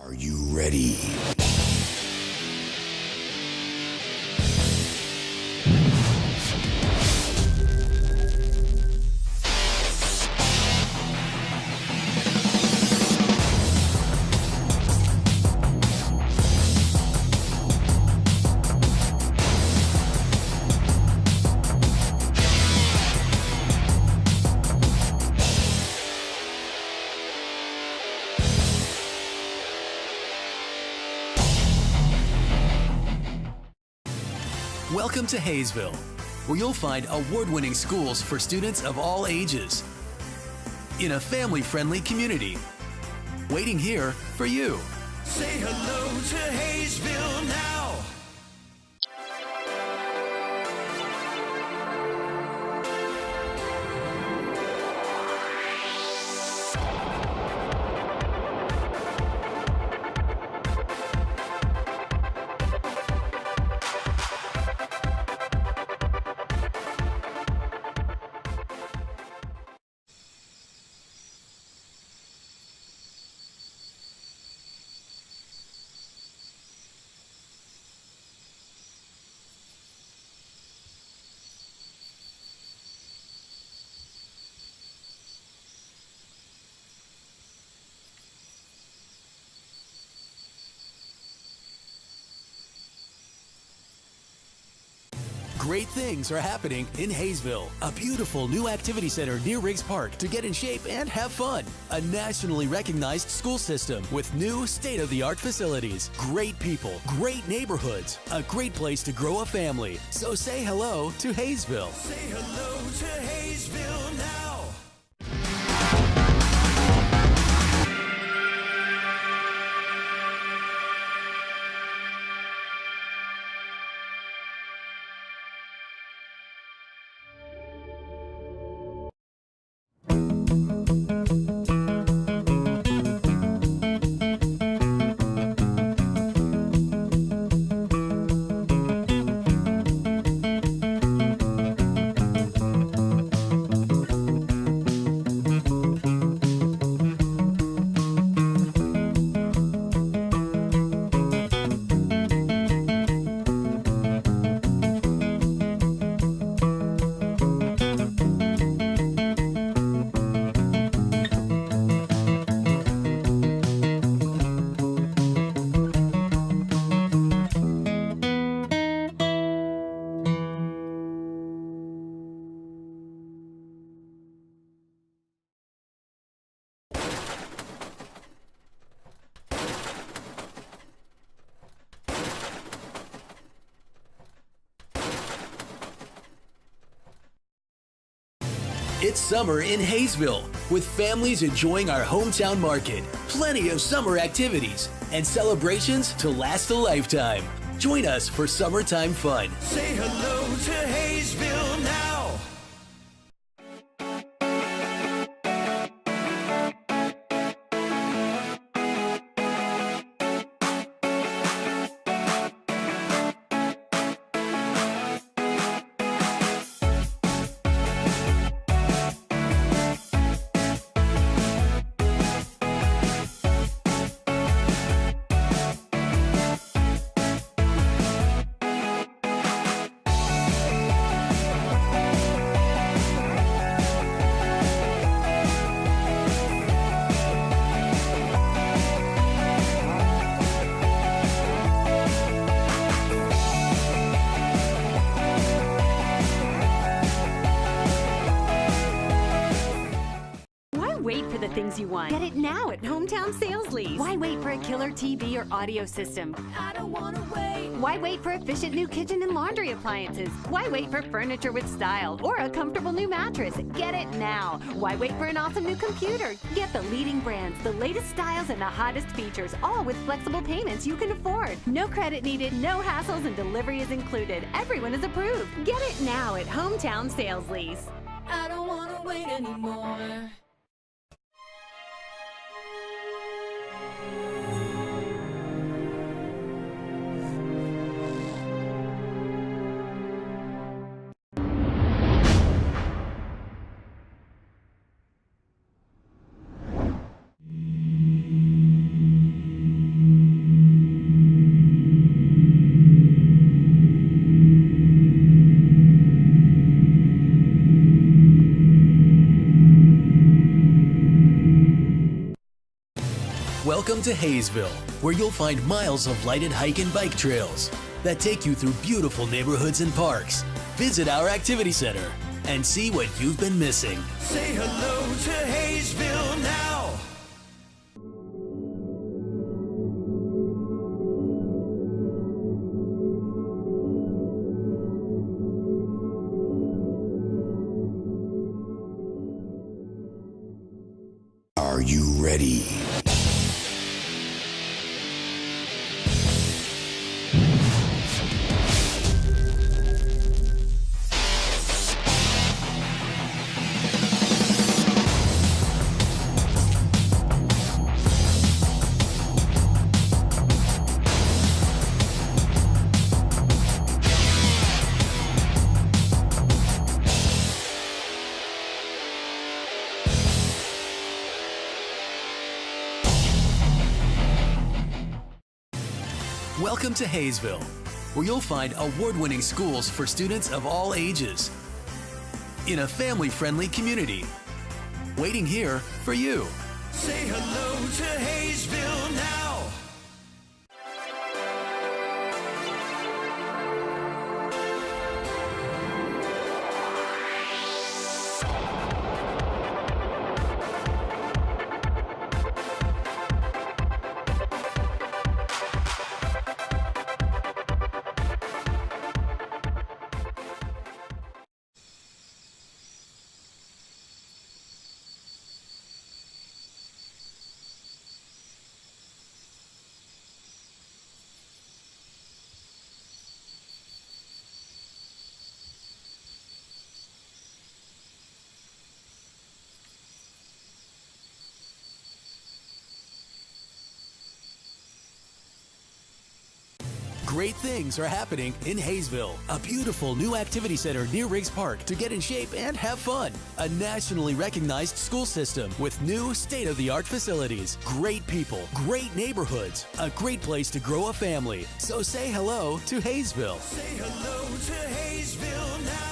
Are you ready? Welcome to Haysville, where you'll find award-winning schools for students of all ages in a family-friendly community. Waiting here for you. Say hello to Haysville now. Great things are happening in Haysville. A beautiful new activity center near Riggs Park to get in shape and have fun. A nationally recognized school system with new state-of-the-art facilities. Great people, great neighborhoods, a great place to grow a family. So say hello to Haysville. Say hello to Haysville now. It's summer in Haysville, with families enjoying our hometown market, plenty of summer activities, and celebrations to last a lifetime. Join us for summertime fun. Say hello to Haysville now. Wait for the things you want. Get it now at Hometown Sales Lease. Why wait for a killer TV or audio system? I don't want to wait. Why wait for efficient new kitchen and laundry appliances? Why wait for furniture with style or a comfortable new mattress? Get it now. Why wait for an awesome new computer? Get the leading brands, the latest styles, and the hottest features, all with flexible payments you can afford. No credit needed, no hassles, and delivery is included. Everyone is approved. Get it now at Hometown Sales Lease. I don't want to wait anymore. Welcome to Haysville, where you'll find miles of lighted hike and bike trails that take you through beautiful neighborhoods and parks. Visit our activity center and see what you've been missing. Say hello to Haysville now. Are you ready? Welcome to Haysville, where you'll find award-winning schools for students of all ages in a family-friendly community. Waiting here for you. Say hello to Haysville now. Great things are happening in Haysville, a beautiful new activity center near Riggs Park to get in shape and have fun. A nationally recognized school system with new state-of-the-art facilities, great people, great neighborhoods, a great place to grow a family. So say hello to Haysville. Say hello to Haysville now.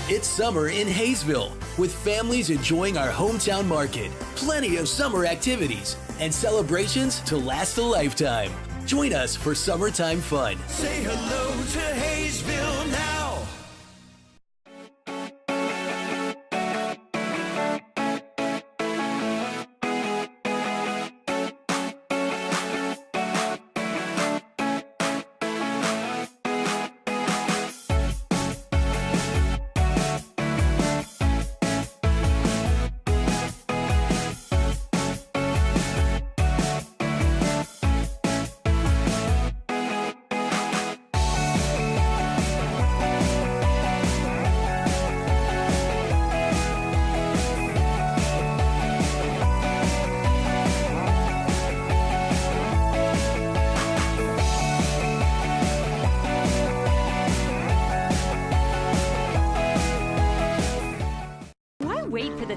It's summer in Haysville, with families enjoying our hometown market, plenty of summer activities, and celebrations to last a lifetime. Join us for summertime fun. Say hello to Haysville now.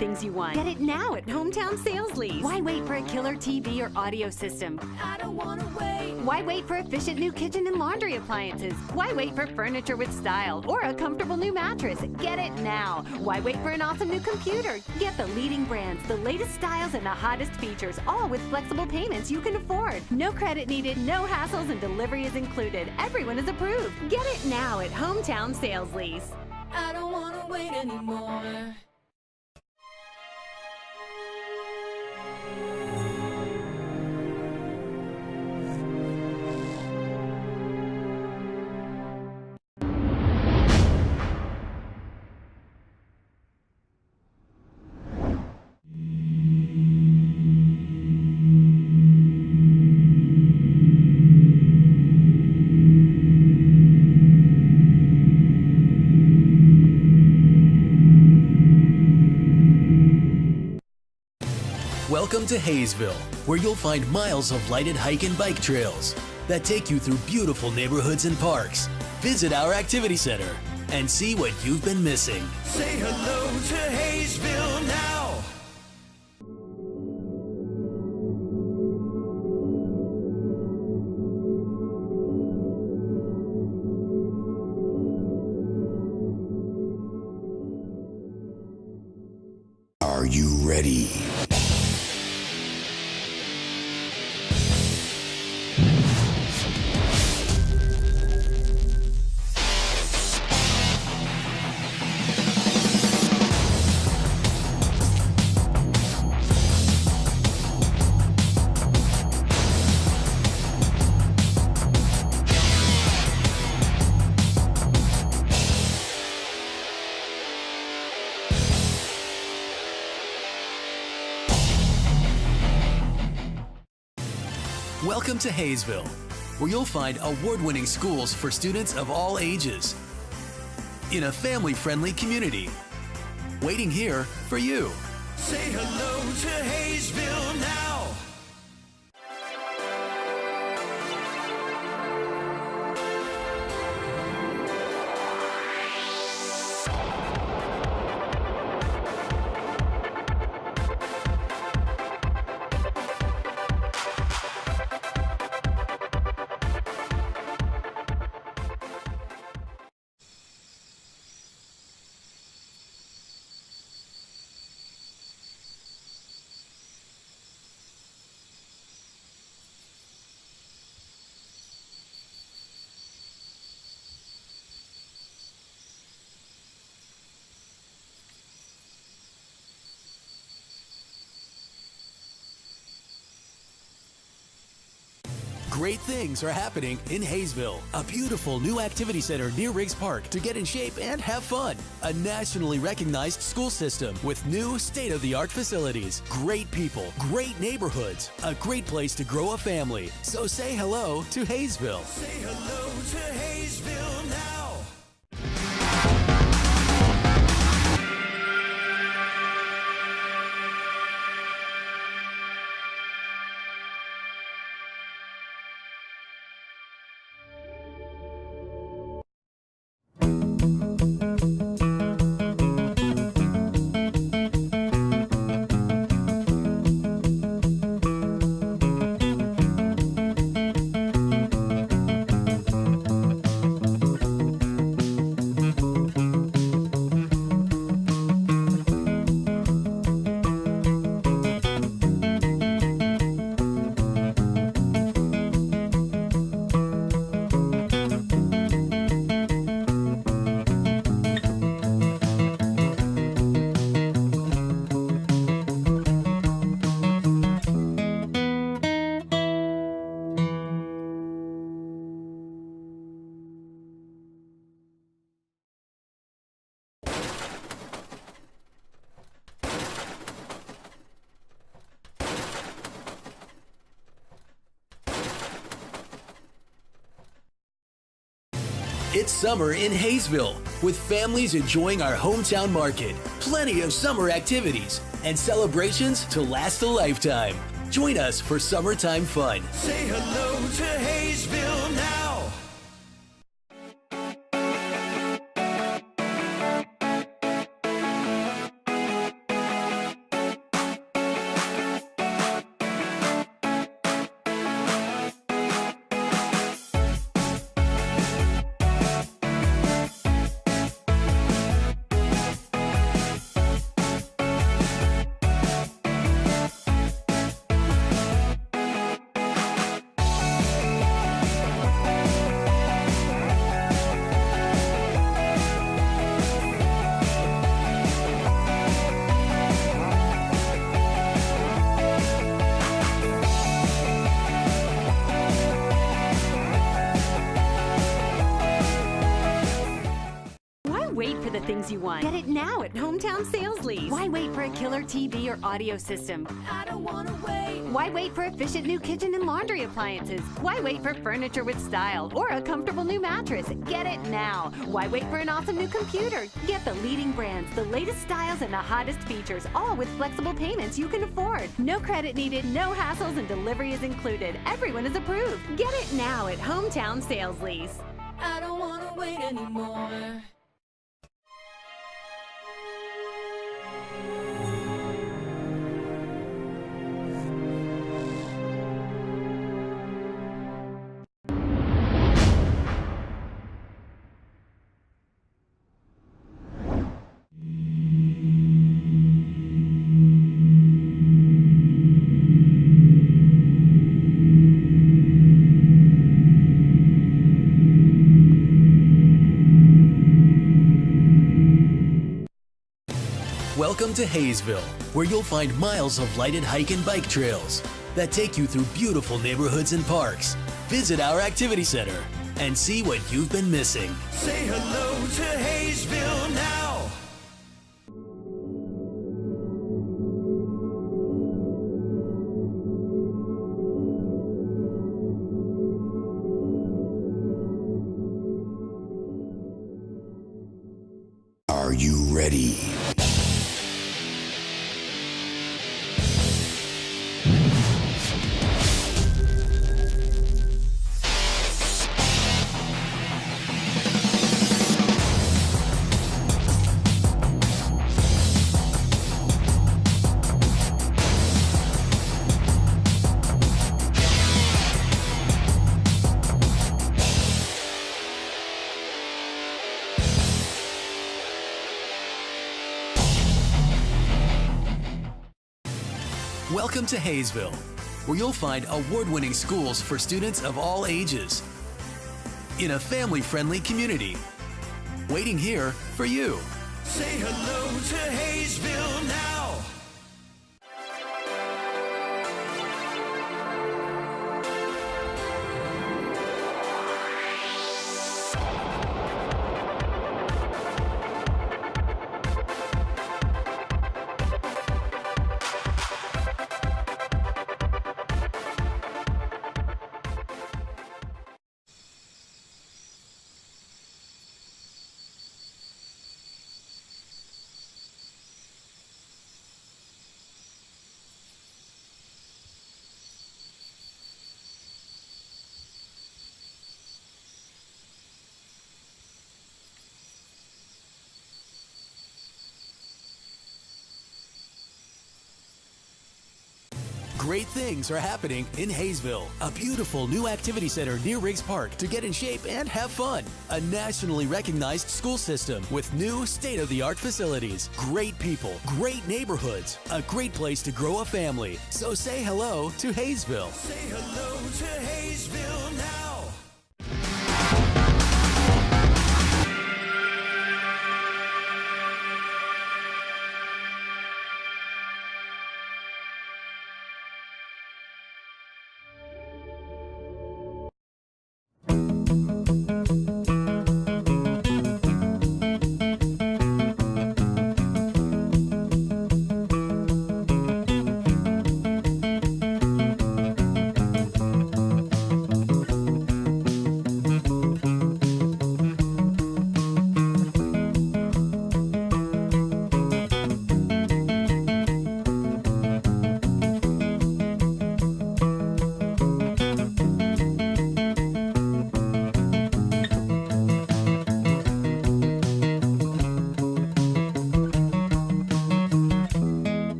things you want. Get it now at Hometown Sales Lease. Why wait for a killer TV or audio system? I don't wanna wait. Why wait for efficient new kitchen and laundry appliances? Why wait for furniture with style or a comfortable new mattress? Get it now. Why wait for an awesome new computer? Get the leading brands, the latest styles, and the hottest features, all with flexible payments you can afford. No credit needed, no hassles, and delivery is included. Everyone is approved. Get it now at Hometown Sales Lease. I don't wanna wait anymore. Welcome to Haysville, where you'll find miles of lighted hike and bike trails that take you through beautiful neighborhoods and parks. Visit our activity center and see what you've been missing. Say hello to Haysville now. Are you ready? Welcome to Haysville, where you'll find award-winning schools for students of all ages in a family-friendly community. Waiting here for you. Say hello to Haysville now. Great things are happening in Haysville, a beautiful new activity center near Riggs Park to get in shape and have fun. A nationally recognized school system with new state-of-the-art facilities, great people, great neighborhoods, a great place to grow a family. So say hello to Haysville. Say hello to Haysville now. It's summer in Haysville, with families enjoying our hometown market. Plenty of summer activities and celebrations to last a lifetime. Join us for summertime fun. Say hello to Haysville now. things you want. Get it now at Hometown Sales Lease. Why wait for a killer TV or audio system? I don't wanna wait. Why wait for efficient new kitchen and laundry appliances? Why wait for furniture with style or a comfortable new mattress? Get it now. Why wait for an awesome new computer? Get the leading brands, the latest styles, and the hottest features, all with flexible payments you can afford. No credit needed, no hassles, and delivery is included. Everyone is approved. Get it now at Hometown Sales Lease. I don't wanna wait anymore. Welcome to Haysville, where you'll find miles of lighted hike and bike trails that take you through beautiful neighborhoods and parks. Visit our activity center and see what you've been missing. Say hello to Haysville now. Are you ready? Welcome to Haysville, where you'll find award-winning schools for students of all ages in a family-friendly community. Waiting here for you. Say hello to Haysville now. Great things are happening in Haysville, a beautiful new activity center near Riggs Park to get in shape and have fun. A nationally recognized school system with new state-of-the-art facilities, great people, great neighborhoods, a great place to grow a family. So say hello to Haysville. Say hello to Haysville now.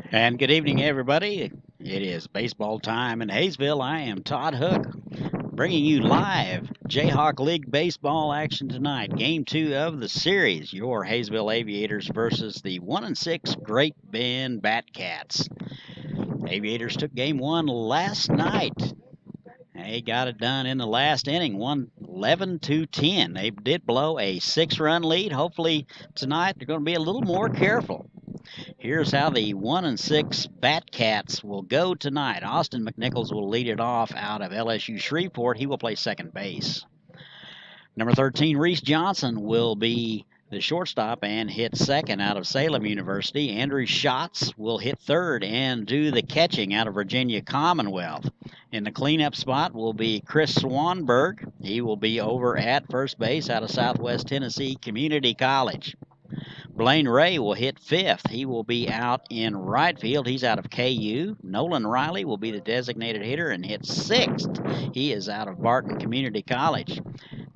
And good evening, everybody. It is baseball time in Haysville. I am Todd Hook, bringing you live Jayhawk League baseball action tonight. Game 2 of the series, your Haysville Aviators versus the 1-6 Great Bend Batcats. Aviators took game 1 last night. They got it done in the last inning, won 11-10. They did blow a 6-run lead. Hopefully tonight they're going to be a little more careful. Here's how the 1 and 6 Batcats will go tonight. Austin McNichols will lead it off out of LSU Shreveport. He will play second base. Number 13, Reese Johnson will be the shortstop and hit second out of Salem University. Andrew Schatz will hit third and do the catching out of Virginia Commonwealth. In the cleanup spot will be Chris Swanberg. He will be over at first base out of Southwest Tennessee Community College. Blaine Ray will hit fifth. He will be out in right field. He's out of KU. Nolan Riley will be the designated hitter and hit sixth. He is out of Barton Community College.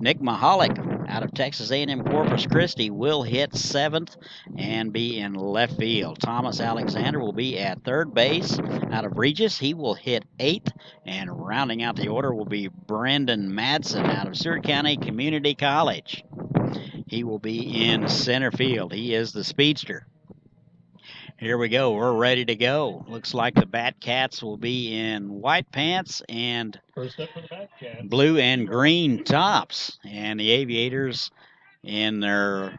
Nick Mahalik out of Texas A&M Corpus Christi will hit seventh and be in left field. Thomas Alexander will be at third base out of Regis. He will hit eighth, and rounding out the order will be Brandon Madsen out of Seward County Community College. He will be in center field. He is the speedster. Here we go. We're ready to go. Looks like the Batcats will be in white pants and blue and green tops. And the Aviators in their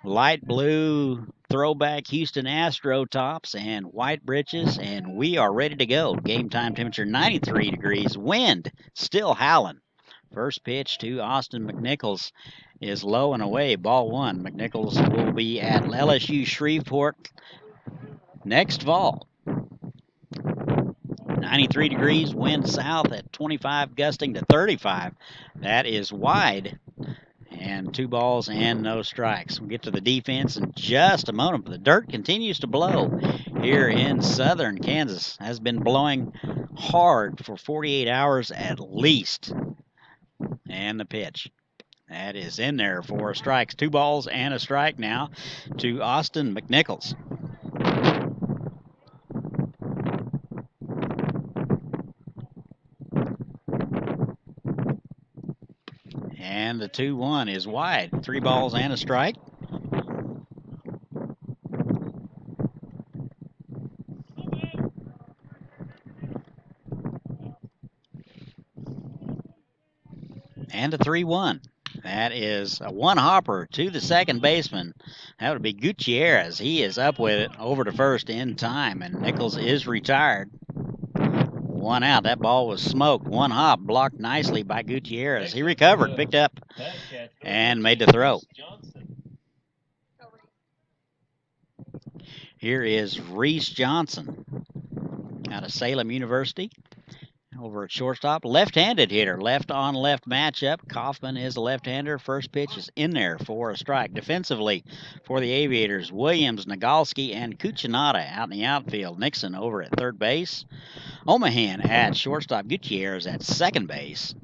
light blue throwback Houston Astro tops and white breeches. And we are ready to go. Game time temperature 93 degrees. Wind still howling. First pitch to Austin McNichols is low and away. Ball one. McNichols will be at LSU Shreveport next fall. 93 degrees, wind south at 25, gusting to 35. That is wide. And 2 balls and no strikes. We'll get to the defense in just a moment, but the dirt continues to blow here in southern Kansas. Has been blowing hard for 48 hours at least. And the pitch. That is in there for strikes. 2 balls and a strike now to Austin McNichols. And the 2-1 is wide. 3 balls and a strike. And a 3-1. That is a one-hopper to the second baseman. That would be Gutierrez. He is up with it over to first in time, and Nichols is retired. 1 out. That ball was smoked. 1 hop blocked nicely by Gutierrez. He recovered, picked up, and made the throw. Here is Reese Johnson out of Salem University. Over at shortstop, left-handed hitter, left-on-left matchup. Kaufman is a left-hander. First pitch is in there for a strike. Defensively for the Aviators, Williams, Nagalski, and Cuccinata out in the outfield. Nixon over at third base. Omahan at shortstop. Gutierrez at second base.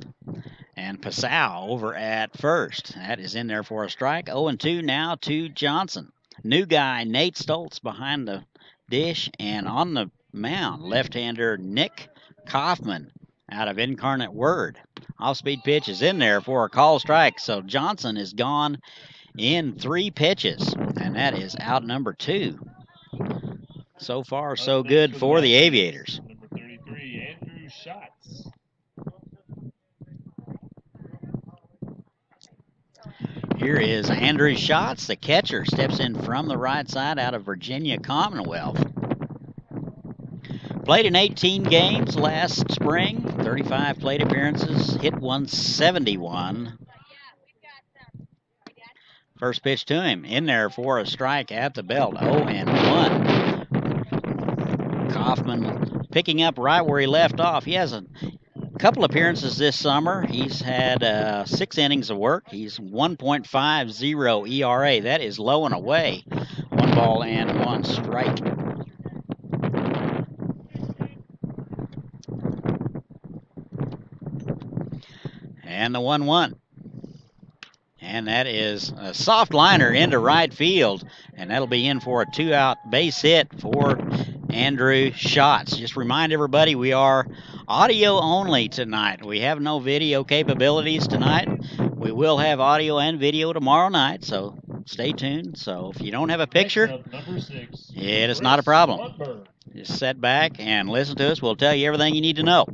And Pasau over at first. That is in there for a strike. 0-2 now to Johnson. New guy, Nate Stoltz behind the dish. And on the mound, left-hander Nick Kaufman out of Incarnate Word. Off-speed pitch is in there for a call strike. So Johnson is gone in 3 pitches. And that is out number 2. So far, so good for the Aviators. Number 33, Andrew Schatz. Here is Andrew Schatz, the catcher, steps in from the right side out of Virginia Commonwealth. Played in 18 games last spring, 35 plate appearances, hit 171. First pitch to him, in there for a strike at the belt, 0-1. Kaufman picking up right where he left off. He has a couple appearances this summer. He's had 6 innings of work. He's 1.50 ERA. That is low and away. 1 ball and 1 strike. And the 1-1. And that is a soft liner into right field. And that'll be in for a 2-out base hit for Andrew Schatz. Just remind everybody we are audio only tonight. We have no video capabilities tonight. We will have audio and video tomorrow night, so stay tuned. So if you don't have a picture, it is not a problem. Just sit back and listen to us. We'll tell you everything you need to know.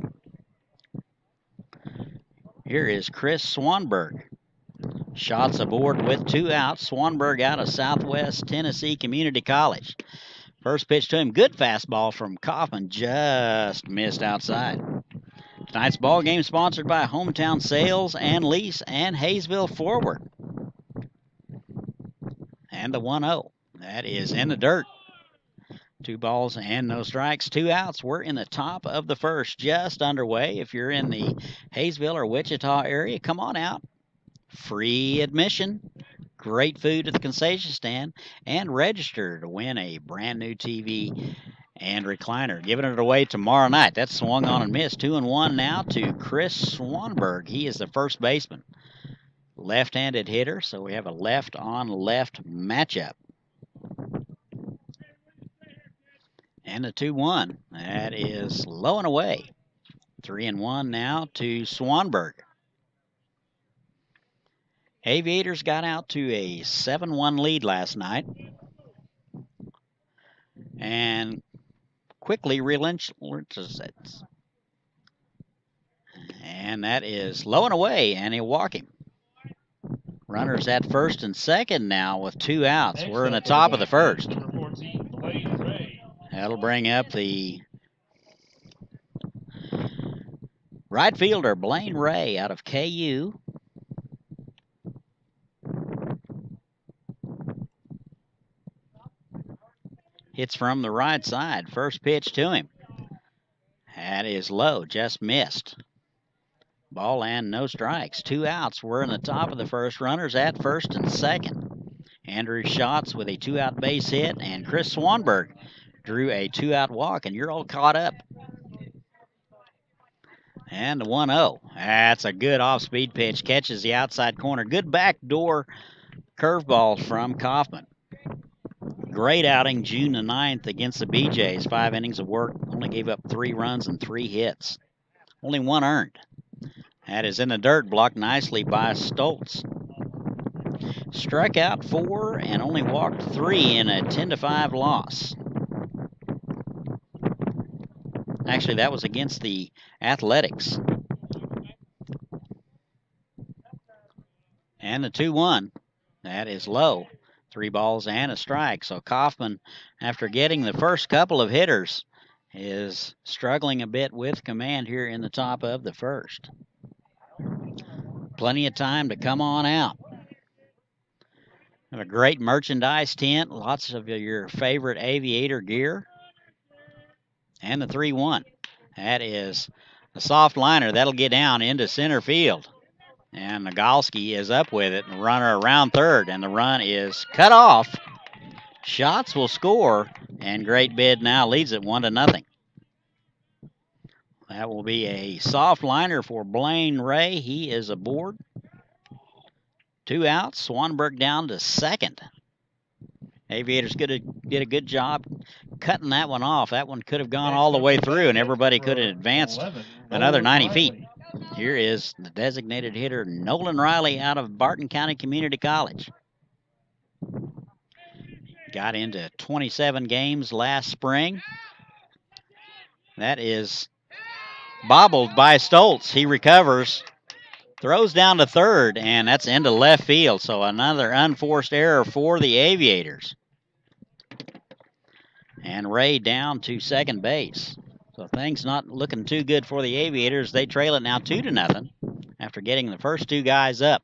Here is Chris Swanberg. Shots aboard with 2 outs. Swanberg out of Southwest Tennessee Community College. First pitch to him, good fastball from Kaufman, just missed outside. Tonight's ball game sponsored by Hometown Sales and Lease and Haysville Forward. And the 1-0. That is in the dirt. 2 balls and no strikes, 2 outs. We're in the top of the first, just underway. If you're in the Haysville or Wichita area, come on out. Free admission, great food at the concession stand, and register to win a brand new TV and recliner. Giving it away tomorrow night. That's swung on and missed. 2-1 now to Chris Swanberg. He is the first baseman. Left-handed hitter, so we have a left-on-left matchup. And the 2-1. That is low and away. 3-1 now to Swanberg. Aviators got out to a 7-1 lead last night and quickly relinquishes it. And that is low and away, and he'll walk him. Runners at first and second now with 2 outs. We're in the top of the first. That'll bring up the right fielder, Blaine Ray, out of KU. Hits from the right side. First pitch to him. That is low, just missed. Ball and no strikes. 2 outs. We're in the top of the first. Runners at first and second. Andrew Schatz with a 2-out base hit, and Chris Swanberg drew a 2-out walk, and you're all caught up. And the 1-0. That's a good off-speed pitch. Catches the outside corner. Good backdoor curveball from Kaufman. Great outing June the 9th against the BJs. 5 innings of work. Only gave up 3 runs and 3 hits. Only 1 earned. That is in the dirt, blocked nicely by Stoltz. Struck out 4 and only walked 3 in a 10-5 loss. Actually, that was against the Athletics. And the 2-1. That is low. 3 balls and a strike. So Kaufman, after getting the first couple of hitters, is struggling a bit with command here in the top of the first. Plenty of time to come on out. Have a great merchandise tent, lots of your favorite Aviator gear. And the 3-1. That is a soft liner. That'll get down into center field. And Nagalski is up with it, and runner around third, and the run is cut off. Shots will score, and Great Bid now leads it 1-0. That will be a soft liner for Blaine Ray. He is aboard. 2 outs. Swanberg down to second. Aviators did a good job cutting that one off. That one could have gone all the way through, and everybody could have advanced another 90 feet. Here is the designated hitter, Nolan Riley, out of Barton County Community College. Got into 27 games last spring. That is bobbled by Stoltz. He recovers, throws down to third, and that's into left field. So another unforced error for the Aviators. And Ray down to second base. So things not looking too good for the Aviators. They trail it now 2-0 after getting the first 2 guys up.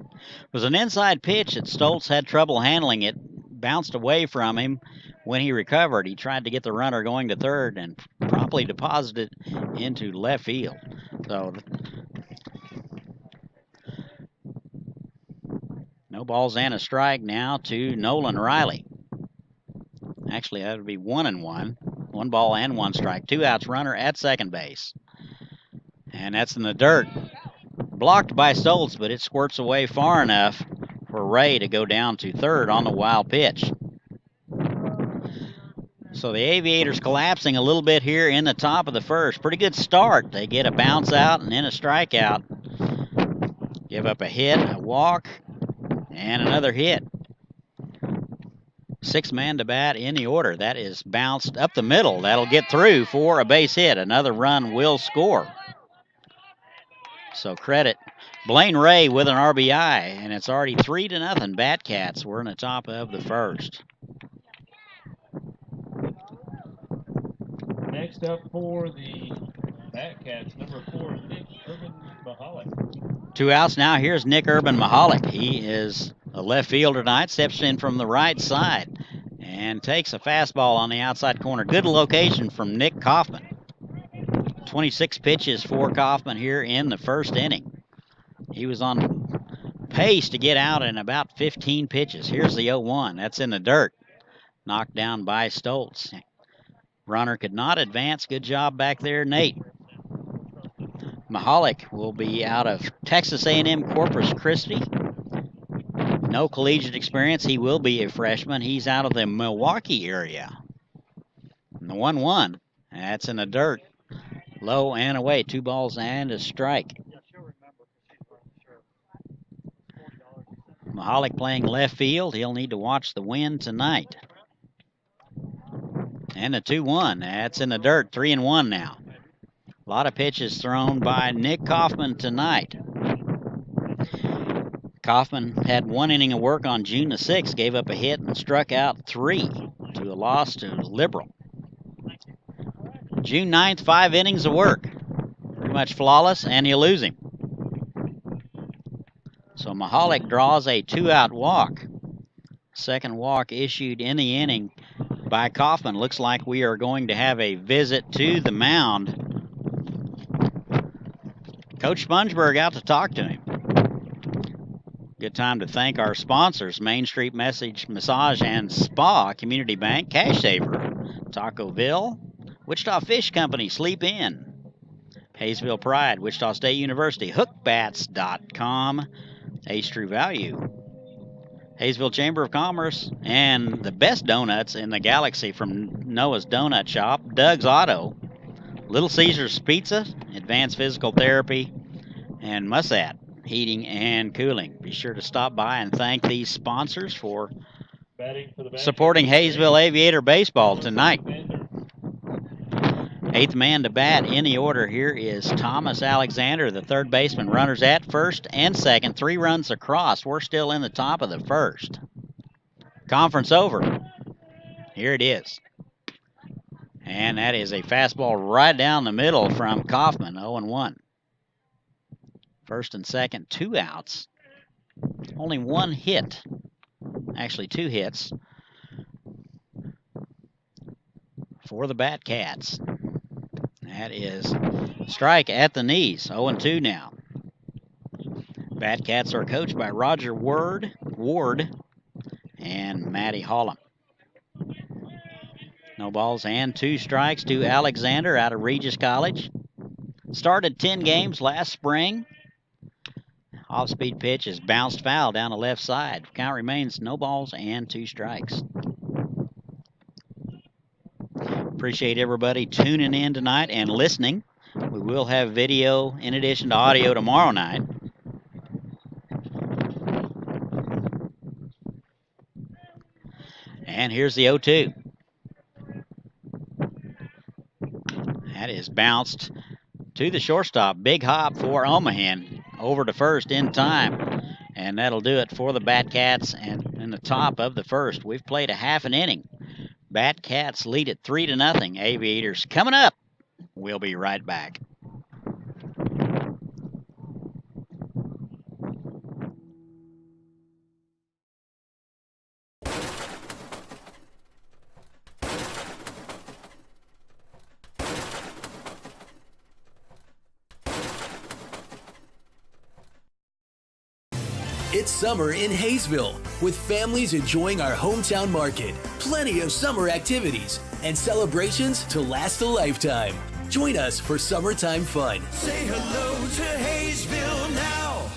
It was an inside pitch that Stoltz had trouble handling. It bounced away from him when he recovered. He tried to get the runner going to third and promptly deposited into left field. So no balls and a strike now to Nolan Riley. Actually, that would be 1-1. 1 ball and 1 strike. 2 outs, runner at second base. And that's in the dirt. Blocked by Stoltz, but it squirts away far enough for Ray to go down to third on the wild pitch. So the Aviators collapsing a little bit here in the top of the first. Pretty good start. They get a bounce out and then a strikeout. Give up a hit, a walk, and another hit. 6-man to bat in the order. That is bounced up the middle. That'll get through for a base hit. Another run will score. So credit Blaine Ray with an RBI, and it's already 3-0 Batcats. We're in the top of the first. Next up for the Batcats, number 4, Nick Urban Mahalik. 2 outs now. Here's Nick Urban Mahalik. He is a left fielder tonight, steps in from the right side and takes a fastball on the outside corner. Good location from Nick Kaufman. 26 pitches for Kaufman here in the first inning. He was on pace to get out in about 15 pitches. Here's the 0-1. That's in the dirt. Knocked down by Stoltz. Runner could not advance. Good job back there, Nate. Mahalik will be out of Texas A&M Corpus Christi. No collegiate experience. He will be a freshman. He's out of the Milwaukee area. And the 1-1. That's in the dirt. Low and away. 2 balls and a strike. Mahalik playing left field. He'll need to watch the wind tonight. And the 2-1. That's in the dirt. 3-1 now. A lot of pitches thrown by Nick Kaufman tonight. Kaufman had 1 inning of work on June the 6th, gave up a hit and struck out 3 to a loss to Liberal. June 9th, 5 innings of work. Pretty much flawless, and you lose him. So Mahalik draws a 2-out walk. Second walk issued in the inning by Kaufman. Looks like we are going to have a visit to the mound. Coach Spongeburg out to talk to him. Good time to thank our sponsors, Main Street Massage and Spa, Community Bank, Cash Saver, Tacoville, Wichita Fish Company, Sleep Inn, Haysville Pride, Wichita State University, hookbats.com, Ace True Value, Haysville Chamber of Commerce, and the best donuts in the galaxy from Noah's Donut Shop, Doug's Auto, Little Caesars Pizza, Advanced Physical Therapy, and Musat Heating and Cooling. Be sure to stop by and thank these sponsors for supporting Haysville Aviator baseball tonight. 8th man to bat in the order here is Thomas Alexander, the third baseman. Runners at first and second, 3 runs across. We're still in the top of the first. Conference over. Here it is. And that is a fastball right down the middle from Kaufman, 0-1. First and second, 2 outs. Only 1 hit. Actually, 2 hits for the Batcats. That is strike at the knees, 0-2 now. Batcats are coached by Roger Ward and Matty Holland. No balls and 2 strikes to Alexander out of Regis College. Started 10 games last spring. Off-speed pitch is bounced foul down the left side. Count remains no balls and 2 strikes. Appreciate everybody tuning in tonight and listening. We will have video in addition to audio tomorrow night. And here's the 0-2. That is bounced to the shortstop. Big hop for Omahan. Over to first in time. And that'll do it for the Batcats and in the top of the first. We've played a half an inning. Batcats lead it 3-0. Aviators coming up. We'll be right back. It's summer in Haysville, with families enjoying our hometown market, plenty of summer activities, and celebrations to last a lifetime. Join us for summertime fun. Say hello to Haysville now.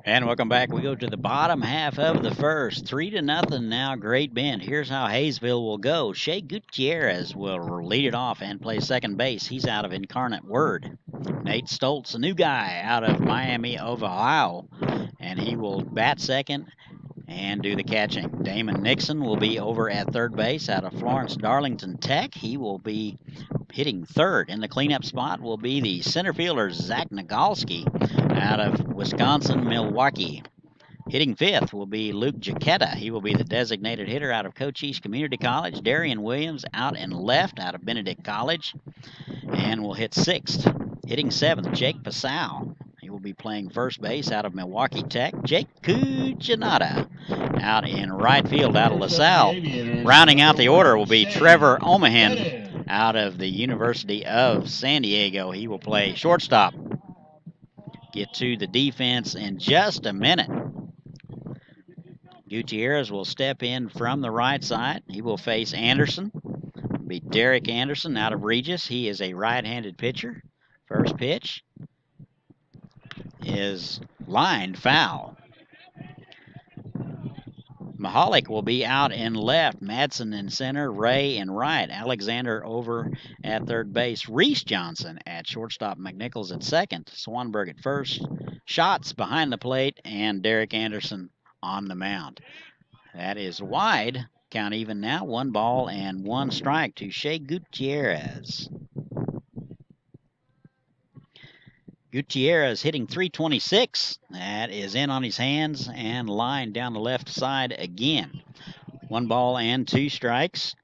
And welcome back. We go to the bottom half of the first. 3-0 now, Great Bend. Here's how Haysville will go. Shea Gutierrez will lead it off and play second base. He's out of Incarnate Word. Nate Stoltz, a new guy out of Miami of Ohio, and he will bat second and do the catching. Damon Nixon will be over at third base out of Florence Darlington Tech. He will be hitting third. In the cleanup spot will be the center fielder, Zach Nagalski, out of Wisconsin, Milwaukee. Hitting fifth will be Luke Jaquetta. He will be the designated hitter out of Cochise Community College. Darian Williams out in left out of Benedict College and will hit sixth. Hitting seventh, Jake Pasau. He will be playing first base out of Milwaukee Tech. Jake Cucinotta out in right field out of LaSalle. Rounding out the order will be Trevor Omahan out of the University of San Diego. He will play shortstop. Get to the defense in just a minute. Gutierrez will step in from the right side. He will face Anderson. It'll be Derek Anderson out of Regis. He is a right-handed pitcher. First pitch is lined foul. Mahalik will be out in left. Madsen in center. Ray in right. Alexander over at third base. Reese Johnson at shortstop. McNichols at second. Swanberg at first. Shots behind the plate. And Derek Anderson on the mound. That is wide. Count even now. 1 ball and 1 strike to Shea Gutierrez. Gutierrez hitting .326. That is in on his hands and line down the left side again. 1 ball and 2 strikes.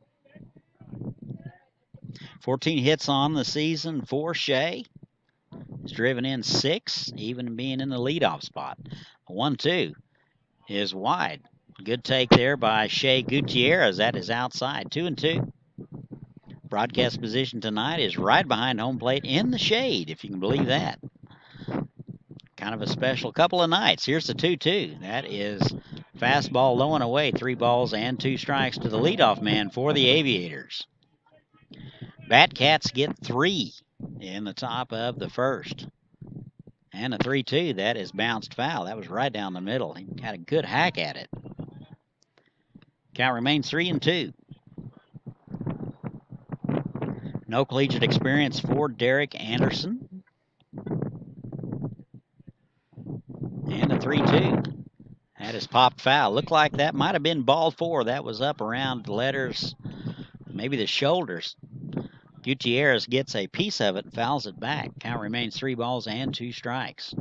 14 hits on the season for Shea. He's driven in 6, even being in the leadoff spot. 1-2 is wide. Good take there by Shea Gutierrez. That is outside. 2-2. Broadcast position tonight is right behind home plate in the shade, if you can believe that. Kind of a special couple of nights. Here's the 2-2. That is fastball low and away. 3 balls and 2 strikes to the leadoff man for the Aviators. Batcats get 3 in the top of the first. And a 3-2. That is bounced foul. That was right down the middle. He had a good hack at it. Count remains 3-2. No collegiate experience for Derek Anderson. And a 3-2. That is popped foul. Looked like that might have been ball 4. That was up around the letters, maybe the shoulders. Gutierrez gets a piece of it and fouls it back. Count remains 3 balls and 2 strikes.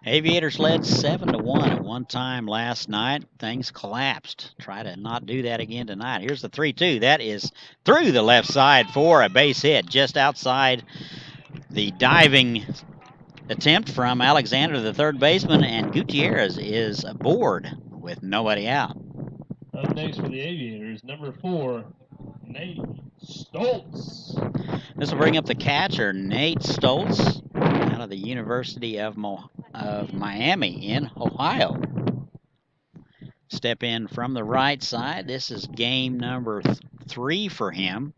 Aviators led 7-1 at one time last night. Things collapsed. Try to not do that again tonight. Here's the 3-2. That is through the left side for a base hit just outside the diving attempt from Alexander, the third baseman, and Gutierrez is aboard with nobody out. Up next for the Aviators, number 4, Nate Stoltz. This will bring up the catcher, Nate Stoltz, out of the University of Miami in Ohio. Step in from the right side. This is game number 3 for him.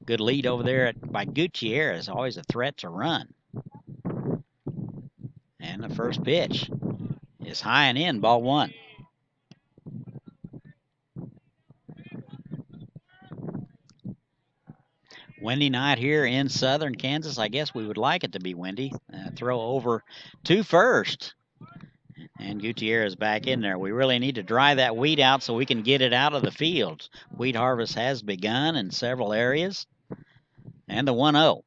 Good lead over there by Gutierrez. Always a threat to run. And the first pitch is high and in, ball 1. Windy night here in southern Kansas. I guess we would like it to be windy. Throw over to first. And Gutierrez back in there. We really need to dry that wheat out so we can get it out of the field. Wheat harvest has begun in several areas. And the 1-0.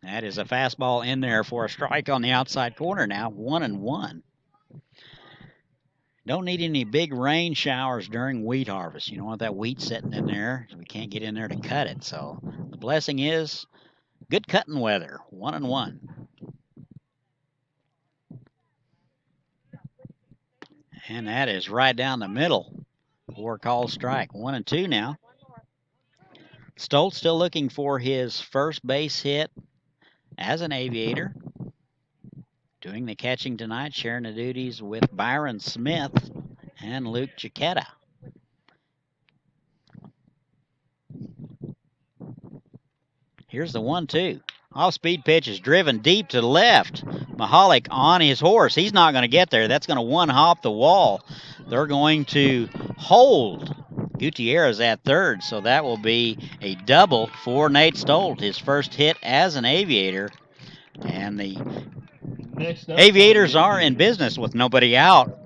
That is a fastball in there for a strike on the outside corner now. 1-1. Don't need any big rain showers during wheat harvest. You don't want that wheat sitting in there. We can't get in there to cut it. So the blessing is good cutting weather. 1-1. And that is right down the middle for a called strike. 1-2 now. Stoltz still looking for his first base hit as an Aviator. Doing the catching tonight, sharing the duties with Byron Smith and Luke Jaquetta. Here's the 1-2. Off-speed pitch is driven deep to the left. Mahalik on his horse. He's not going to get there. That's going to one-hop the wall. They're going to hold Gutierrez at third, so that will be a double for Nate Stolt, his first hit as an Aviator. And the Aviators are in business with nobody out.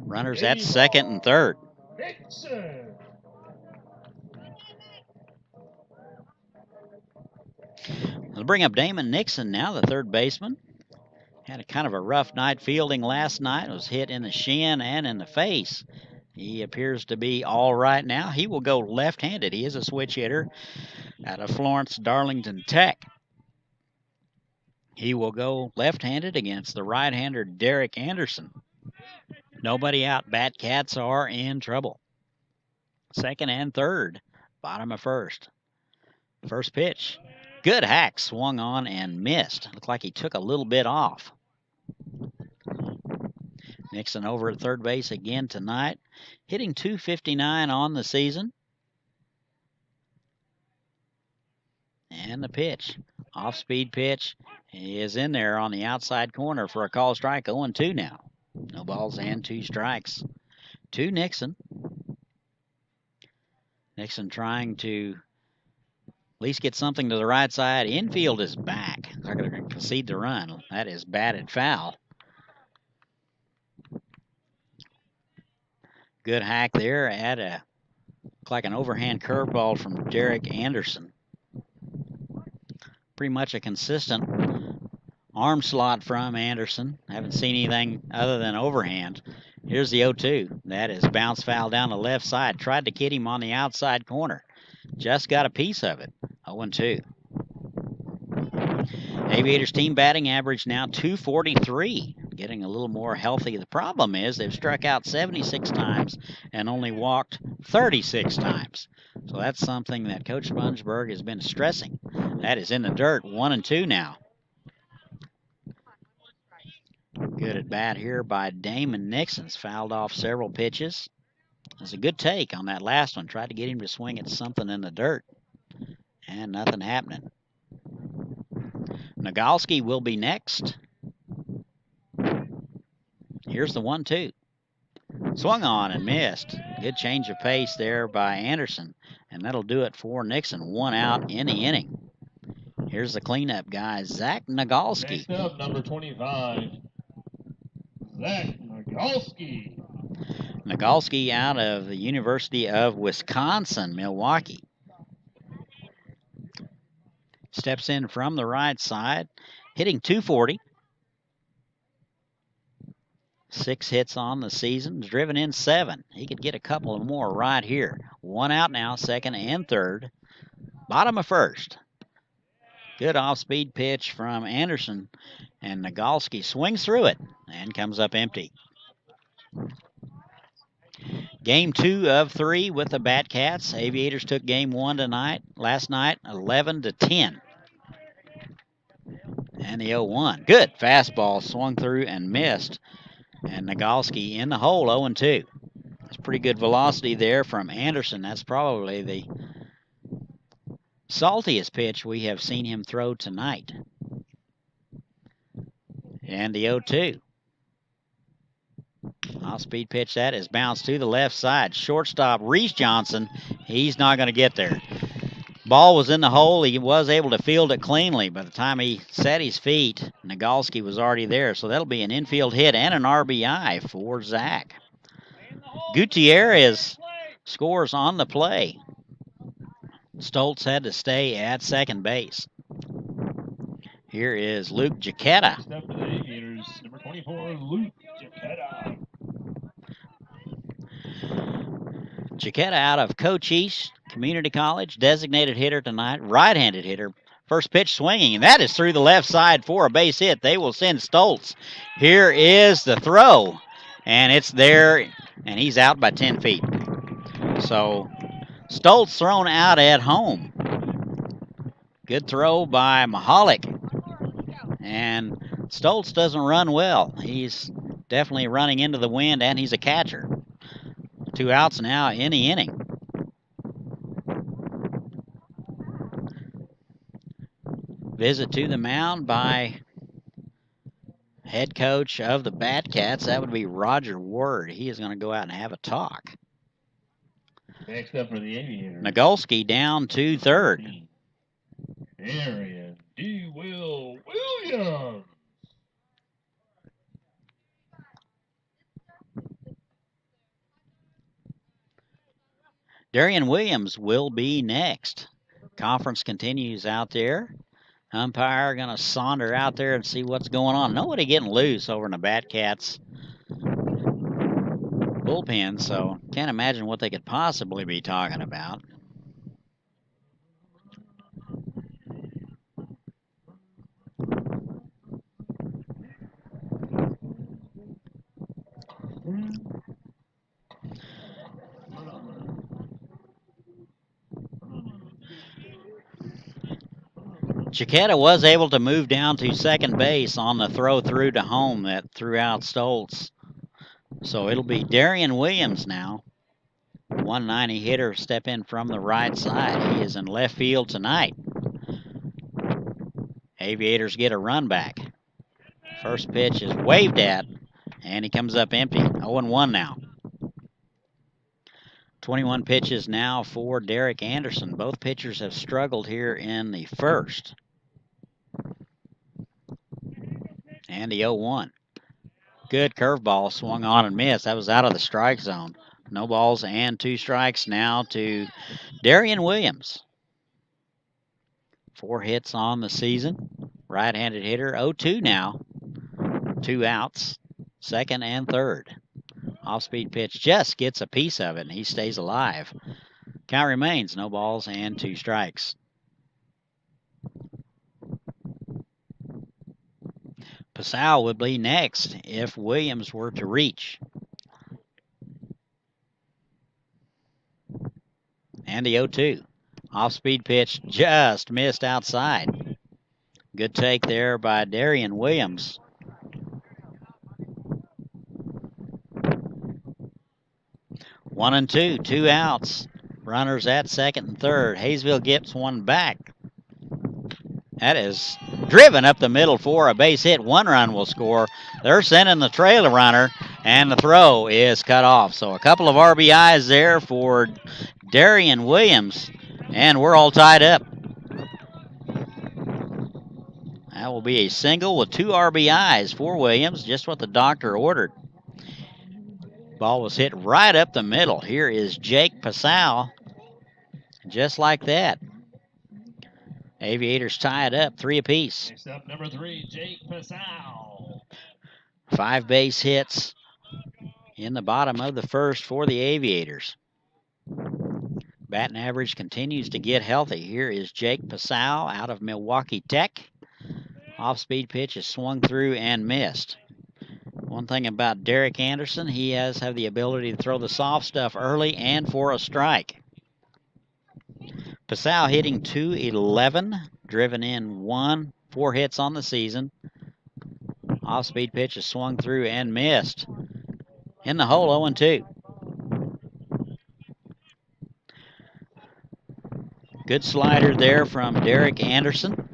Runners at second and third. We'll bring up Damon Nixon now, the third baseman. Had a kind of a rough night fielding last night. Was hit in the shin and in the face. He appears to be all right now. He will go left-handed. He is a switch hitter out of Florence Darlington Tech. He will go left-handed against the right-hander Derek Anderson. Nobody out. Batcats are in trouble. Second and third. Bottom of first. First pitch. Good hack. Swung on and missed. Looked like he took a little bit off. Nixon over at third base again tonight. Hitting .259 on the season. And the pitch. Off-speed pitch. He is in there on the outside corner for a call strike. 0-2 now. No balls and 2 strikes. To Nixon. Nixon trying to at least get something to the right side. Infield is back. They're going to concede the run. That is batted foul. Good hack there at looked like an overhand curveball from Derek Anderson. Pretty much a consistent arm slot from Anderson. Haven't seen anything other than overhand. Here's the 0-2. That is bounce foul down the left side. Tried to kid him on the outside corner. Just got a piece of it. 0-2. Aviators team batting average now .243. Getting a little more healthy. The problem is they've struck out 76 times and only walked 36 times. So that's something that Coach Spongeburg has been stressing. That is in the dirt. 1-2 now. Good at bat here by Damon Nixon's fouled off several pitches. That's a good take on that last one. Tried to get him to swing at something in the dirt. And nothing happening. Nagalski will be next. Here's the 1-2. Swung on and missed. Good change of pace there by Anderson. And that'll do it for Nixon. 1 out in the inning. Here's the cleanup guy, Zach Nagalski. Next up, number 25, Zach Nagalski. Nagalski out of the University of Wisconsin, Milwaukee. Steps in from the right side, hitting .240. 6 hits on the season, driven in 7. He could get a couple of more right here. 1 out now, second and third. Bottom of first. Good off-speed pitch from Anderson, and Nagalski swings through it and comes up empty. Game 2 of 3 with the Batcats. Aviators took game 1 last night, 11-10. And the 0-1. Good fastball swung through and missed. And Nagalski in the hole, 0-2. That's pretty good velocity there from Anderson. That's probably the saltiest pitch we have seen him throw tonight. And the 0-2. Off-speed pitch that is bounced to the left side. Shortstop Reese Johnson, he's not going to get there. Ball was in the hole. He was able to field it cleanly. By the time he set his feet, Nagalski was already there. So that'll be an infield hit and an RBI for Zach. Gutierrez scores on the play. Stoltz had to stay at second base. Here is Luke Giacchetta. Step for the Aviators, number 24, Luke Giacchetta. Giacchetta out of Cochise Community College, designated hitter tonight, right-handed hitter. First pitch swinging, and that is through the left side for a base hit. They will send Stoltz. Here is the throw, and it's there, and he's out by 10 feet. So Stoltz thrown out at home. Good throw by Mahalik. And Stoltz doesn't run well. He's definitely running into the wind, and he's a catcher. 2 outs now in the inning. Visit to the mound by head coach of the Batcats. That would be Roger Ward. He is going to go out and have a talk. Next up for the Aviators. Nagolski down to third. Darian D. Will Williams. Darian Williams will be next. Conference continues out there. Umpire going to saunter out there and see what's going on. Nobody getting loose over in the Batcats bullpen, so can't imagine what they could possibly be talking about. Chiquetta was able to move down to second base on the throw through to home that threw out Stoltz. So it'll be Darian Williams now. 190 hitter step in from the right side. He is in left field tonight. Aviators get a run back. First pitch is waved at, and he comes up empty. 0-1 now. 21 pitches now for Derek Anderson. Both pitchers have struggled here in the first. And the 0-1. Good curveball swung on and missed. That was out of the strike zone. No balls and 2 strikes now to Darian Williams. 4 hits on the season. Right-handed hitter. 0-2 now. 2 outs. Second and third. Off-speed pitch just gets a piece of it, and he stays alive. Count remains no balls and 2 strikes. Pasau would be next if Williams were to reach. And the 0-2. Off-speed pitch just missed outside. Good take there by Darian Williams. One and 2, 2 outs. Runners at second and third. Haysville gets one back. That is driven up the middle for a base hit. 1 run will score. They're sending the trailer runner, and the throw is cut off. So a couple of RBIs there for Darian Williams, and we're all tied up. That will be a single with 2 RBIs for Williams, just what the doctor ordered. Ball was hit right up the middle. Here is Jake Pasau. Just like that. Aviators tie it up 3 apiece. Next up, number 3, Jake Pasau. 5 base hits in the bottom of the first for the Aviators. Batting average continues to get healthy. Here is Jake Pasau out of Milwaukee Tech. Off-speed pitch is swung through and missed. One thing about Derek Anderson, he has the ability to throw the soft stuff early and for a strike. Pasau hitting .211, driven in 1, 4 hits on the season. Off-speed pitch is swung through and missed. In the hole, 0-2. Good slider there from Derek Anderson.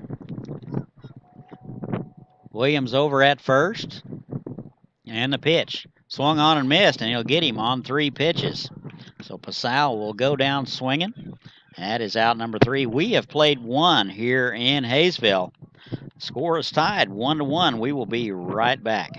Williams over at first. And the pitch. Swung on and missed, and he'll get him on 3 pitches. So Pasau will go down swinging. That is out number 3. We have played 1 here in Haysville. Score is tied 1-1. We will be right back.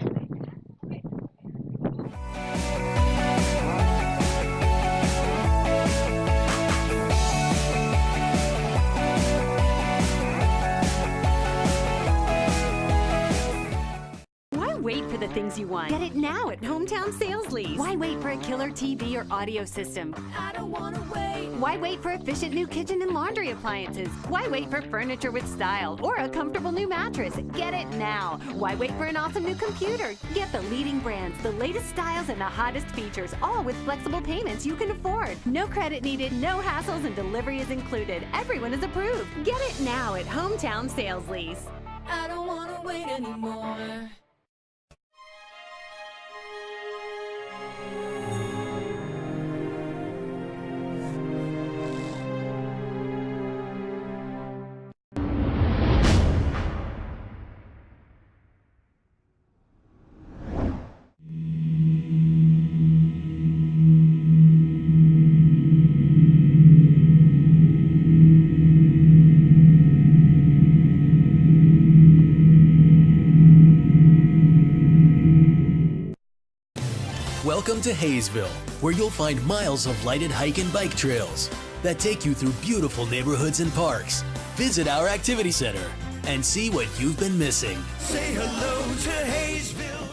Wait for the things you want. Get it now at Hometown Sales Lease. Why wait for a killer TV or audio system? I don't wanna wait. Why wait for efficient new kitchen and laundry appliances? Why wait for furniture with style or a comfortable new mattress? Get it now. Why wait for an awesome new computer? Get the leading brands, the latest styles, and the hottest features, all with flexible payments you can afford. No credit needed, no hassles, and delivery is included. Everyone is approved. Get it now at Hometown Sales Lease. I don't wanna wait anymore. Welcome to Haysville, where you'll find miles of lighted hike and bike trails that take you through beautiful neighborhoods and parks. Visit our activity center and see what you've been missing. Say hello to Haysville.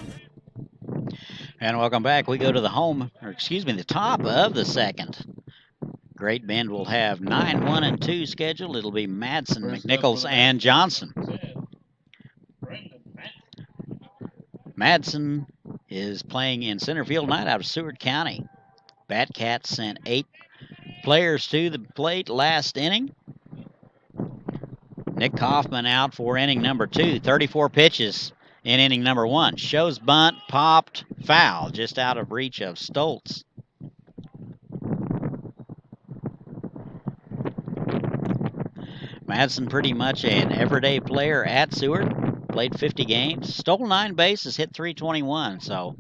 And welcome back. We go to the the top of the second. Great Bend will have 9, 1, and 2 scheduled. It'll be Madsen, McNichols, and Johnson. Madsen is playing in center field tonight out of Seward County. Batcats sent 8 players to the plate last inning. Nick Kaufman out for inning number 2. 34 pitches in inning number 1. Shows bunt, popped, foul, just out of reach of Stoltz. Madsen pretty much an everyday player at Seward. Played 50 games, stole 9 bases, hit .321. So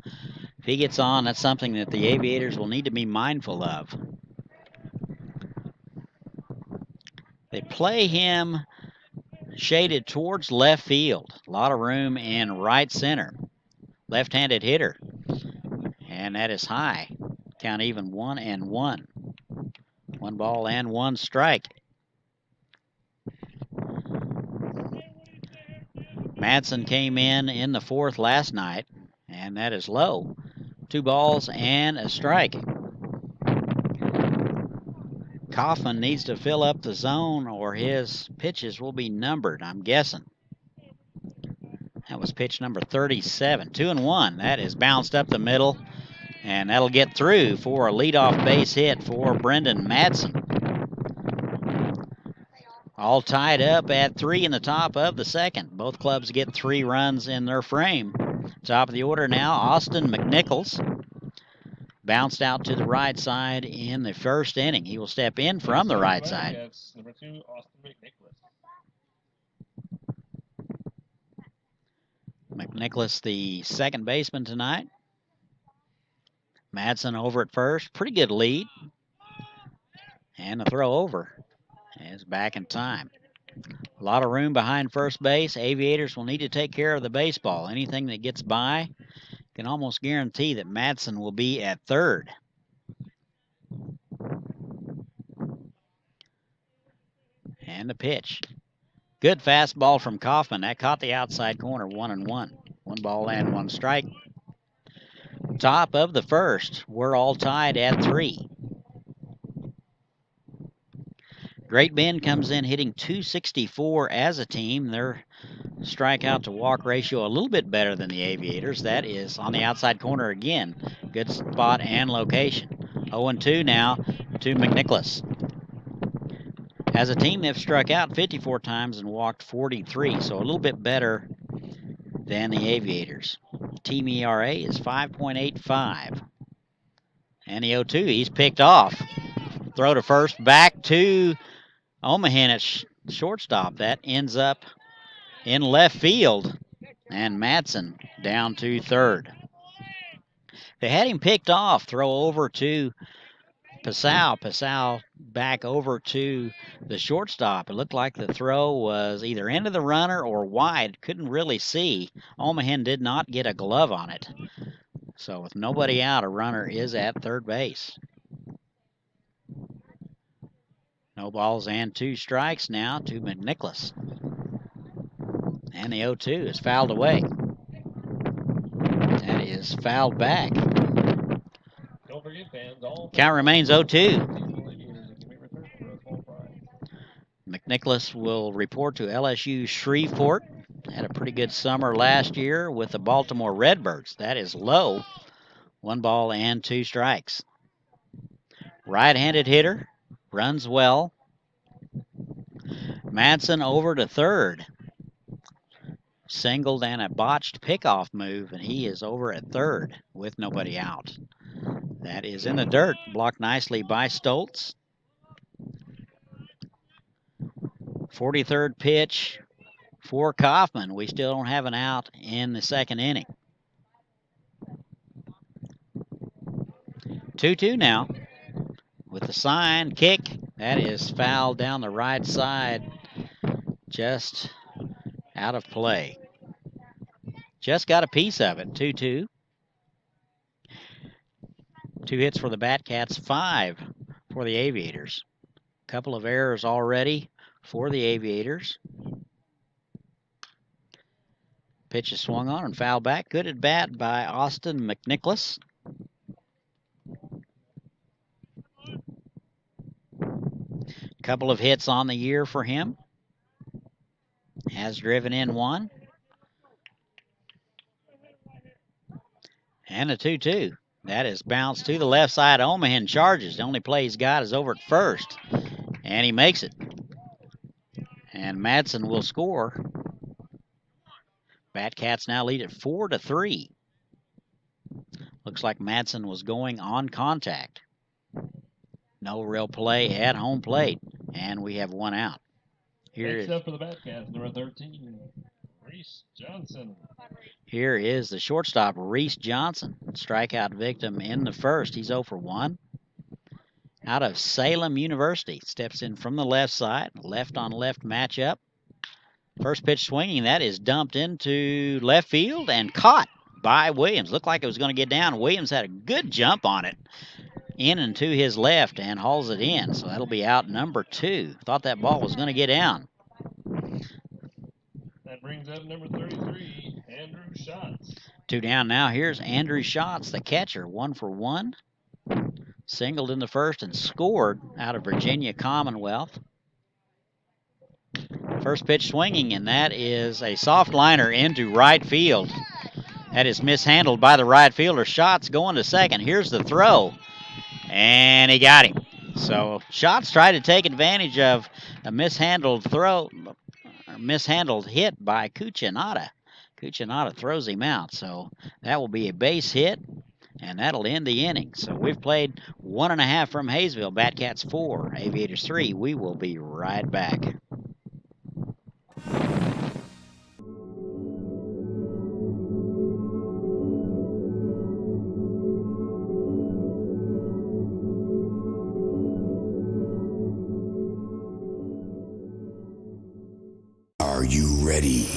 if he gets on, that's something that the Aviators will need to be mindful of. They play him shaded towards left field. A lot of room in right center. Left-handed hitter. And that is high. Count even 1-1. 1 ball and 1 strike. Madsen came in the 4th last night, and that is low. 2 balls and a strike. Kaufman needs to fill up the zone or his pitches will be numbered, I'm guessing. That was pitch number 37. 2-1. That is bounced up the middle, and that'll get through for a leadoff base hit for Brendan Madsen. All tied up at 3 in the top of the second. Both clubs get 3 runs in their frame. Top of the order now, Austin McNichols. Bounced out to the right side in the first inning. He will step in from the right side. That's number 2, Austin McNicholas. McNicholas, the second baseman tonight. Madsen over at first. Pretty good lead. And a throw over. Is back in time. A lot of room behind first base. Aviators will need to take care of the baseball. Anything that gets by can almost guarantee that Madsen will be at third. And the pitch. Good fastball from Kaufman. That caught the outside corner, 1-1. 1 ball and 1 strike. Top of the first. We're all tied at 3. Great Bend comes in hitting .264 as a team. Their strikeout to walk ratio a little bit better than the Aviators. That is on the outside corner again. Good spot and location. 0-2 now to McNicholas. As a team, they've struck out 54 times and walked 43, so a little bit better than the Aviators. Team ERA is 5.85. And the 0-2, he's picked off. Throw to first, back to Omahan at shortstop. That ends up in left field. And Madsen down to third. They had him picked off. Throw over to Pasau. Pasau back over to the shortstop. It looked like the throw was either into the runner or wide. Couldn't really see. Omahan did not get a glove on it. So with nobody out, a runner is at third base. No balls and 2 strikes now to McNicholas. And the 0-2 is fouled away. That is fouled back. Don't forget, fans, all Count remains 0-2. McNicholas will report to LSU Shreveport. Had a pretty good summer last year with the Baltimore Redbirds. That is low. 1 ball and 2 strikes. Right-handed hitter. Runs well. Madsen over to third. Singled and a botched pickoff move, and he is over at third with nobody out. That is in the dirt, blocked nicely by Stoltz. 43rd pitch for Kaufman. We still don't have an out in the second inning. 2-2 now. With the sign kick, that is fouled down the right side, just out of play. Just got a piece of it, 2-2. 2 hits for the Batcats, 5 for the Aviators. Couple of errors already for the Aviators. Pitch is swung on and fouled back. Good at bat by Austin McNicholas. Couple of hits on the year for him. Has driven in 1. And a 2-2. That is bounced to the left side. Omahan charges. The only play he's got is over at first. And he makes it. And Madsen will score. Batcats now lead at 4-3. Looks like Madsen was going on contact. No real play at home plate. And we have 1 out. Next up for the Batcats, number 13, Reese Johnson. Here is the shortstop, Reese Johnson. Strikeout victim in the first. He's 0 for 1. Out of Salem University. Steps in from the left side. Left on left matchup. First pitch swinging. That is dumped into left field and caught by Williams. Looked like it was going to get down. Williams had a good jump on it. In and to his left and hauls it in. So that'll be out number 2. Thought that ball was going to get down. That brings up number 33, Andrew Schatz. 2 down now. Here's Andrew Schatz, the catcher, 1 for 1. Singled in the first and scored out of Virginia Commonwealth. First pitch swinging, and that is a soft liner into right field. That is mishandled by the right fielder. Schatz going to second. Here's the throw. And he got him. So Schatz tried to take advantage of a mishandled throw, or mishandled hit by Cuccinata. Cuccinata throws him out. So that will be a base hit, and that'll end the inning. So we've played 1.5 from Haysville. Batcats 4, Aviators 3. We will be right back. Are you ready?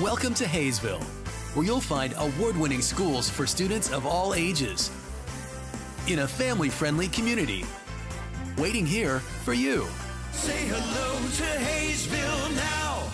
Welcome to Haysville, where you'll find award-winning schools for students of all ages in a family-friendly community. Waiting here for you. Say hello to Haysville now.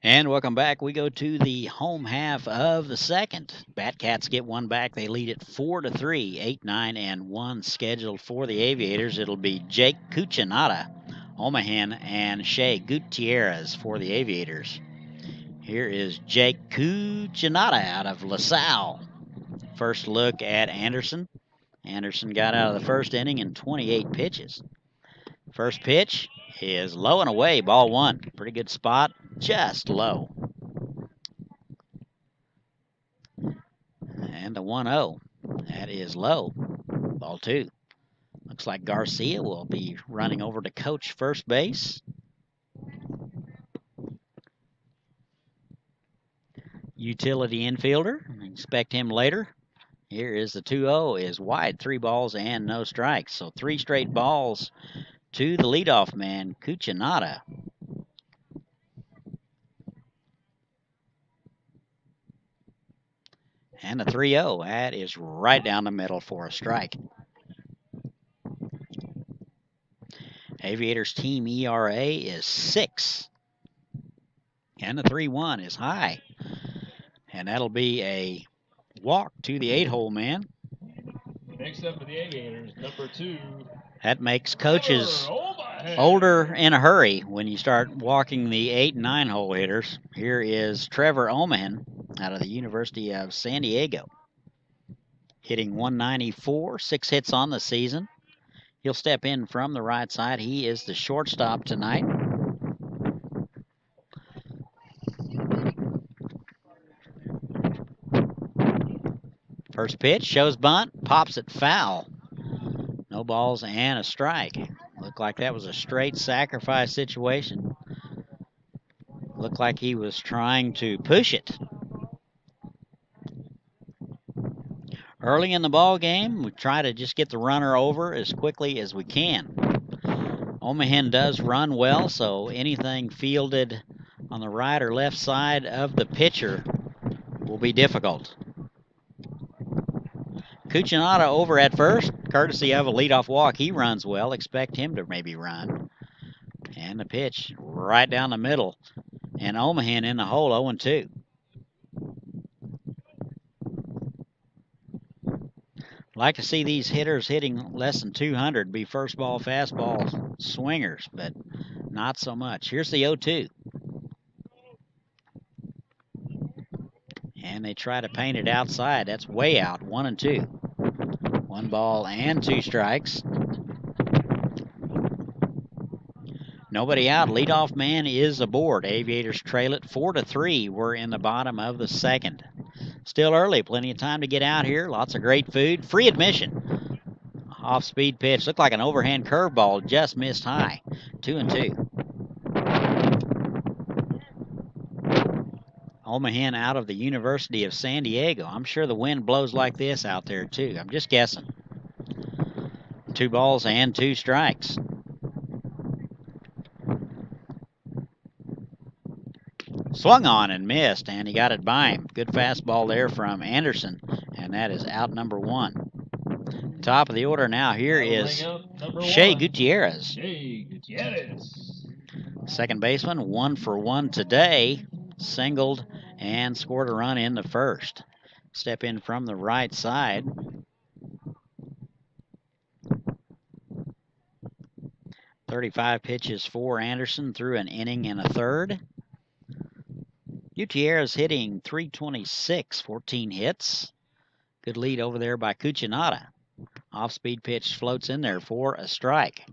And welcome back. We go to the home half of the second. Batcats get 1 back. They lead it 4-3, 8, 9, and 1 scheduled for the Aviators. It'll be Jake Cuccinata, Omahan, and Shea Gutierrez for the Aviators. Here is Jake Cuccinata out of LaSalle. First look at Anderson. Anderson got out of the first inning in 28 pitches. First pitch is low and away, ball 1. Pretty good spot, just low. And the 1-0, that is low, ball 2. Looks like Garcia will be running over to coach first base. Utility infielder, expect him later. Here is the 2-0, is wide, 3 balls and no strikes. So 3 straight balls to the leadoff man, Cuccinata. And a 3-0, that is right down the middle for a strike. Aviators team ERA is 6. And the 3-1 is high. And that'll be a walk to the 8-hole man. Next up for the Aviators, number 2. That makes coaches older in a hurry when you start walking the 8 and 9 hole hitters. Here is Trevor Omahan out of the University of San Diego. Hitting 194, 6 hits on the season. He'll step in from the right side. He is the shortstop tonight. First pitch, shows bunt, pops it foul. No balls and a strike. Looked like that was a straight sacrifice situation. Looked like he was trying to push it. Early in the ball game, we try to just get the runner over as quickly as we can. Omahen does run well, so anything fielded on the right or left side of the pitcher will be difficult. Cucinotta over at first, courtesy of a leadoff walk. He runs well. Expect him to maybe run. And the pitch right down the middle. And Omahen in the hole, 0-2. Like to see these hitters hitting less than 200 be first ball, fastball swingers, but not so much. Here's the 0-2. And they try to paint it outside. That's way out, 1-2. 1 ball and 2 strikes. Nobody out. Leadoff man is aboard. Aviators trail it 4-3. We're in the bottom of the second. Still early. Plenty of time to get out here. Lots of great food. Free admission. Off-speed pitch. Looked like an overhand curveball. Just missed high. 2-2. Omahen out of the University of San Diego. I'm sure the wind blows like this out there, too. I'm just guessing. 2 balls and 2 strikes. Swung on and missed, and he got it by him. Good fastball there from Anderson, and that is out number 1. Top of the order now. Here is Shea Gutierrez. Shea Gutierrez. Second baseman, 1 for 1 today. Singled and scored a run in the first. Step in from the right side. .35 pitches for Anderson through an inning and a third. Gutierrez hitting .326, 14 hits. Good lead over there by Cucinotta. Off-speed pitch floats in there for a strike.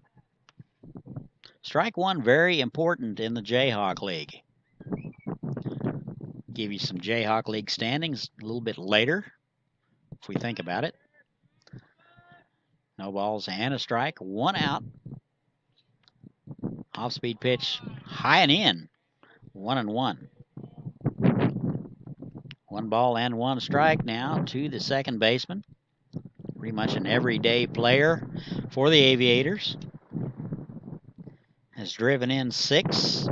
Strike 1 very important in the Jayhawk League. Give you some Jayhawk League standings a little bit later, if we think about it. No balls and a strike, 1 out. Off-speed pitch, high and in, 1-1. 1 ball and 1 strike now to the second baseman. Pretty much an everyday player for the Aviators. Has driven in 6.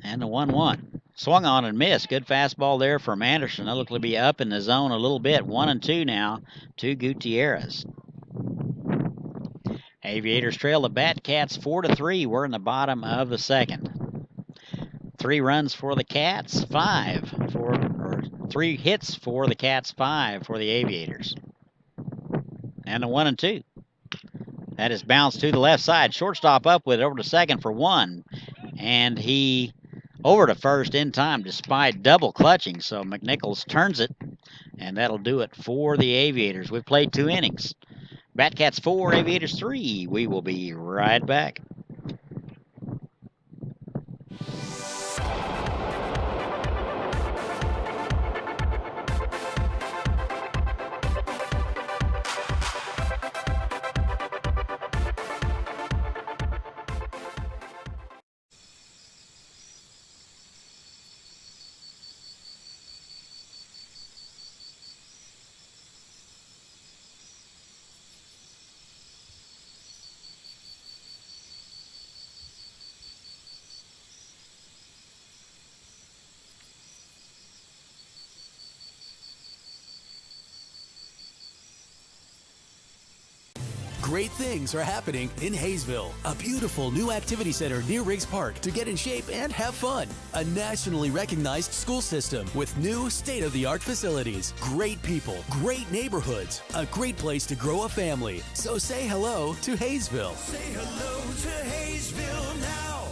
And the 1-1. Swung on and missed. Good fastball there from Anderson. That looked to be up in the zone a little bit. 1-2 now to Gutierrez. Aviators trail the Batcats 4-3. We're in the bottom of the second. 3 runs for the Cats, 3 hits for the Cats, 5 for the Aviators. And the 1-2. That is bounced to the left side. Shortstop up with it over to second for 1. And he over to first in time despite double clutching. So McNichols turns it, and that'll do it for the Aviators. We've played 2 innings. Batcats 4, Aviators 3. We will be right back. Great things are happening in Haysville, a beautiful new activity center near Riggs Park to get in shape and have fun. A nationally recognized school system with new state-of-the-art facilities, great people, great neighborhoods, a great place to grow a family. So say hello to Haysville. Say hello to Haysville now.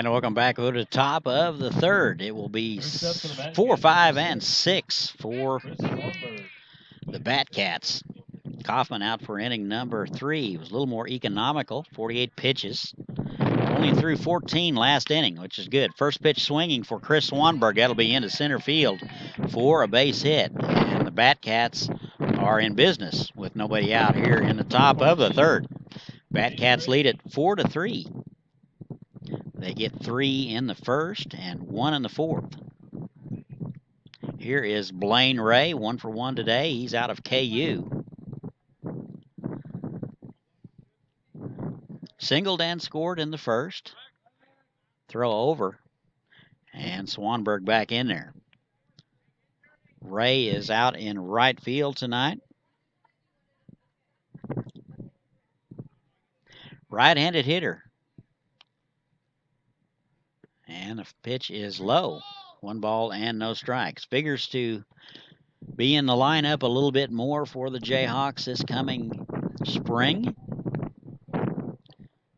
And welcome back over to the top of the third. It will be First up for the Bat 4, Cats, 5, number and 6 for Chris Swanberg. the Bat Cats. Kaufman out for inning number 3. He was a little more economical, 48 pitches. Only threw 14 last inning, which is good. First pitch swinging for Chris Swanberg. That'll be into center field for a base hit. And the Bat Cats are in business with nobody out here in the top of the third. Bat Cats lead it 4-3. They get 3 in the first and 1 in the fourth. Here is Blaine Ray, 1 for 1 today. He's out of KU. Singleton scored in the first. Throw over. And Swanberg back in there. Ray is out in right field tonight. Right-handed hitter. And the pitch is low. 1 ball and no strikes. Figures to be in the lineup a little bit more for the Jayhawks this coming spring.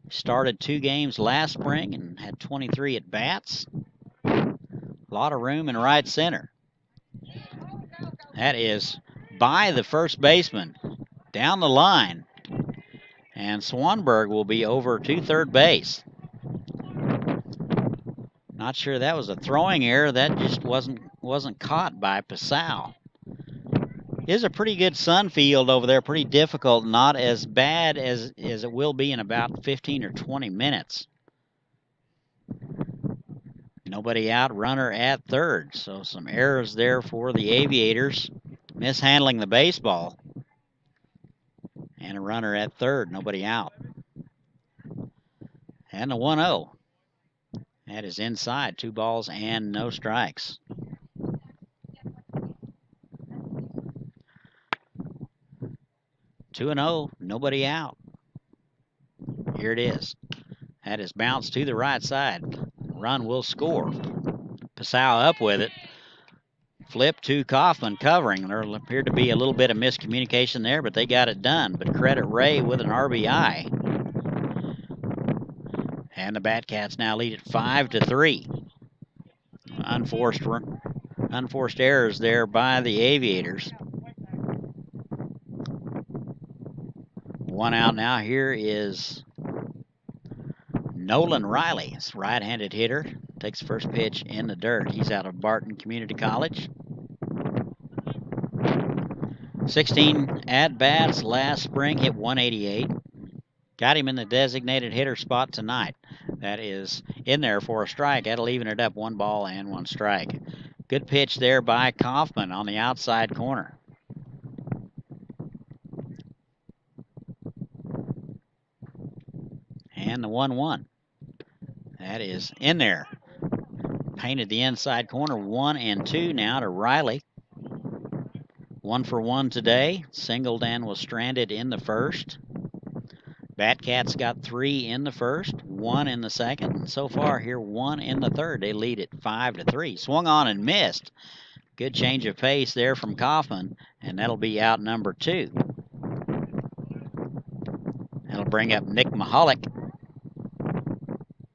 Started 2 games last spring and had 23 at-bats. A lot of room in right center. That is by the first baseman. Down the line. And Swanberg will be over to third base. Not sure that was a throwing error. That just wasn't caught by Passau. Is a pretty good sun field over there, pretty difficult, not as bad as it will be in about 15 or 20 minutes. Nobody out, runner at third, so some errors there for the Aviators, mishandling the baseball. And a runner at third, nobody out. And a 1-0. That is inside, 2 balls and no strikes. Two and 0, nobody out. Here it is. That is bounced to the right side. Run will score. Passau up with it. Flip to Kaufman covering. There appeared to be a little bit of miscommunication there, but they got it done. But credit Ray with an RBI. And the Bat Cats now lead it 5-3. Unforced errors there by the Aviators. 1 out now. Here is Nolan Riley, right-handed hitter. Takes first pitch in the dirt. He's out of Barton Community College. 16 at-bats last spring, hit 188. Got him in the designated hitter spot tonight. That is in there for a strike. That'll even it up, 1 ball and 1 strike. Good pitch there by Kaufman on the outside corner. And the 1-1. That is in there. Painted the inside corner. 1 and 2 now to Riley. 1 for 1 today. Singleton was stranded in the first. Bat Cats got 3 in the first, 1 in the second, and so far here 1 in the third. They lead it 5-3. Swung on and missed. Good change of pace there from Kaufman, and that'll be out number 2. That'll bring up Nick Mahalik.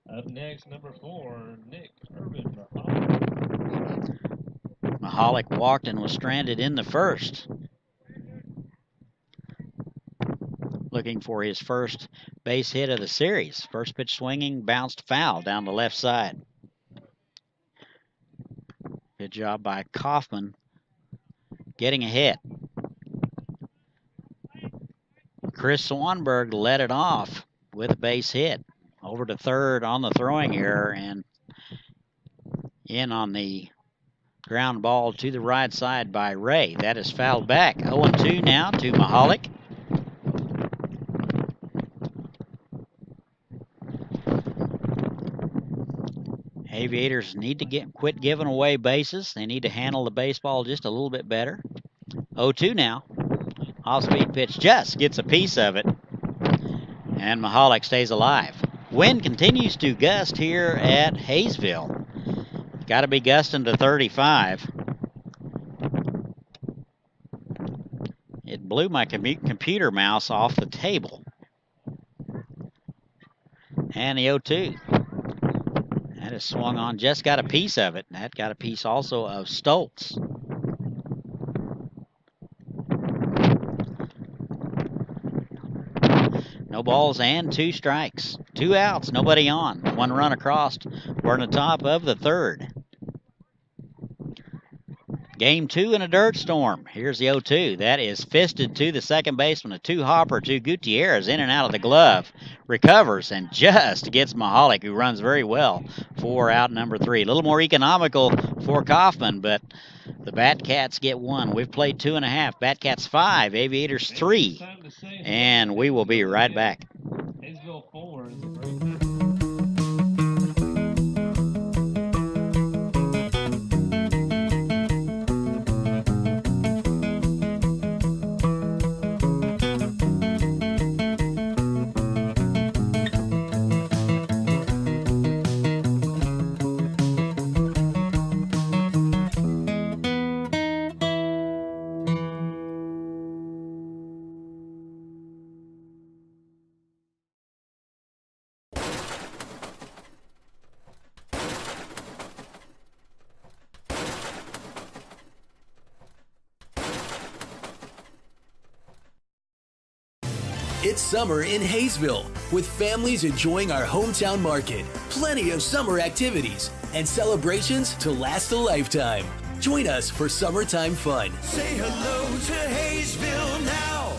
Up next, number 4, Nick Urban Mahalik. Mahalik walked and was stranded in the first. Looking for his first base hit of the series. First pitch swinging, bounced foul down the left side. Good job by Kaufman getting a hit. Chris Swanberg led it off with a base hit. Over to third on the throwing error and in on the ground ball to the right side by Ray. That is fouled back. 0-2 now to Mahalik. Aviators need to quit giving away bases. They need to handle the baseball just a little bit better. 0-2 now. Off-speed pitch just gets a piece of it. And Mahalik stays alive. Wind continues to gust here at Haysville. Got to be gusting to 35. It blew my computer mouse off the table. And the 0-2. That is swung on, just got a piece of it. That got a piece also of Stoltz. No balls and 2 strikes. 2 outs, nobody on. 1 run across. We're in the top of the 3rd. Game 2 in a dirt storm. Here's the 0-2. That is fisted to the second baseman. A 2-hopper to Gutierrez, in and out of the glove. Recovers and just gets Mahalik, who runs very well for out number 3. A little more economical for Kaufman, but the Batcats get 1. We've played 2.5. Batcats 5, Aviators 3. And we will be right back. Haysville 4 is a great team. It's summer in Haysville, with families enjoying our hometown market, plenty of summer activities, and celebrations to last a lifetime. Join us for summertime fun. Say hello to Haysville now.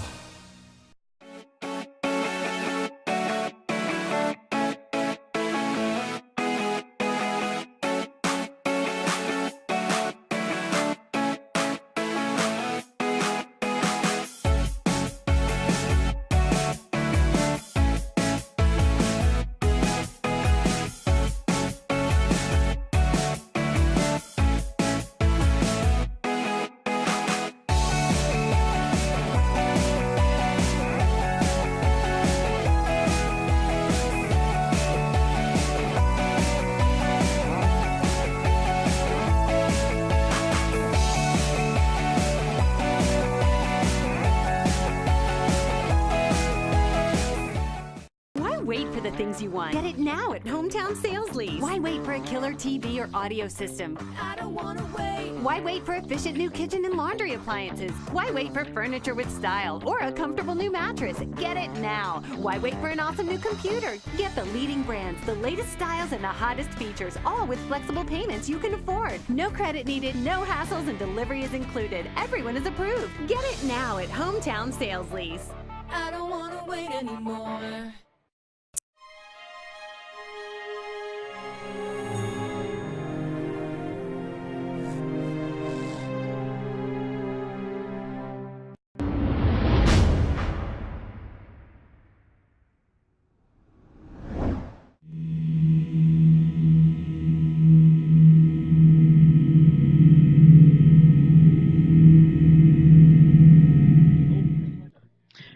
Wait for the things you want. Get it now at Hometown Sales Lease. Why wait for a killer TV or audio system? I don't wanna wait. Why wait for efficient new kitchen and laundry appliances? Why wait for furniture with style or a comfortable new mattress? Get it now. Why wait for an awesome new computer? Get the leading brands, the latest styles, and the hottest features, all with flexible payments you can afford. No credit needed, no hassles, and delivery is included. Everyone is approved. Get it now at Hometown Sales Lease. I don't wanna wait anymore.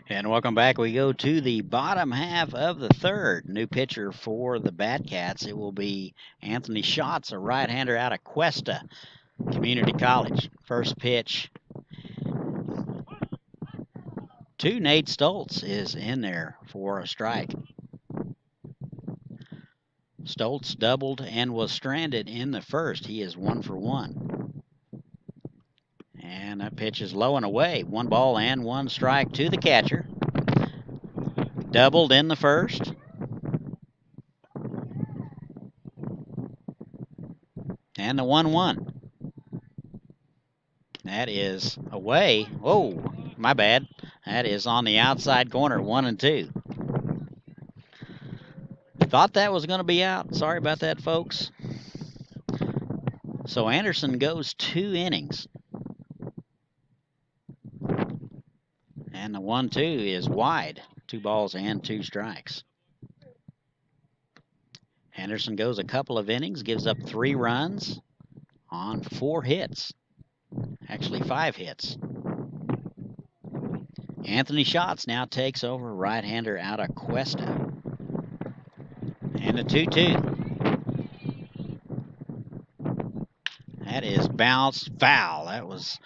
And welcome back. We go to the bottom half of the 3rd. New pitcher for the Batcats. It will be Anthony Schatz, a right-hander out of Cuesta Community College. First pitch to Nate Stoltz is in there for a strike. Stoltz doubled and was stranded in the first. He is 1 for 1. And that pitch is low and away. 1 ball and 1 strike to the catcher. Doubled in the first. And the 1-1. That is away. Whoa, my bad. That is on the outside corner, 1-2. Thought that was going to be out. Sorry about that, folks. So Anderson goes 2 innings. And the 1-2 is wide. 2 balls and 2 strikes. Anderson goes a couple of innings, gives up 3 runs on 4 hits. Actually, 5 hits. Anthony Schatz now takes over, right-hander out of Cuesta. And a 2-2. That is bounced foul. That was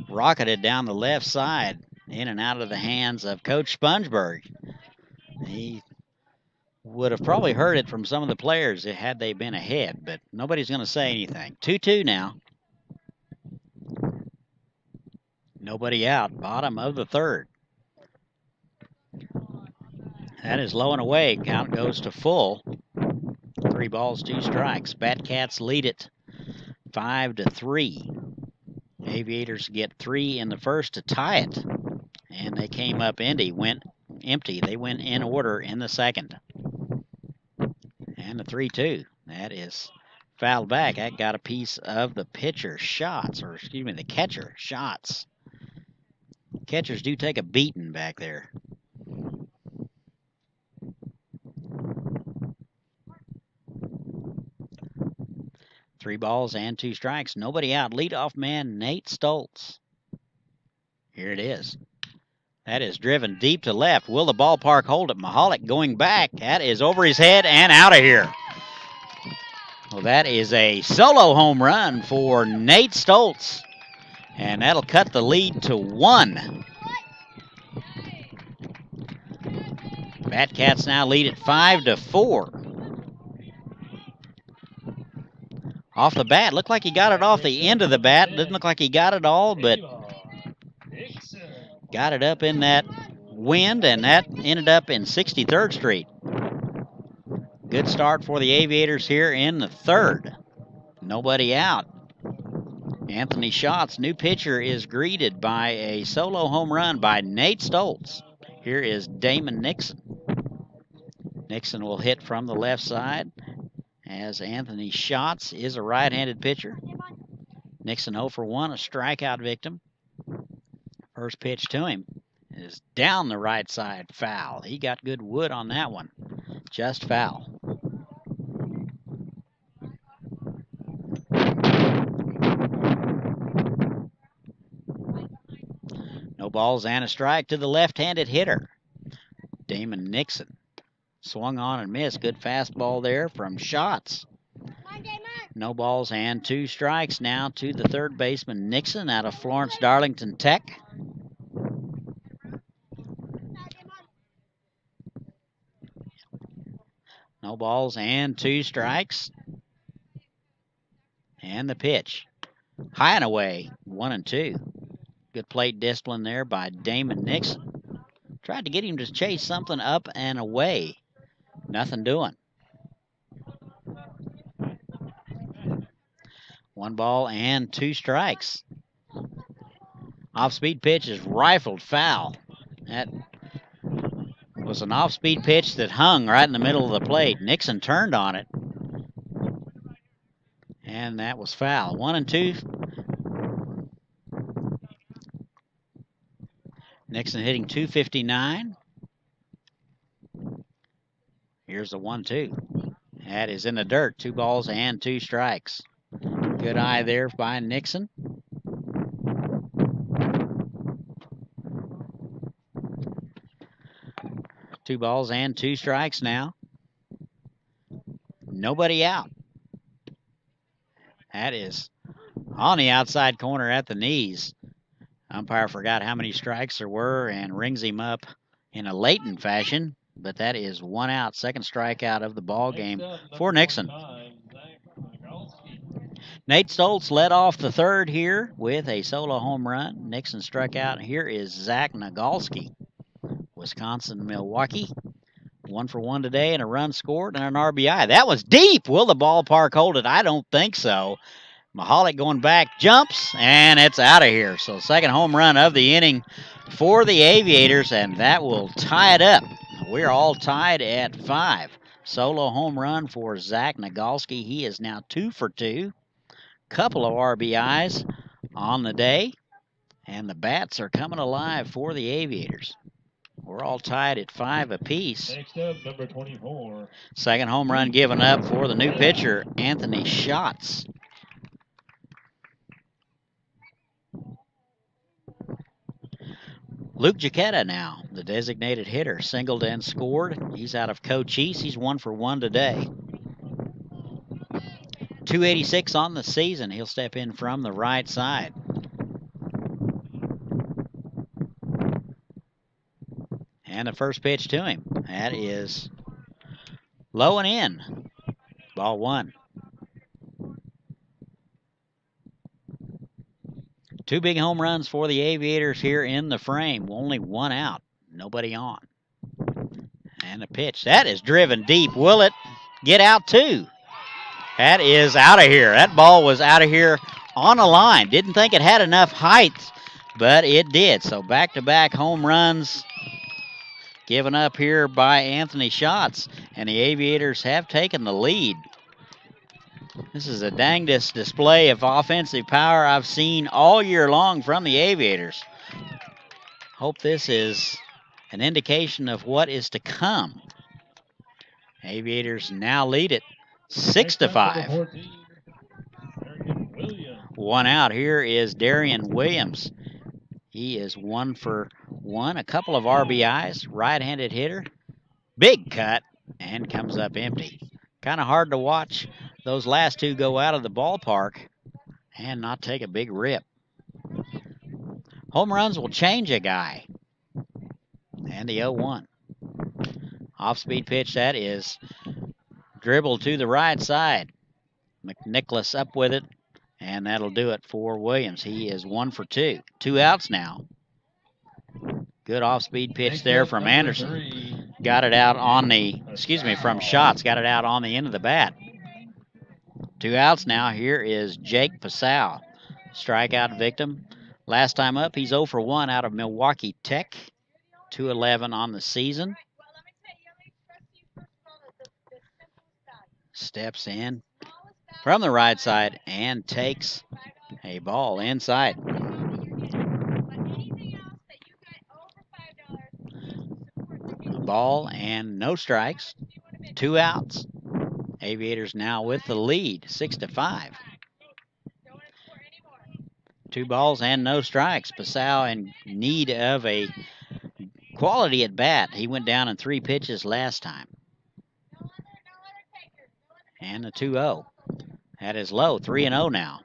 rocketed down the left side, in and out of the hands of Coach Spongeberg. He would have probably heard it from some of the players had they been ahead, but nobody's going to say anything. 2-2 now. Nobody out. Bottom of the third. That is low and away. Count goes to full. 3 balls, 2 strikes. Batcats lead it 5-3. Aviators get 3 in the first to tie it. And they came up empty. They went in order in the second. And the 3-2. That is fouled back. That got a piece of the pitcher's shots, or excuse me, the catcher shots. Catchers do take a beating back there. Three balls and 2 strikes. Nobody out. Leadoff man Nate Stoltz. Here it is. That is driven deep to left. Will the ballpark hold it? Mahalik going back. That is over his head and out of here. Well, that is a solo home run for Nate Stoltz. And that'll cut the lead to 1. Batcats now lead it 5-4. Off the bat, looked like he got it off the end of the bat. Didn't look like he got it all, but got it up in that wind, and that ended up in 63rd Street. Good start for the Aviators here in the third. Nobody out. Anthony Schatz, new pitcher, is greeted by a solo home run by Nate Stoltz. Here is Damon Nixon. Nixon will hit from the left side, as Anthony Schatz is a right-handed pitcher. Nixon 0 for 1, a strikeout victim. First pitch to him is down the right side, foul. He got good wood on that one, just foul. No balls and a strike to the left-handed hitter, Damon Nixon. Swung on and missed. Good fastball there from Schatz. No balls and 2 strikes now to the third baseman, Nixon, out of Florence Darlington Tech. No balls and 2 strikes. And the pitch. High and away, 1-2. Good plate discipline there by Damon Nixon. Tried to get him to chase something up and away. Nothing doing. 1 ball and 2 strikes. Off-speed pitch is rifled foul. That was an off-speed pitch that hung right in the middle of the plate. Nixon turned on it. And that was foul. 1-2. Nixon hitting .259. Here's the 1-2. That is in the dirt. 2 balls and 2 strikes. Good eye there by Nixon. Two balls and 2 strikes now. Nobody out. That is on the outside corner at the knees. Umpire forgot how many strikes there were and rings him up in a latent fashion. But that is 1 out, second strikeout of the ball game for Nixon. Nate Stoltz led off the third here with a solo home run. Nixon struck out. Here is Zach Nagalski, Wisconsin-Milwaukee. 1 for 1 today and a run scored and an RBI. That was deep. Will the ballpark hold it? I don't think so. Mahalik going back, jumps, and it's out of here. So second home run of the inning for the Aviators, and that will tie it up. We're all tied at 5. Solo home run for Zach Nagalski. He is now 2 for 2. Couple of RBIs on the day, and the bats are coming alive for the Aviators. We're all tied at 5 apiece. Next up, number 24. Second home run given up for the new pitcher, Anthony Schatz. Luke Giacchetta now, the designated hitter, singled and scored. He's out of Cochise. He's 1 for 1 today. 286 on the season. He'll step in from the right side. And the first pitch to him. That is Low and in. Ball 1. 2 big home runs for the Aviators here in the frame. Only 1 out. Nobody on. And a pitch. That is driven deep. Will it get out too? That is out of here. That ball was out of here on a line. Didn't think it had enough height, but it did. So back-to-back home runs given up here by Anthony Schatz, and the Aviators have taken the lead. This is the dangest display of offensive power I've seen all year long from the Aviators. Hope this is an indication of what is to come. Aviators now lead it 6-5. 1 out. Here is Darian Williams. He is 1 for 1. A couple of RBIs. Right-handed hitter. Big cut. And comes up empty. Kind of hard to watch those last 2 go out of the ballpark and not take a big rip. Home runs will change a guy. And the 0-1. Off-speed pitch, that is dribbled to the right side. McNicholas up with it, and that'll do it for Williams. He is 1 for 2. 2 outs now. Good off-speed pitch there from Anderson. Got it out on the, from Schatz. Got it out on the end of the bat. 2 outs now. Here is Jake Pasau, strikeout victim. Last time up, he's 0 for 1 out of Milwaukee Tech. 211 on the season. Steps in from the right side and takes a ball inside. A ball and no strikes. 2 outs. Aviators now with the lead, 6-5. 2 balls and no strikes. Pasau in need of a quality at bat. He went down in 3 pitches last time. And the 2-0. That is low, 3-0 now.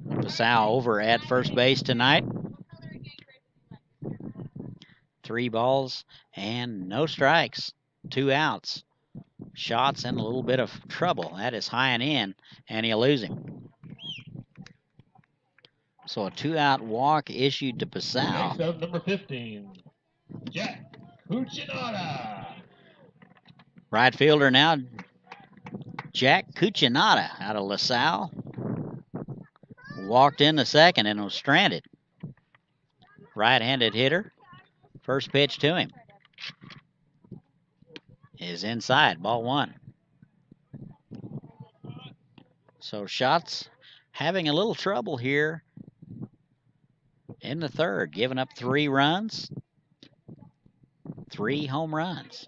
Pasau over at first base tonight. 3 balls and no strikes. 2 outs. Shots in a little bit of trouble. That is high and in, and he'll lose him. So a 2-out walk issued to Pasau. Next up, number 15, Jack Cuccinata. Right fielder now, Jack Cuccinata out of LaSalle. Walked in the second and was stranded. Right-handed hitter. First pitch to him is inside, ball 1. So Schatz having a little trouble here in the third, giving up 3 runs, 3 home runs.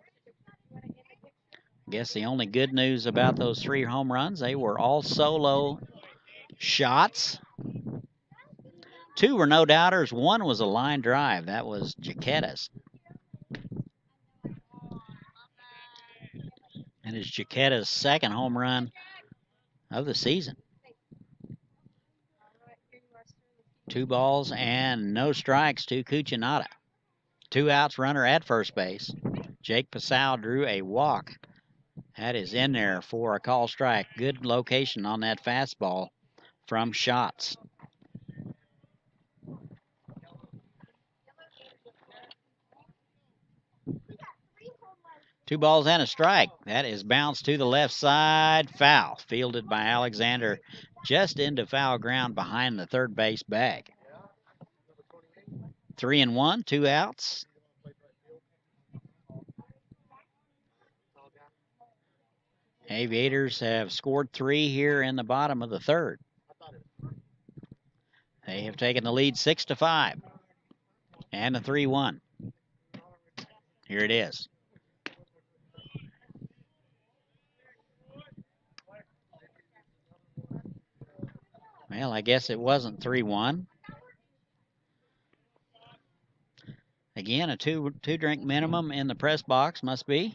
Guess the only good news about those 3 home runs, they were all solo shots. 2 were no doubters. 1 was a line drive. That was Jaquetta's. And it's Jaquetta's 2nd home run of the season. 2 balls and no strikes to Cuccinata. 2 outs, runner at first base. Jake Pasau drew a walk. That is in there for a call strike. Good location on that fastball from Schatz. Two balls and a strike. That is bounced to the left side. Foul. Fielded by Alexander just into foul ground behind the third base bag. 3-1, 2 outs. Aviators have scored 3 here in the bottom of the third. They have taken the lead 6-5. And the 3-1. Here it is. Well, I guess it wasn't 3-1. Again, a two-drink minimum in the press box must be.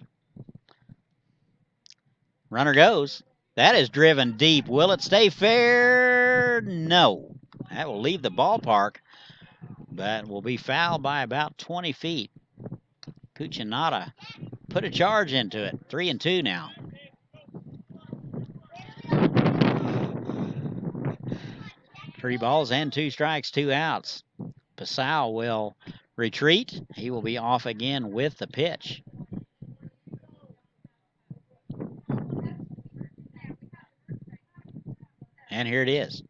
Runner goes. That is driven deep. Will it stay fair? No. That will leave the ballpark, but will be fouled by about 20 feet. Cuccinata put a charge into it. 3-2 now. Three balls and 2 strikes, 2 outs. Passau will retreat. He will be off again with the pitch. And here it is.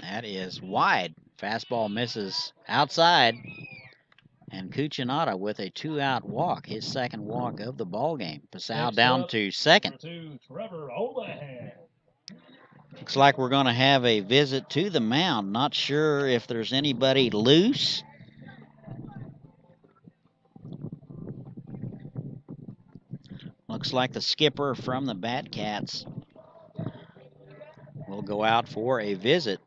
That is wide. Fastball misses outside. And Cucinotta with a 2-out walk, his second walk of the ball game. Passau down to second. Looks like we're going to have a visit to the mound. Not sure if there's anybody loose. Looks like the skipper from the Batcats will go out for a visit.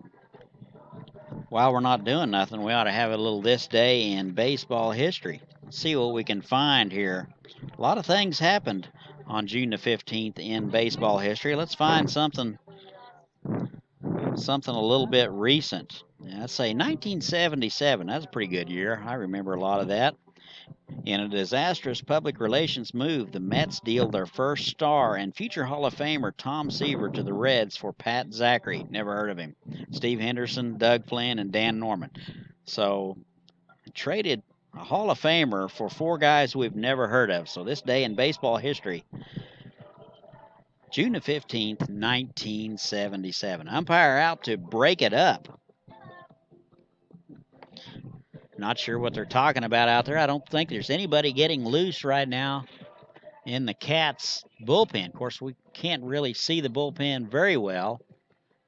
While we're not doing nothing, we ought to have a little This Day in Baseball History. Let's see what we can find here. A lot of things happened on June the 15th in baseball history. Let's find something a little bit recent. Let's say 1977. That's a pretty good year. I remember a lot of that. In a disastrous public relations move, the Mets deal their first star and future Hall of Famer Tom Seaver to the Reds for Pat Zachary. Never heard of him. Steve Henderson, Doug Flynn, and Dan Norman. So, traded a Hall of Famer for 4 guys we've never heard of. So, this day in baseball history, June the 15th, 1977. Umpire out to break it up. Not sure what they're talking about out there. I don't think there's anybody getting loose right now in the Cats bullpen. Of course, we can't really see the bullpen very well.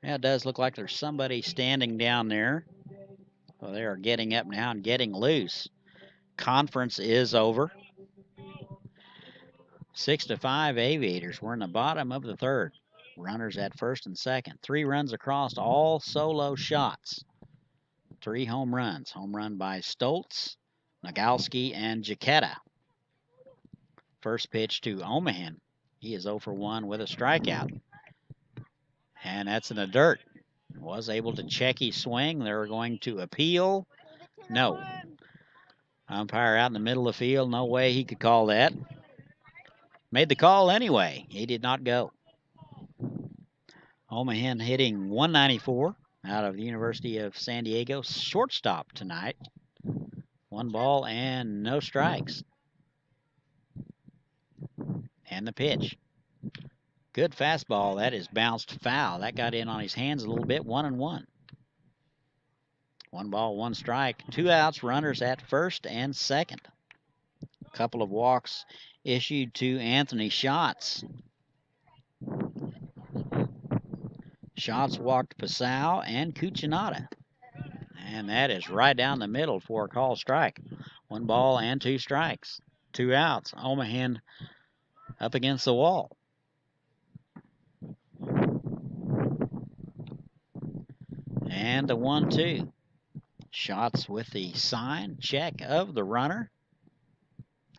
Yeah, it does look like there's somebody standing down there. Well, they are getting up now and getting loose. Conference is over. 6-5 Aviators. We're in the bottom of the third. Runners at first and second. 3 runs across, all solo shots. 3 home runs. Home run by Stoltz, Nagalski, and Jaquetta. First pitch to Omahan. He is 0 for 1 with a strikeout. And that's in the dirt. Was able to check his swing. They're going to appeal. No. Umpire out in the middle of the field. No way he could call that. Made the call anyway. He did not go. Omahan hitting 194. Out of the University of San Diego, shortstop tonight. 1 ball and no strikes. And the pitch. Good fastball. That is bounced foul. That got in on his hands a little bit. 1-1. 1 ball, 1 strike. 2 outs, runners at first and second. A couple of walks issued to Anthony Schatz. Schatz walked Passau and Cucinotta. And that is right down the middle for a call strike. 1 ball and 2 strikes. 2 outs. Omahan up against the wall. And the 1-2. Schatz with the sign check of the runner.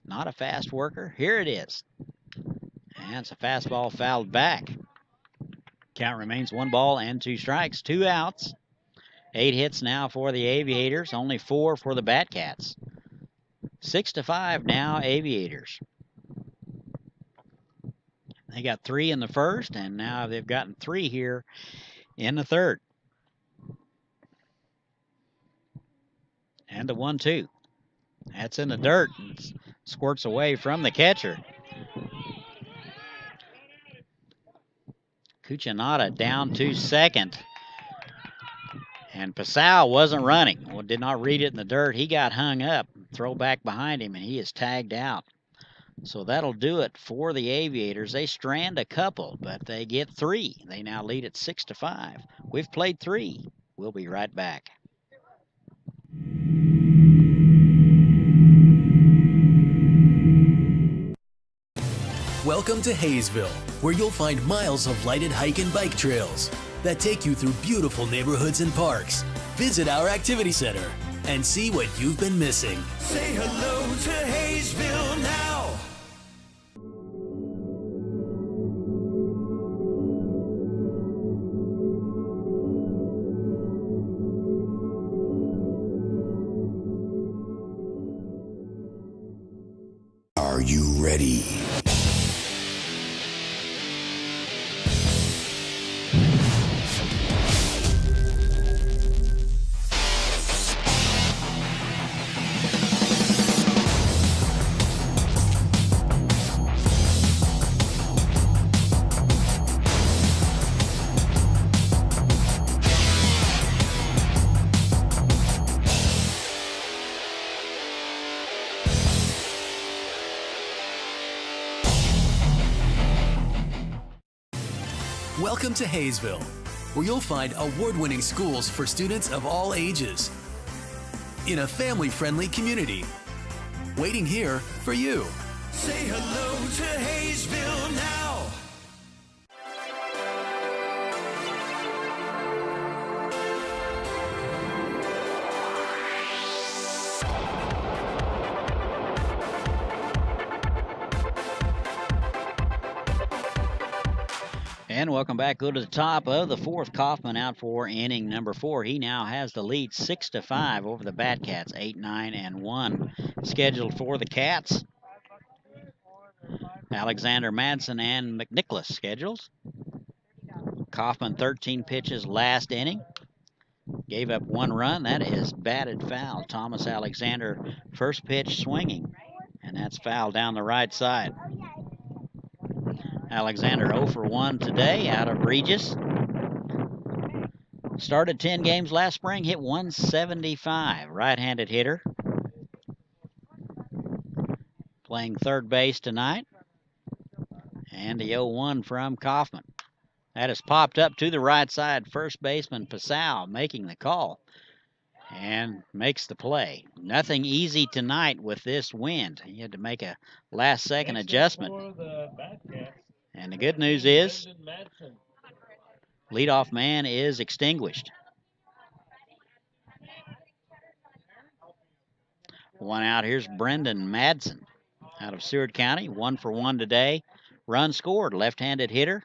Not a fast worker. Here it is. And it's a fastball fouled back. Count remains 1 ball and 2 strikes, 2 outs. 8 hits now for the Aviators, only 4 for the Batcats. 6-5 now, Aviators. They got 3 in the first, and now they've gotten 3 here in the third. And the 1-2. That's in the dirt. Squirts away from the catcher. Cucinotta down to second. And Passau wasn't running. Well, did not read it in the dirt. He got hung up. Throw back behind him, and he is tagged out. So that'll do it for the Aviators. They strand a couple, but they get 3. They now lead at 6-5. We've played 3. We'll be right back. Welcome to Haysville, where you'll find miles of lighted hike and bike trails that take you through beautiful neighborhoods and parks. Visit our activity center and see what you've been missing. Say hello to Haysville now. Are you ready? Welcome to Haysville, where you'll find award-winning schools for students of all ages in a family-friendly community. Waiting here for you. Say hello to Haysville now. And welcome back. Go to the top of the fourth. Kaufman out for inning number 4. He now has the lead 6-5 over the Batcats, 8, 9, and 1. Scheduled for the Cats. Alexander Madsen and McNicholas schedules. Kaufman 13 pitches last inning. Gave up 1 run. That is batted foul. Thomas Alexander first pitch swinging. And that's foul down the right side. Alexander 0 for 1 today out of Regis. Started 10 games last spring, hit 175. Right-handed hitter. Playing third base tonight. And the 0-1 from Kaufman. That has popped up to the right side. First baseman Pasau making the call. And makes the play. Nothing easy tonight with this wind. He had to make a last-second adjustment. And the good news is, leadoff man is extinguished. 1 out. Here's Brendan Madsen out of Seward County. 1 for 1 today. Run scored. Left-handed hitter.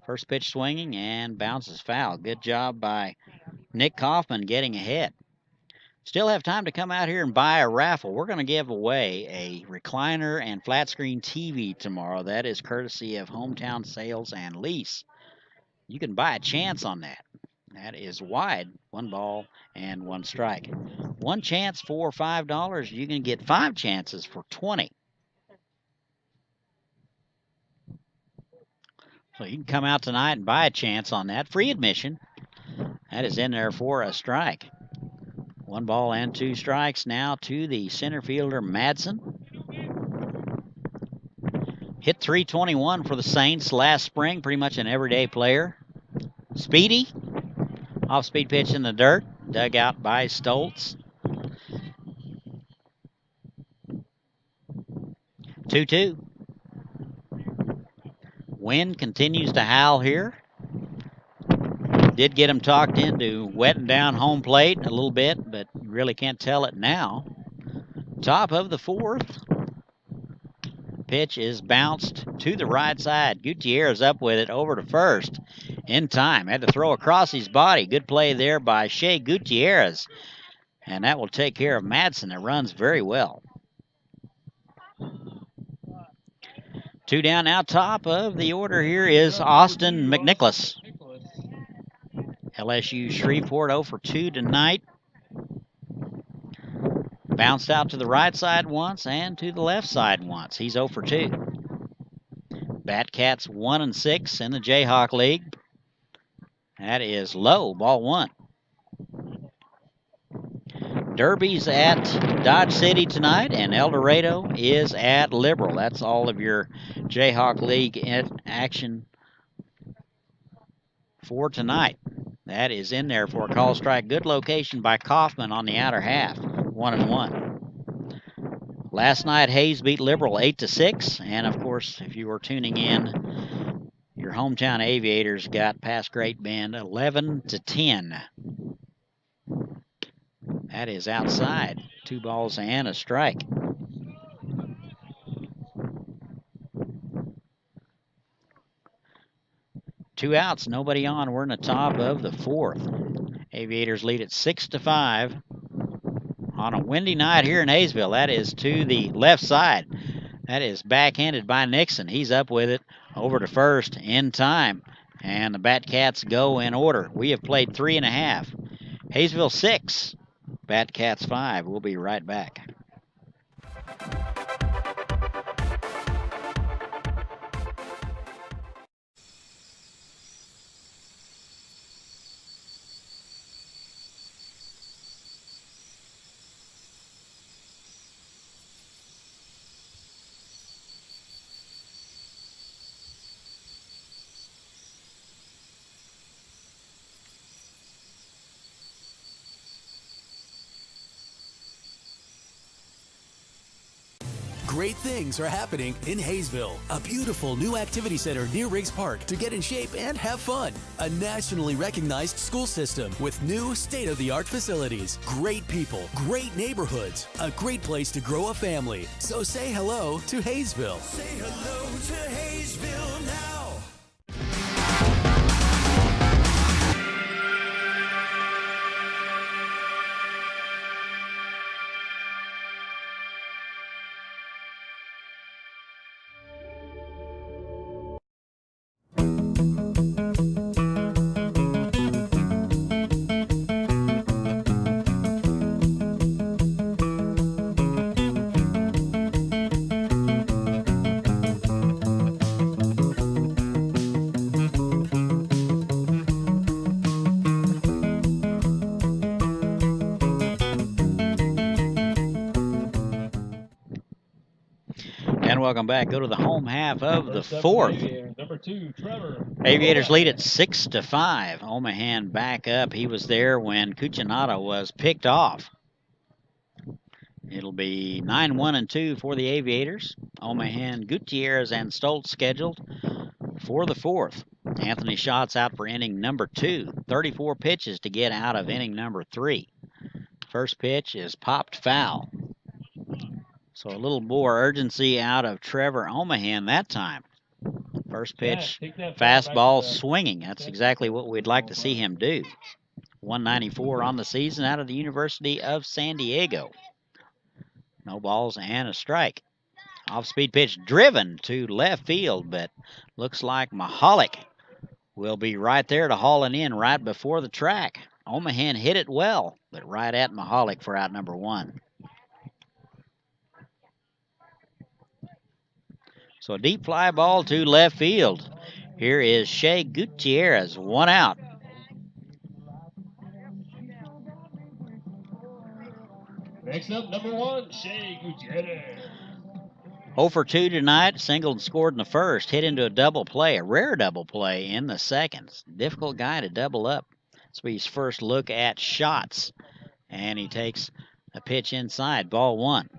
First pitch swinging and bounces foul. Good job by Nick Kaufman getting ahead. Still have time to come out here and buy a raffle. We're going to give away a recliner and flat screen TV tomorrow. That is courtesy of Hometown Sales and Lease. You can buy a chance on that. That is wide. 1 ball and 1 strike. 1 chance for $5. You can get 5 chances for $20. So you can come out tonight and buy a chance on that. Free admission. That is in there for a strike. 1 ball and 2 strikes now to the center fielder, Madsen. Hit .321 for the Saints last spring, pretty much an everyday player. Speedy. Off-speed pitch in the dirt. Dug out by Stoltz. 2-2. Wind continues to howl here. Did get him talked into wetting down home plate a little bit, but you really can't tell it now. Top of the 4th. Pitch is bounced to the right side. Gutierrez up with it over to first in time. Had to throw across his body. Good play there by Shea Gutierrez. And that will take care of Madsen. It runs very well. 2 down now. Top of the order here is Austin McNicholas. LSU Shreveport 0 for 2 tonight. Bounced out to the right side once and to the left side once. He's 0 for 2. Batcats 1-6 in the Jayhawk League. That is low, ball 1. Derby's at Dodge City tonight, and El Dorado is at Liberal. That's all of your Jayhawk League action for tonight. That is in there for a call strike. Good location by Kaufman on the outer half. 1-1. Last night, Hayes beat Liberal 8-6. And, of course, if you were tuning in, your hometown Aviators got past Great Bend 11-10. That is outside. 2 balls and a strike. Two outs, nobody on. We're in the top of the 4th. Aviators lead at 6-5 on a windy night here in Haysville. That is to the left side. That is backhanded by Nixon. He's up with it over to first in time. And the Batcats go in order. We have played 3.5. Haysville 6, Batcats 5. We'll be right back. Great things are happening in Haysville, a beautiful new activity center near Riggs Park to get in shape and have fun. A nationally recognized school system with new state-of-the-art facilities, great people, great neighborhoods, a great place to grow a family. So say hello to Haysville. Say hello to Haysville now. And welcome back. Go to the home half of the First up, fourth. Number 2, Trevor. Aviators lead at 6-5. Omahan back up. He was there when Cucinato was picked off. It'll be 9-1-2 for the Aviators. Omahan, Gutierrez, and Stoltz scheduled for the fourth. Anthony Schatz out for inning number 2. 34 pitches to get out of inning number 3. First pitch is popped foul. So a little more urgency out of Trevor Omahan that time. First pitch, fastball swinging. That's exactly what we'd like to see him do. 194 on the season out of the University of San Diego. No balls and a strike. Off-speed pitch driven to left field, but looks like Mahalik will be right there to haul it in right before the track. Omahan hit it well, but right at Mahalik for out number 1. So a deep fly ball to left field. Here is Shea Gutierrez, 1 out. Next up, number 1, Shea Gutierrez. 0 for 2 tonight. Singled and scored in the first. Hit into a double play, a rare double play in the second. Difficult guy to double up. This will be his first look at shots. And he takes a pitch inside, ball 1.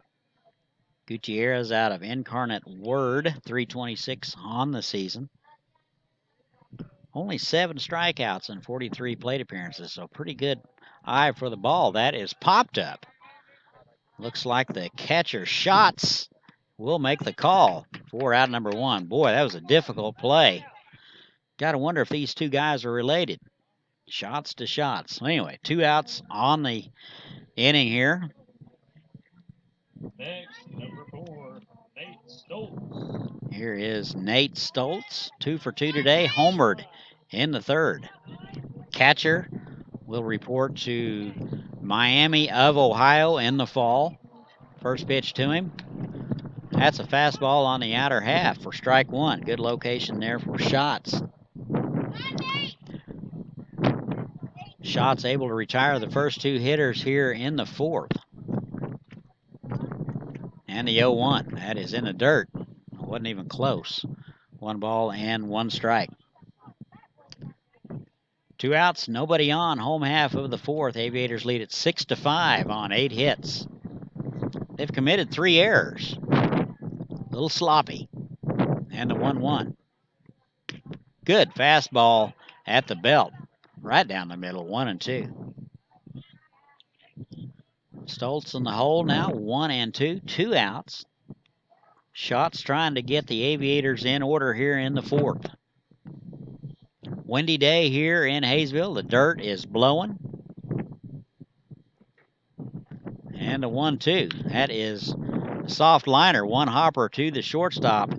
Gutierrez out of Incarnate Word, 326 on the season. Only 7 strikeouts and 43 plate appearances, so pretty good eye for the ball. That is popped up. Looks like the catcher Schatz will make the call for out number 1. Boy, that was a difficult play. Got to wonder if these two guys are related. Shots to shots. Anyway, 2 outs on the inning here. Next, number 4, Nate Stoltz. Here is Nate Stoltz, 2 for 2 today, homered in the third. Catcher will report to Miami of Ohio in the fall. First pitch to him. That's a fastball on the outer half for strike 1. Good location there for Schatz. Schatz able to retire the first 2 hitters here in the fourth. And the 0-1. That is in the dirt. Wasn't even close. 1 ball and 1 strike. 2 outs, nobody on. Home half of the fourth. Aviators lead at 6-5 on 8 hits. They've committed 3 errors. A little sloppy. And the 1-1. Good fastball at the belt. Right down the middle, 1-2. Stoltz in the hole now, 1-2, 2 outs. Schatz trying to get the Aviators in order here in the fourth. Windy day here in Haysville. The dirt is blowing. And a 1-2. That is a soft liner. 1 hopper to the shortstop.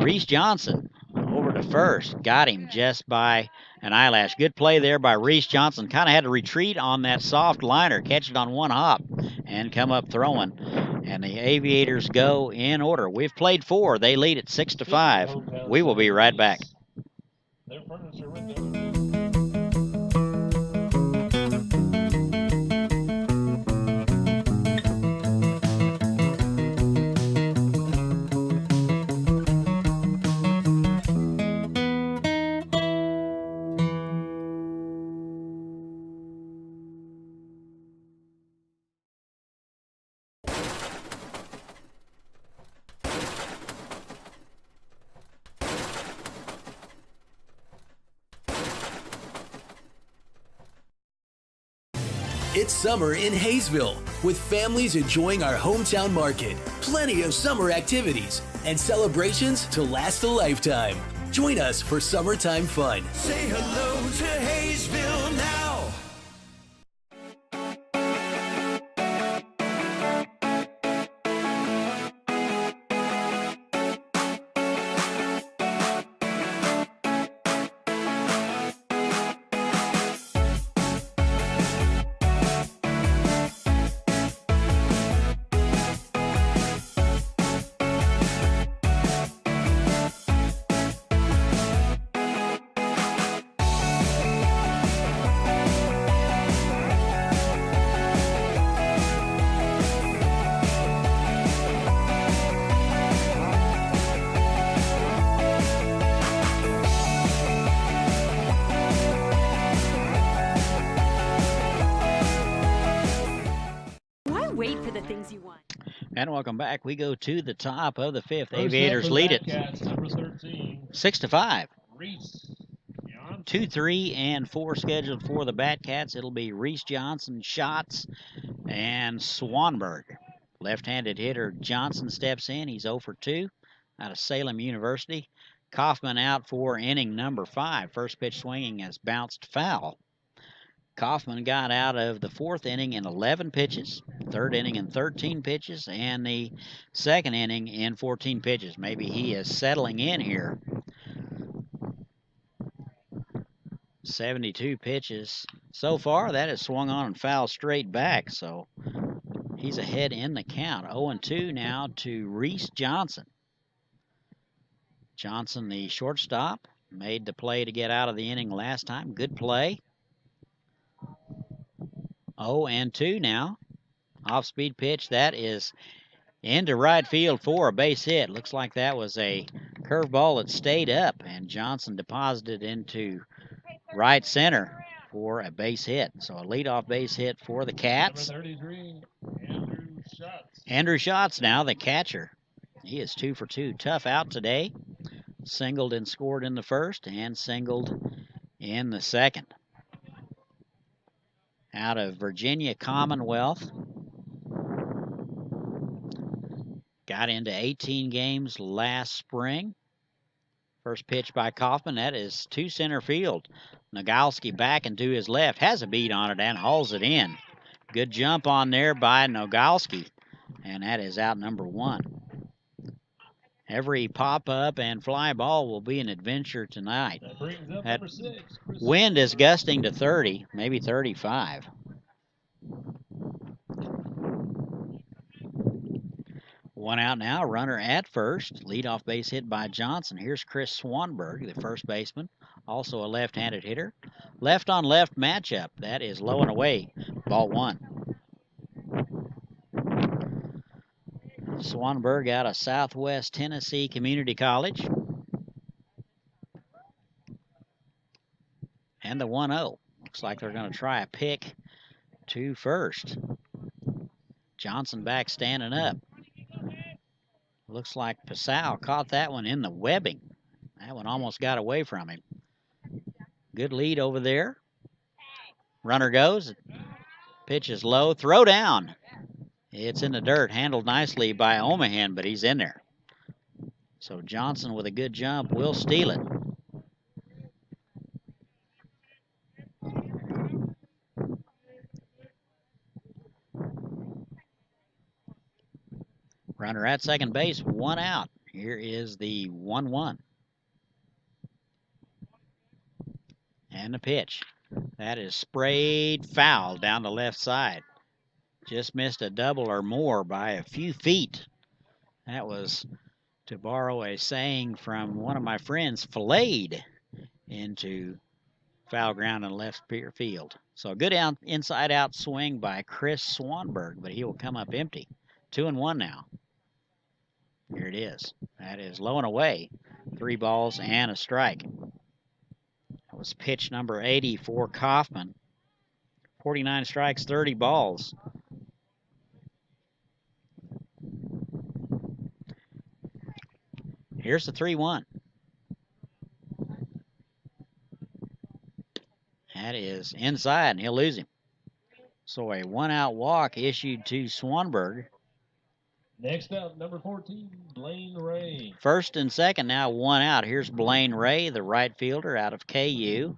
Reese Johnson over to first. Got him just by an eyelash. Good play there by Reese Johnson. Kind of had to retreat on that soft liner, catch it on 1 hop, and come up throwing. And the Aviators go in order. We've played 4. They lead at 6-5. We will be right back. Their furniture window. It's summer in Haysville, with families enjoying our hometown market, plenty of summer activities, and celebrations to last a lifetime. Join us for summertime fun. Say hello to Haysville now. Why wait for the things you want? And welcome back. We go to the top of the fifth. First up Aviators for the lead it Batcats, number 13, 6-5. Reese Johnson. 2, 3, and 4 scheduled for the Batcats. It'll be Reese Johnson, Schatz, and Swanberg. Left-handed hitter Johnson steps in. He's 0 for 2 out of Salem University. Kaufman out for inning number 5. First pitch swinging has bounced foul. Kaufman got out of the fourth inning in 11 pitches, third inning in 13 pitches, and the second inning in 14 pitches. Maybe he is settling in here. 72 pitches so far. That is swung on and fouled straight back, so he's ahead in the count. 0-2 now to Reese Johnson. Johnson, the shortstop, made the play to get out of the inning last time. Good play. 0-2 now. Off-speed pitch. That is into right field for a base hit. Looks like that was a curveball that stayed up, and Johnson deposited into right center for a base hit. So a leadoff base hit for the Cats. Number 33, Andrew Schatz. Andrew Schatz now, the catcher. He is 2 for 2. Tough out today. Singled and scored in the first and singled in the second. Out of Virginia Commonwealth. Got into 18 games last spring. First pitch by Kaufman. That is to center field. Nogalski back and to his left. Has a beat on it and hauls it in. Good jump on there by Nogalski. And that is out number 1. Every pop-up and fly ball will be an adventure tonight. That brings up That number 6, Chris wind is gusting to 30, maybe 35. One out now, runner at first. Leadoff base hit by Johnson. Here's Chris Swanberg, the first baseman, also a left-handed hitter. Left-on-left matchup. That is low and away. Ball 1. Swanberg out of Southwest Tennessee Community College. And the 1-0. Looks like they're going to try a pick to first. Johnson back standing up. Looks like Pasau caught that one in the webbing. That one almost got away from him. Good lead over there. Runner goes. Pitch is low. Throw down. It's in the dirt. Handled nicely by Omahan, but he's in there. So Johnson with a good jump will steal it. Runner at second base, 1 out. Here is the 1-1. And the pitch. That is sprayed foul down the left side. Just missed a double or more by a few feet. That was, to borrow a saying from one of my friends, filleted into foul ground and left field. So a good inside-out swing by Chris Swanberg, but he will come up empty. 2-1 now. Here it is. That is low and away. 3 balls and a strike. That was pitch number 80 for Kaufman. 49 strikes, 30 balls. Here's the 3-1. That is inside, and he'll lose him. So a 1-out walk issued to Swanberg. Next up, number 14, Blaine Ray. First and second now, 1 out. Here's Blaine Ray, the right fielder out of KU.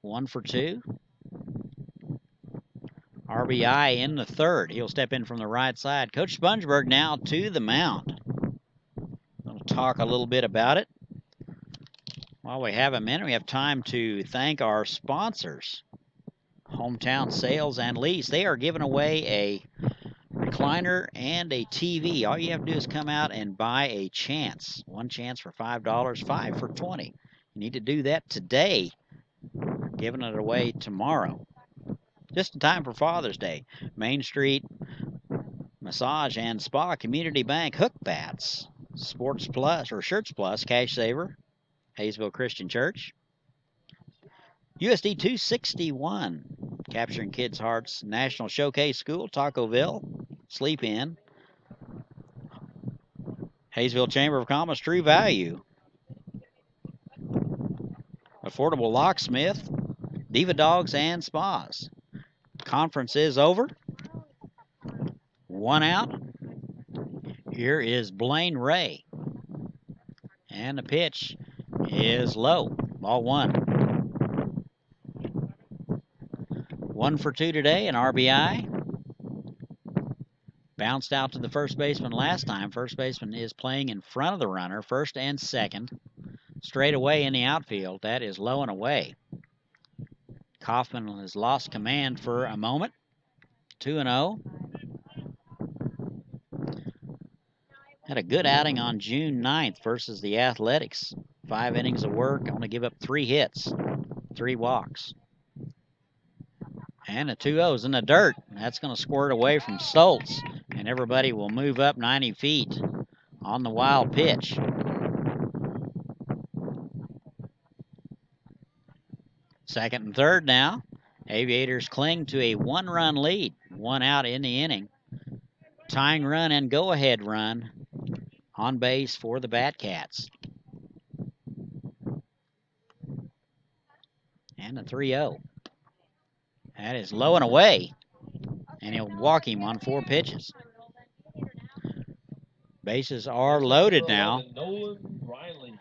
1 for 2. RBI in the third. He'll step in from the right side. Coach Spongeburg now to the mound. We'll talk a little bit about it. While we have a minute, we have time to thank our sponsors. Hometown Sales and Lease. They are giving away a recliner and a TV. All you have to do is come out and buy a chance. One chance for $5, 5 for 20. You need to do that today. Giving it away tomorrow. Just in time for Father's Day. Main Street Massage and Spa Community Bank Hook Bats. Sports Plus or Shirts Plus Cash Saver. Haysville Christian Church. USD 261. Capturing Kids' Hearts. National Showcase School. Tacoville. Sleep In. Haysville Chamber of Commerce. True Value. Affordable Locksmith. Diva Dogs and Spas. Conference is over. 1 out. Here is Blaine Ray. And the pitch is low. Ball 1. 1 for 2 today, an RBI. Bounced out to the first baseman last time. First baseman is playing in front of the runner, first and second. Straight away in the outfield. That is low and away. Kaufman has lost command for a moment. 2-0. Had a good outing on June 9th versus the Athletics. 5 innings of work, only give up 3 hits, 3 walks. And the 2-0's in the dirt. That's going to squirt away from Stoltz. And everybody will move up 90 feet on the wild pitch. Second and third now. Aviators cling to a 1-run lead. 1 out in the inning. Tying run and go-ahead run on base for the Batcats. And a 3-0. That is low and away. And he'll walk him on 4 pitches. Bases are loaded now. Nolan Riley.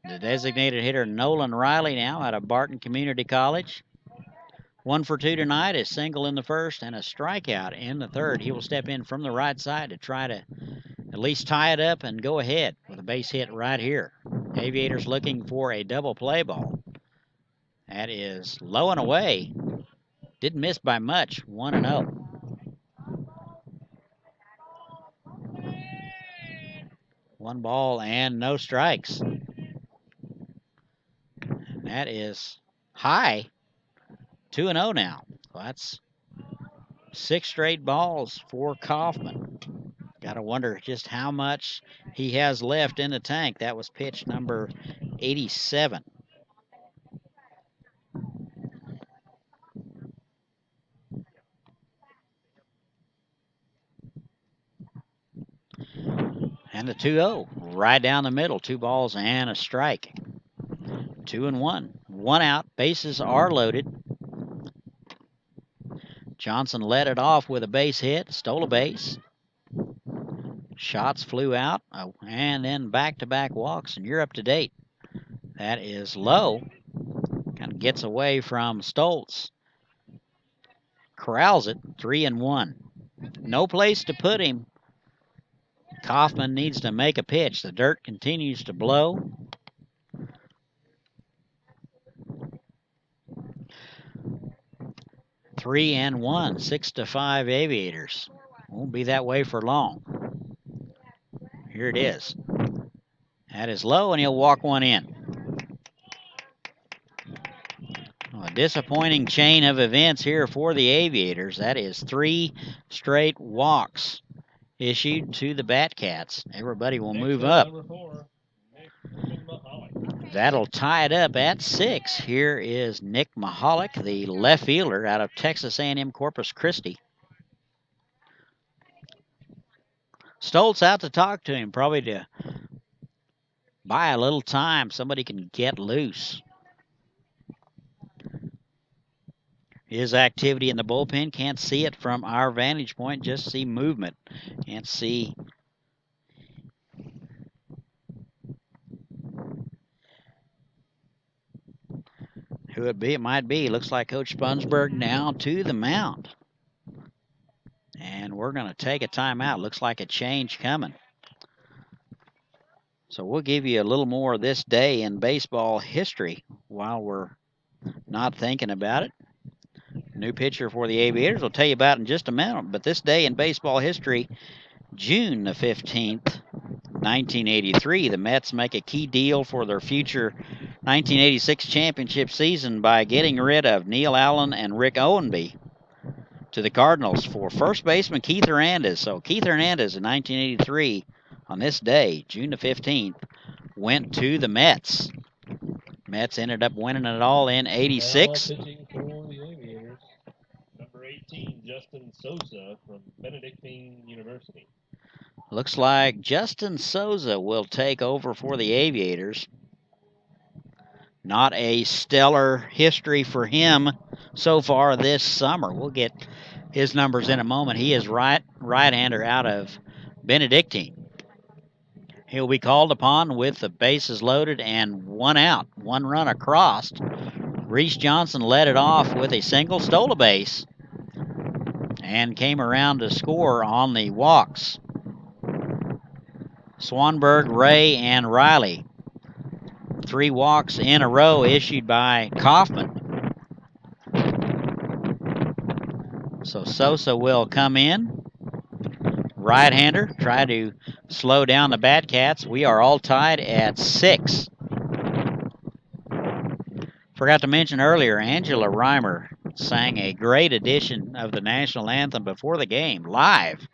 The designated hitter Nolan Riley now out of Barton Community College. 1 for 2 tonight, a single in the first and a strikeout in the third. He will step in from the right side to try to at least tie it up and go ahead with a base hit right here. Aviators looking for a double play ball. That is low and away. Didn't miss by much, 1-0. One ball and no strikes. And that is high. 2-0 now. So that's 6 straight balls for Kaufman. Got to wonder just how much he has left in the tank. That was pitch number 87. And the 2-0 right down the middle. 2 balls and a strike. 2-1. 1 out. Bases are loaded. Johnson led it off with a base hit. Stole a base. Shots flew out. And then back-to-back walks. And you're up to date. That is low. Kind of gets away from Stoltz. Corrals it. 3-1. No place to put him. Kaufman needs to make a pitch. The dirt continues to blow. Three and 1, 6-5 Aviators. Won't be that way for long. Here it is. That is low, and he'll walk one in. A disappointing chain of events here for the Aviators. That is 3 straight walks issued to the Batcats. Everybody will move up. That'll tie it up at 6. Here is Nick Mahalik, the left fielder out of Texas A&M Corpus Christi. Stoltz out to talk to him, probably to buy a little time. Somebody can get loose. His activity in the bullpen, can't see it from our vantage point, just see movement. Can't see who it might be. Looks like Coach Spunsberg now to the mound. And we're going to take a timeout. Looks like a change coming. So we'll give you a little more of this day in baseball history while we're not thinking about it. New pitcher for the Aviators. We'll tell you about in just a minute. But this day in baseball history, June the 15th, 1983, the Mets make a key deal for their future 1986 championship season by getting rid of Neil Allen and Rick Owenby to the Cardinals for first baseman Keith Hernandez. So Keith Hernandez in 1983, on this day, June the 15th, went to the Mets. Mets ended up winning it all in 86. Now pitching for the Aviators, number 18, Justin Sosa from Benedictine University. Looks like Justin Souza will take over for the Aviators. Not a stellar history for him so far this summer. We'll get his numbers in a moment. He is right-hander out of Benedictine. He'll be called upon with the bases loaded and one out, one run across. Reese Johnson led it off with a single, stole a base, and came around to score on the walks. Swanberg, Ray, and Riley. 3 walks in a row issued by Kaufman. So Sosa will come in. Right-hander, try to slow down the Batcats. We are all tied at 6. Forgot to mention earlier, Angela Reimer sang a great edition of the national anthem before the game, live.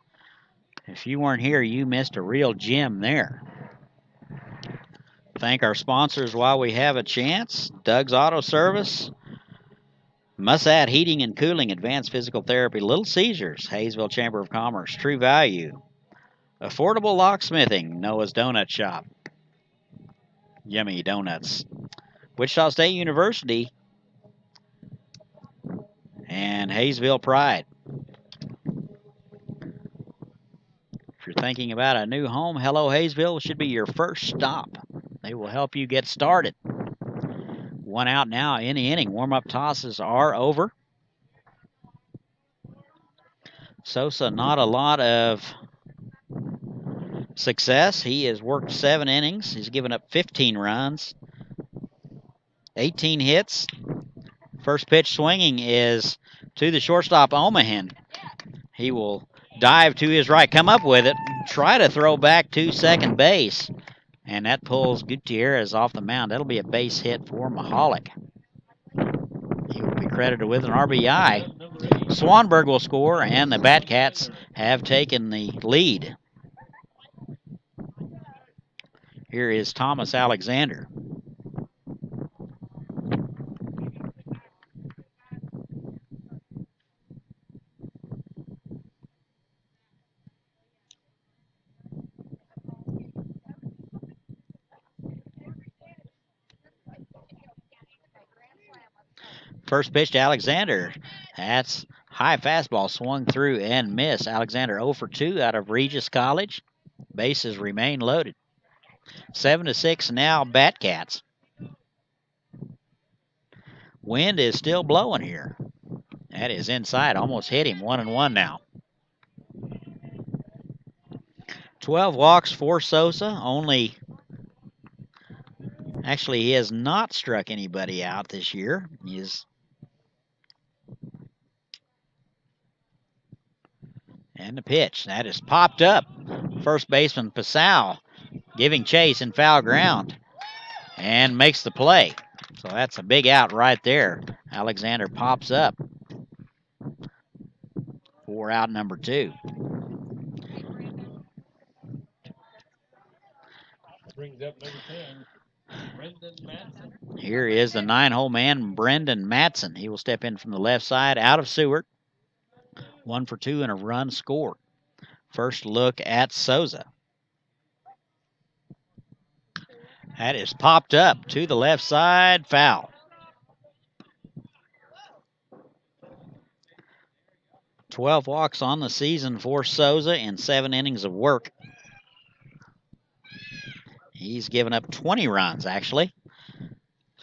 If you weren't here, you missed a real gem there. Thank our sponsors while we have a chance. Doug's Auto Service, Musat Heating and Cooling, Advanced Physical Therapy, Little Caesars, Haysville Chamber of Commerce, True Value, Affordable Locksmithing, Noah's Donut Shop, Yummy Donuts, Wichita State University, and Haysville Pride. If you're thinking about a new home, Hello Haysville should be your first stop. They will help you get started. 1 out now in the inning. Warm-up tosses are over. Sosa, not a lot of success. He has worked 7 innings. He's given up 15 runs, 18 hits. First pitch swinging is to the shortstop, Omahan. He will dive to his right, come up with it, try to throw back to second base. And that pulls Gutierrez off the mound. That'll be a base hit for Mahalik. He will be credited with an RBI. Swanberg will score, and the Batcats have taken the lead. Here is Thomas Alexander. First pitch to Alexander. That's high fastball, swung through and missed. Alexander 0 for 2 out of Regis College. Bases remain loaded. 7-6 now, Batcats. Wind is still blowing here. That is inside, almost hit him. 1-1 now. 12 walks for Sosa. Actually, he has not struck anybody out this year. And the pitch. That is popped up. First baseman Pasau giving chase in foul ground and makes the play. So that's a big out right there. Alexander pops up for out number 2. Brings up number 10, Brendan Matson. Here is the 9-hole man, Brendan Matson. He will step in from the left side out of Seward. 1 for 2 and a run scored. First look at Souza. That is popped up to the left side, foul. 12 walks on the season for Souza in 7 innings of work. He's given up 20 runs, actually.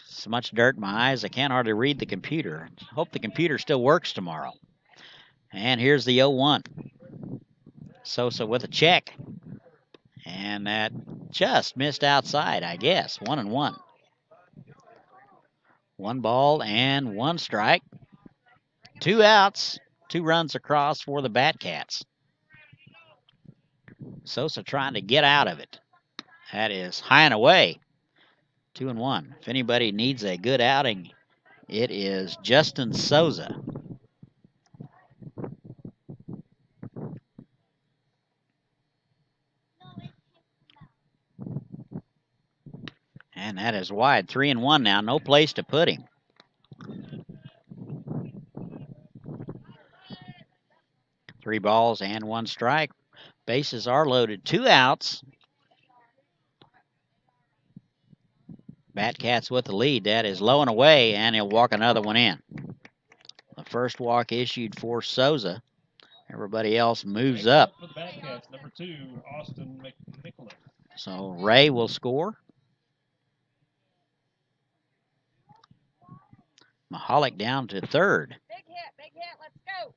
So much dirt in my eyes, I can't hardly read the computer. Hope the computer still works tomorrow. And here's the 0-1. Sosa with a check. And that just missed outside, I guess. 1-1. 1 ball and 1 strike. 2 outs. 2 runs across for the Batcats. Sosa trying to get out of it. That is high and away. 2-1. If anybody needs a good outing, it is Justin Souza. And that is wide. 3-1 now. No place to put him. Three balls and 1 strike. Bases are loaded. 2 outs. Batcats with the lead. That is low and away, and he'll walk another one in. The first walk issued for Souza. Everybody else moves up. For the Batcats, number 2, Austin McNicholas. So Ray will score. Mahalik down to third. Big hit, let's go.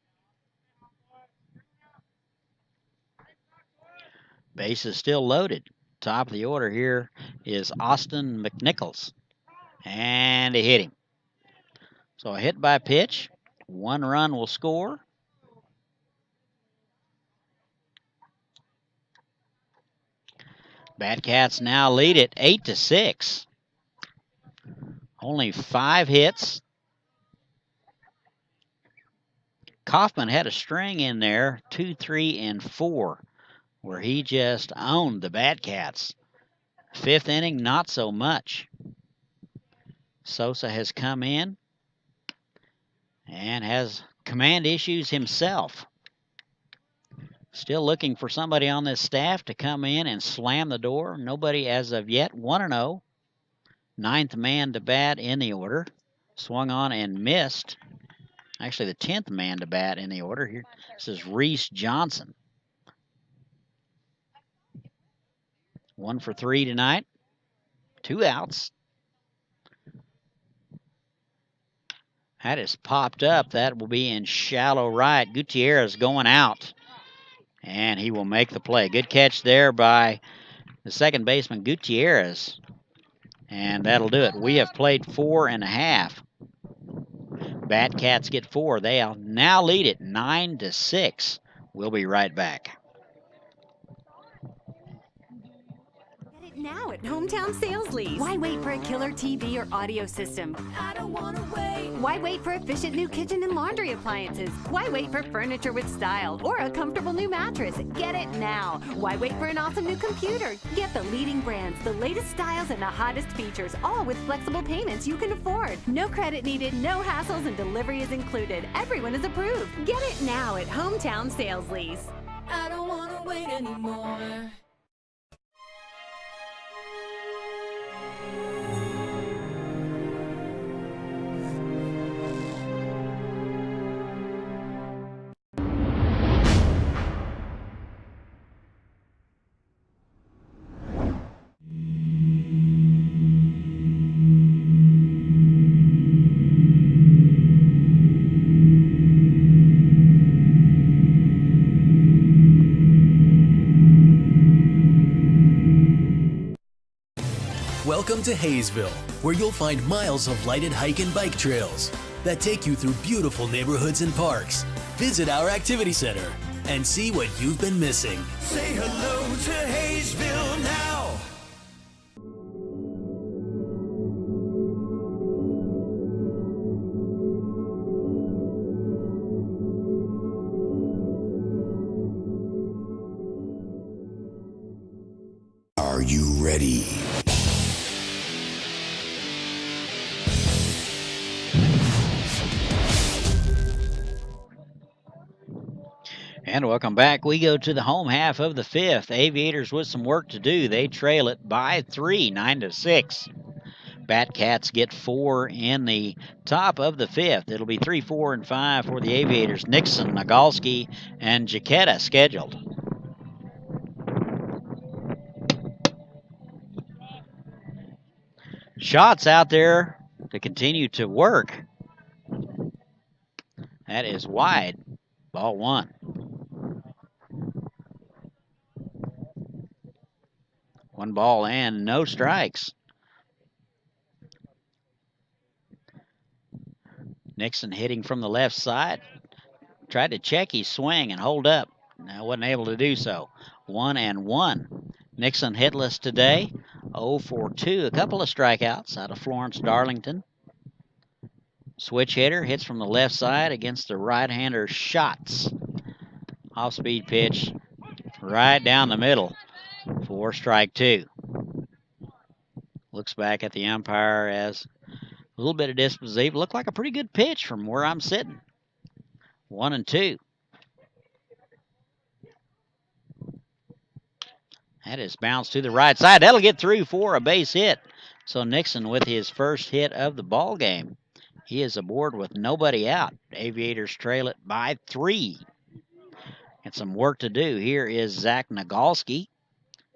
Base is still loaded. Top of the order here is Austin McNichols. And he hit him. So a hit by pitch. 1 run will score. Batcats now lead it 8-6. Only 5 hits. Kaufman had a string in there, 2, 3, and 4, where he just owned the Batcats. 5th inning, not so much. Sosa has come in and has command issues himself. Still looking for somebody on this staff to come in and slam the door. Nobody as of yet. 1-0. 9th man to bat in the order. Swung on and missed. Actually, the 10th man to bat in the order here. This is Reese Johnson. 1 for 3 tonight. 2 outs. That is popped up. That will be in shallow right. Gutierrez going out. And he will make the play. Good catch there by the second baseman, Gutierrez. And that'll do it. We have played 4.5. Batcats get 4. They now lead it 9-6. We'll be right back. Get it now at Hometown Sales Lease. Why wait for a killer TV or audio system? I don't wanna wait. Why wait for efficient new kitchen and laundry appliances? Why wait for furniture with style or a comfortable new mattress? Get it now. Why wait for an awesome new computer? Get the leading brands, the latest styles, and the hottest features, all with flexible payments you can afford. No credit needed, no hassles, and delivery is included. Everyone is approved. Get it now at Hometown Sales Lease. I don't wanna wait anymore. Welcome to Haysville, where you'll find miles of lighted hike and bike trails that take you through beautiful neighborhoods and parks. Visit our activity center and see what you've been missing. Say hello to Haysville now. Are you ready? And welcome back. We go to the home half of the 5th. Aviators with some work to do. They trail it by 3, 9-6. Batcats get 4 in the top of the 5th. It'll be 3, 4, and 5 for the Aviators. Nixon, Nagalski, and Jaquetta scheduled. Shots out there to continue to work. That is wide. Ball 1. 1 ball and no strikes. Nixon hitting from the left side. Tried to check his swing and hold up. Now wasn't able to do so. 1-1. Nixon hitless today. 0 for 2. A couple of strikeouts out of Florence Darlington. Switch hitter hits from the left side against the right-hander Shots. Off-speed pitch right down the middle for strike 2. Looks back at the umpire as a little bit of disposition. Looked like a pretty good pitch from where I'm sitting. 1-2. That is bounced to the right side. That'll get through for a base hit. So Nixon with his first hit of the ball game. He is aboard with nobody out. Aviators trail it by 3. Got some work to do. Here is Zach Nagalski.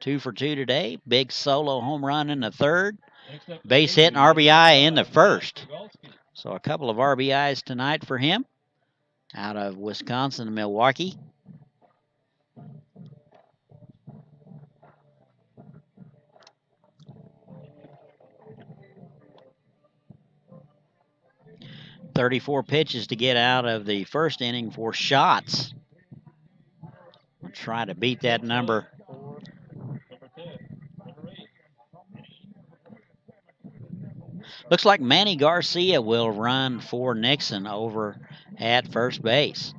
2 for 2 today. Big solo home run in the 3rd. Base hit and RBI in the 1st. So a couple of RBIs tonight for him. Out of Wisconsin and Milwaukee. .34 pitches to get out of the first inning for Shots. We'll try to beat that number. Looks like Manny Garcia will run for Nixon over at first base.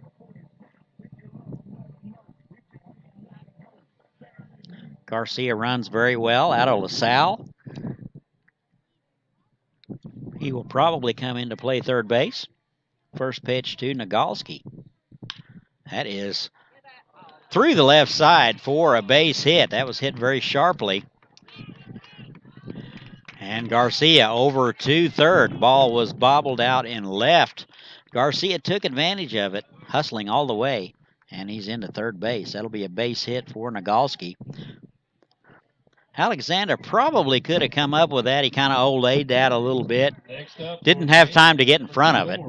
Garcia runs very well out of LaSalle. He will probably come in to play third base. First pitch to Nagalski. That is through the left side for a base hit. That was hit very sharply. And Garcia over to third. Ball was bobbled out in left. Garcia took advantage of it, hustling all the way, and he's into third base. That'll be a base hit for Nagalski. Alexander probably could have come up with that. He kind of old-ayed that a little bit. Didn't have time to get in front of it.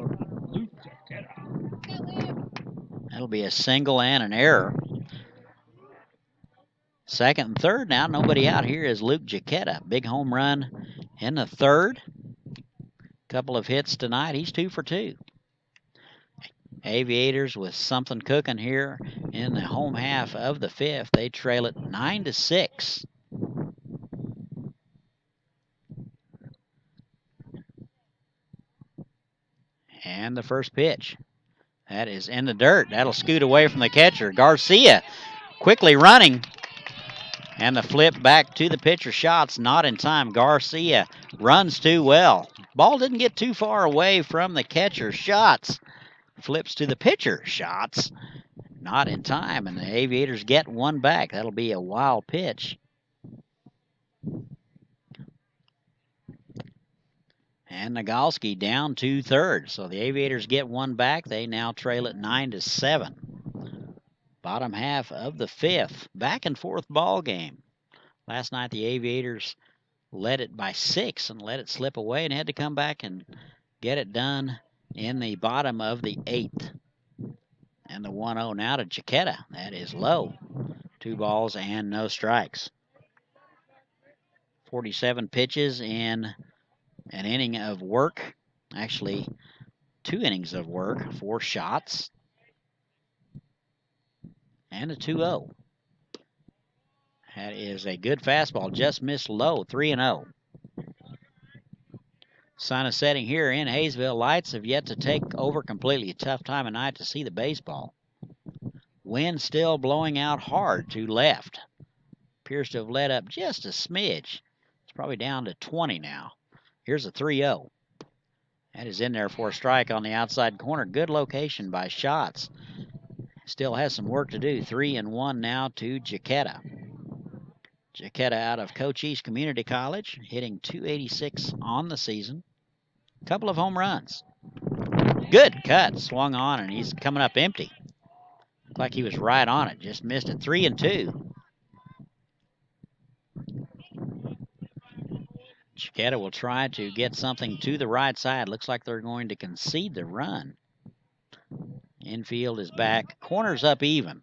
That'll be a single and an error. Second and third now. Nobody out here is Luke Jaquetta. Big home run in the 3rd. Couple of hits tonight. He's 2 for 2. Aviators with something cooking here in the home half of the 5th. They trail it 9-6. And the first pitch. That is in the dirt. That'll scoot away from the catcher. Garcia quickly running. And the flip back to the pitcher. Shots not in time. Garcia runs too well. Ball didn't get too far away from the catcher. Shots flips to the pitcher. Shots not in time. And the Aviators get one back. That'll be a wild pitch. And Nagalski down to third. So the Aviators get one back. They now trail it 9-7. Bottom half of the 5th. Back and forth ball game. Last night the Aviators led it by 6 and let it slip away and had to come back and get it done in the bottom of the 8th. And the 1-0 now to Jaquetta. That is low. 2 balls and no strikes. 47 pitches in an inning of work. Actually, 2 innings of work. 4 shots. And a 2-0. That is a good fastball. Just missed low. 3-0. Sun is setting here in Haysville. Lights have yet to take over completely. A tough time of night to see the baseball. Wind still blowing out hard to left. Appears to have let up just a smidge. It's probably down to 20 now. Here's a 3-0. That is in there for a strike on the outside corner. Good location by Shots. Still has some work to do. 3-1 now to Jaquetta. Jaquetta out of Cochise Community College, hitting .286 on the season. Couple of home runs. Good cut, swung on, and he's coming up empty. Looked like he was right on it, just missed it. 3-2. Jaquetta will try to get something to the right side. Looks like they're going to concede the run. Infield is back, corners up even.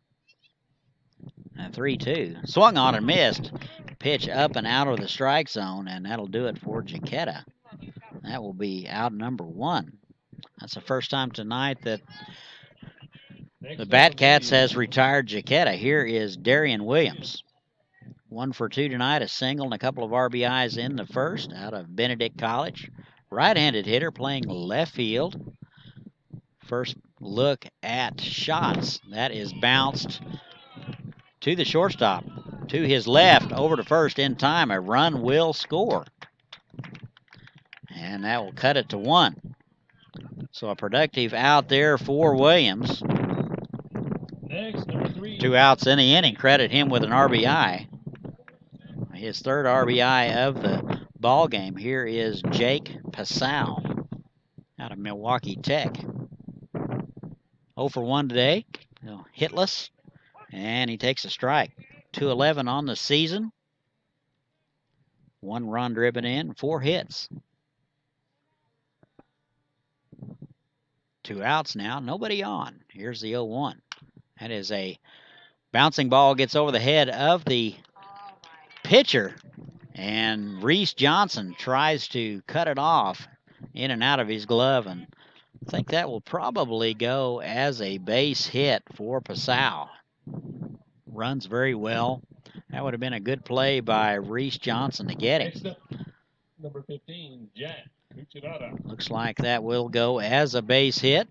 And 3-2. Swung on and missed. Pitch up and out of the strike zone, and that'll do it for Jaquetta. That will be out number 1. That's the first time tonight that the Batcats has retired Jaquetta. Here is Darian Williams. 1 for 2 tonight, a single and a couple of RBIs in the first out of Benedict College. Right-handed hitter playing left field. First look at shots. That is bounced to the shortstop. To his left, over to first in time. A run will score. And that will cut it to 1. So a productive out there for Williams. Next, number 3. 2 outs in the inning. Credit him with an RBI. His third RBI of the ball game. Here is Jake Passau out of Milwaukee Tech. 0 for 1 today. Hitless. And he takes a strike. 211 on the season. 1 run driven in, 4 hits. 2 outs now, nobody on. Here's the 0-1. That is a bouncing ball, gets over the head of the pitcher. And Reese Johnson tries to cut it off in and out of his glove. And I think that will probably go as a base hit for Passau. Runs very well. That would have been a good play by Reese Johnson to get him. Next up, number 15, Jack Cuccinata. Looks like that will go as a base hit.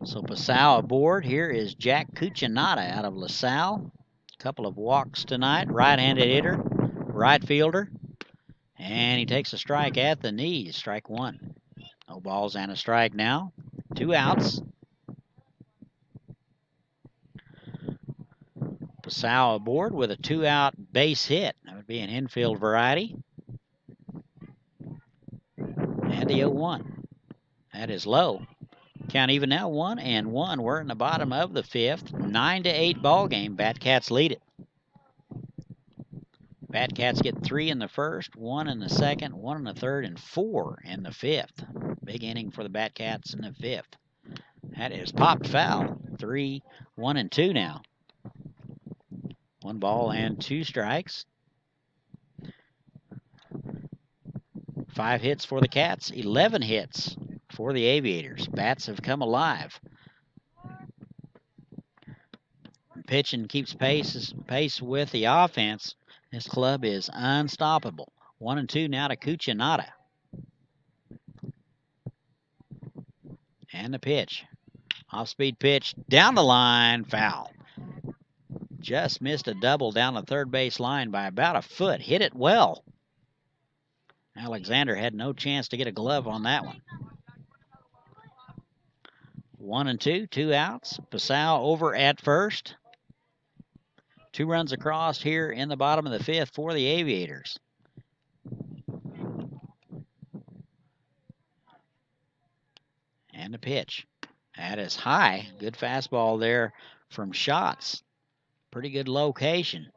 So Passau aboard. Here is Jack Cuccinata out of LaSalle. A couple of walks tonight. Right-handed hitter, right fielder. And he takes a strike at the knees. Strike 1. No balls and a strike now. 2 outs. Passau aboard with a 2-out base hit. That would be an infield variety. And the 0-1. That is low. Count even now, 1-1. We're in the bottom of the 5th. 9-8 ball game. Batcats lead it. Batcats get 3 in the first, 1 in the second, 1 in the third, and 4 in the 5th. Big inning for the Batcats in the 5th. That is popped foul. 3, 1, and 2 now. 1 ball and 2 strikes. 5 hits for the Cats, 11 hits for the Aviators. Bats have come alive. Pitching keeps pace with the offense. This club is unstoppable. 1-2 now to Cuccinata. And the pitch. Off-speed pitch, down the line, foul. Just missed a double down the third base line by about a foot. Hit it well. Alexander had no chance to get a glove on that one. 1-2, 2 outs. Passau over at first. 2 runs across here in the bottom of the 5th for the Aviators. And the pitch. That is high. Good fastball there from Schatz. Pretty good location.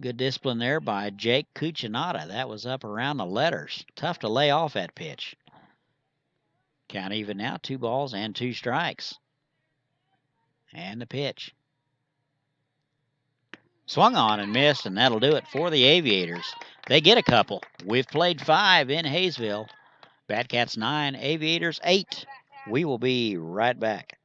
Good discipline there by Jake Cuccinata. That was up around the letters. Tough to lay off that pitch. Count even now, 2 balls and 2 strikes. And the pitch. Swung on and missed, and that'll do it for the Aviators. They get a couple. We've played 5 in Haysville. Batcats 9, Aviators 8. We will be right back.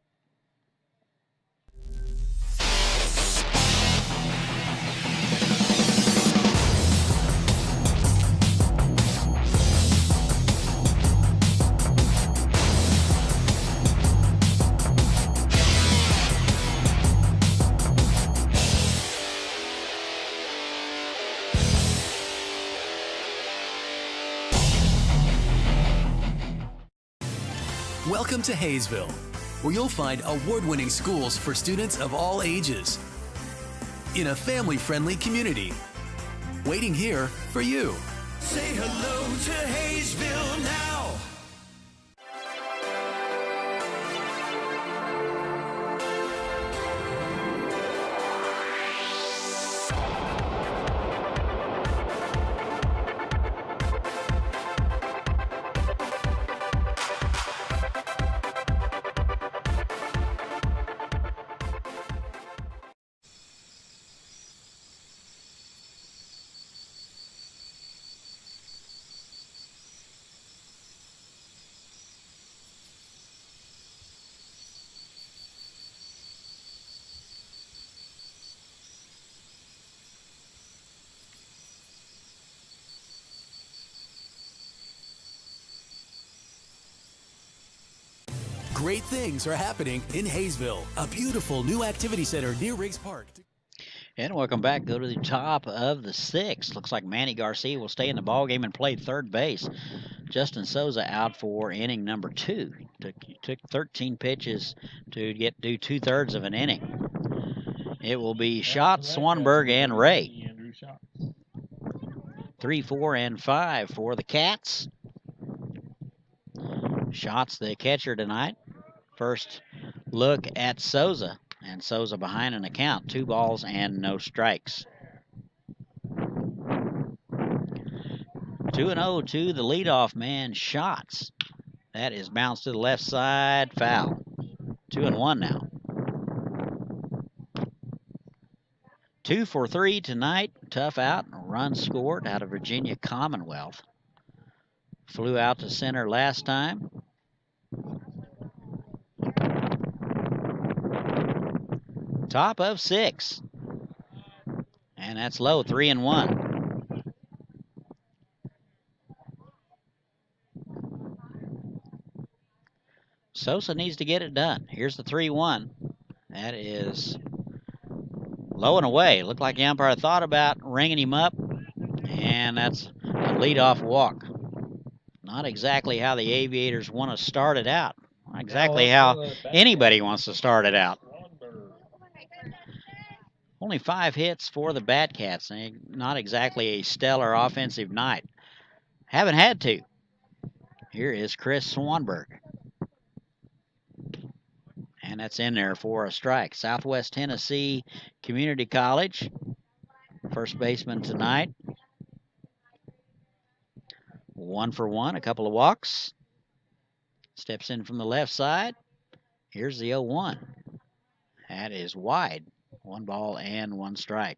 Welcome to Haysville, where you'll find award-winning schools for students of all ages. in a family-friendly community. Waiting here for you. Say hello to Haysville now. Great things are happening in Haysville, a beautiful new activity center near Riggs Park. And welcome back. Go to the top of the 6th. Looks like Manny Garcia will stay in the ballgame and play third base. Justin Souza out for inning number 2. Took 13 pitches to do 2/3 of an inning. It will be Schatz, Swanberg, and Ray. 3, 4, and 5 for the Cats. Schatz, the catcher tonight. First look at Souza, and Souza behind an account. 2 balls and no strikes. 2-0 to the leadoff man, Schatz. That is bounced to the left side, foul. 2-1 now. 2 for 3 tonight. Tough out. Run scored out of Virginia Commonwealth. Flew out to center last time. Top of 6. And that's low, 3-1. Sosa needs to get it done. Here's the 3-1. That is low and away. Looked like the umpire thought about ringing him up, and that's a leadoff walk. Not exactly how the Aviators want to start it out. Not exactly how anybody wants to start it out. Only 5 hits for the Batcats. Not exactly a stellar offensive night. Haven't had to. Here is Chris Swanberg. And that's in there for a strike. Southwest Tennessee Community College. First baseman tonight. 1 for 1, a couple of walks. Steps in from the left side. Here's the 0-1. That is wide. 1 ball and 1 strike.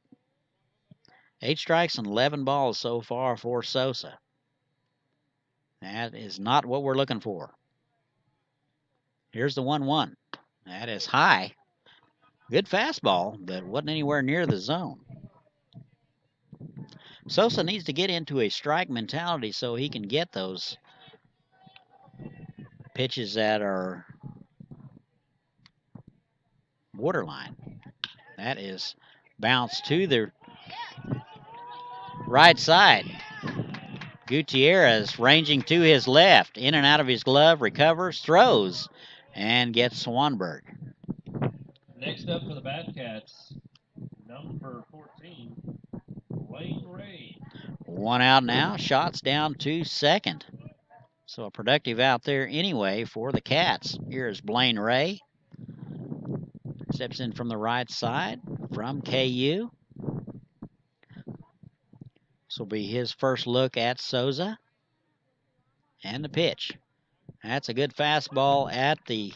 8 strikes and 11 balls so far for Sosa. That is not what we're looking for. Here's the 1-1. That is high. Good fastball, but wasn't anywhere near the zone. Sosa needs to get into a strike mentality so he can get those pitches that are borderline. That is bounced to the right side. Gutierrez ranging to his left, in and out of his glove, recovers, throws, and gets Swanberg. Next up for the Batcats, number 14, Blaine Ray. 1 out now. Shots down to second. So a productive out there anyway for the Cats. Here's Blaine Ray. Steps in from the right side from KU. This will be his first look at Souza. And the pitch. That's a good fastball at the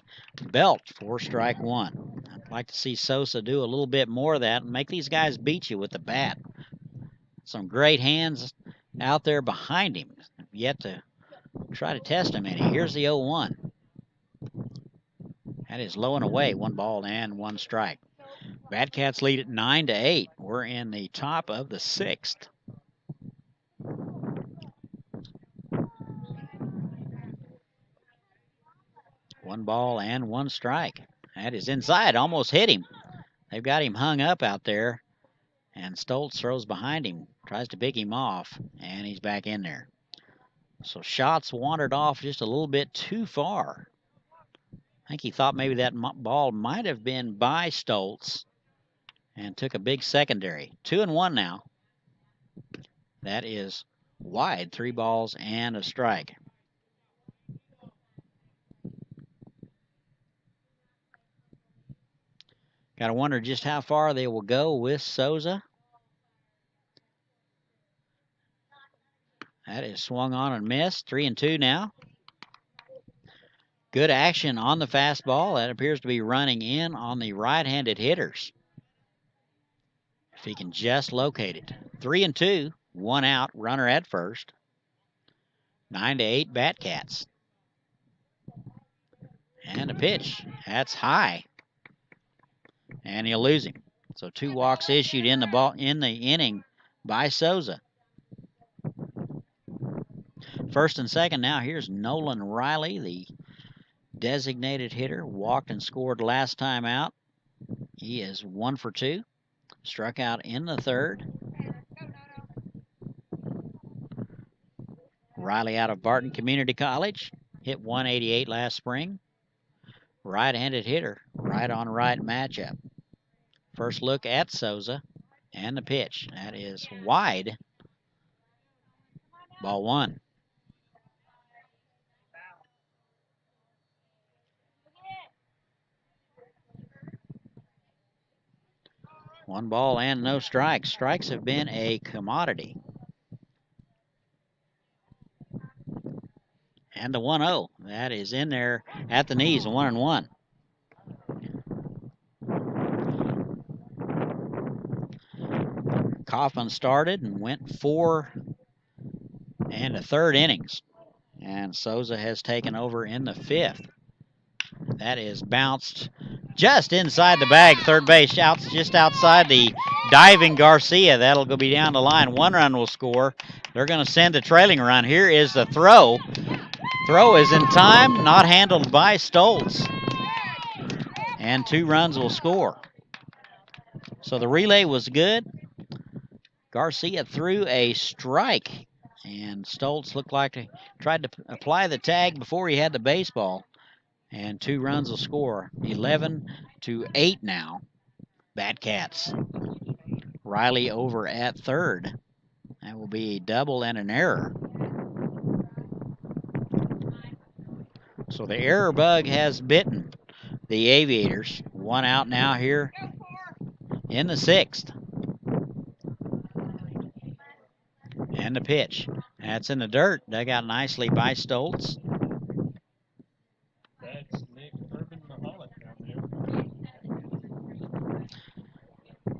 belt for strike 1. I'd like to see Sosa do a little bit more of that and make these guys beat you with the bat. Some great hands out there behind him. Yet to try to test him any. Here's the 0-1. That is low and away. 1 ball and 1 strike. Batcats lead at 9-8. We're in the top of the 6th. One ball and 1 strike. That is inside. Almost hit him. They've got him hung up out there. And Stoltz throws behind him. Tries to pick him off. And he's back in there. So Schatz wandered off just a little bit too far. I think he thought maybe that ball might have been by Stoltz. and took a big secondary. 2-1 now. That is wide, 3 balls and a strike. Got to wonder just how far they will go with Souza. That is swung on and missed. 3-2 now. Good action on the fastball. That appears to be running in on the right-handed hitters. If he can just locate it. 3-2, 1 out, runner at first. 9-8 Batcats. And a pitch. That's high. And he'll lose him. So 2 walks issued in the inning by Souza. First and second now. Here's Nolan Riley, the designated hitter. Walked and scored last time out. He is 1 for 2. Struck out in the third. Riley out of Barton Community College. Hit 188 last spring. Right-handed hitter. Right on right matchup. First look at Souza. And the pitch. That is wide. Ball 1. One ball and no strikes. Strikes have been a commodity. And the 1-0. That is in there at the knees, 1-1. Kaufman started and went 4 1/3 innings. And Souza has taken over in the 5th. That is bounced just inside the bag. Third base, just outside the diving Garcia. That'll go be down the line. 1 run will score. They're going to send a trailing run. Here is the throw. Throw is in time, not handled by Stoltz. And 2 runs will score. So the relay was good. Garcia threw a strike. And Stoltz looked like he tried to apply the tag before he had the baseball. And 2 runs will score. 11-8 now. Batcats. Riley over at third. That will be a double and an error. So the error bug has bitten the Aviators. 1 out now here in the 6th. And the pitch. That's in the dirt. Dug out nicely by Stoltz. That's Nick Urban Mahalik down there.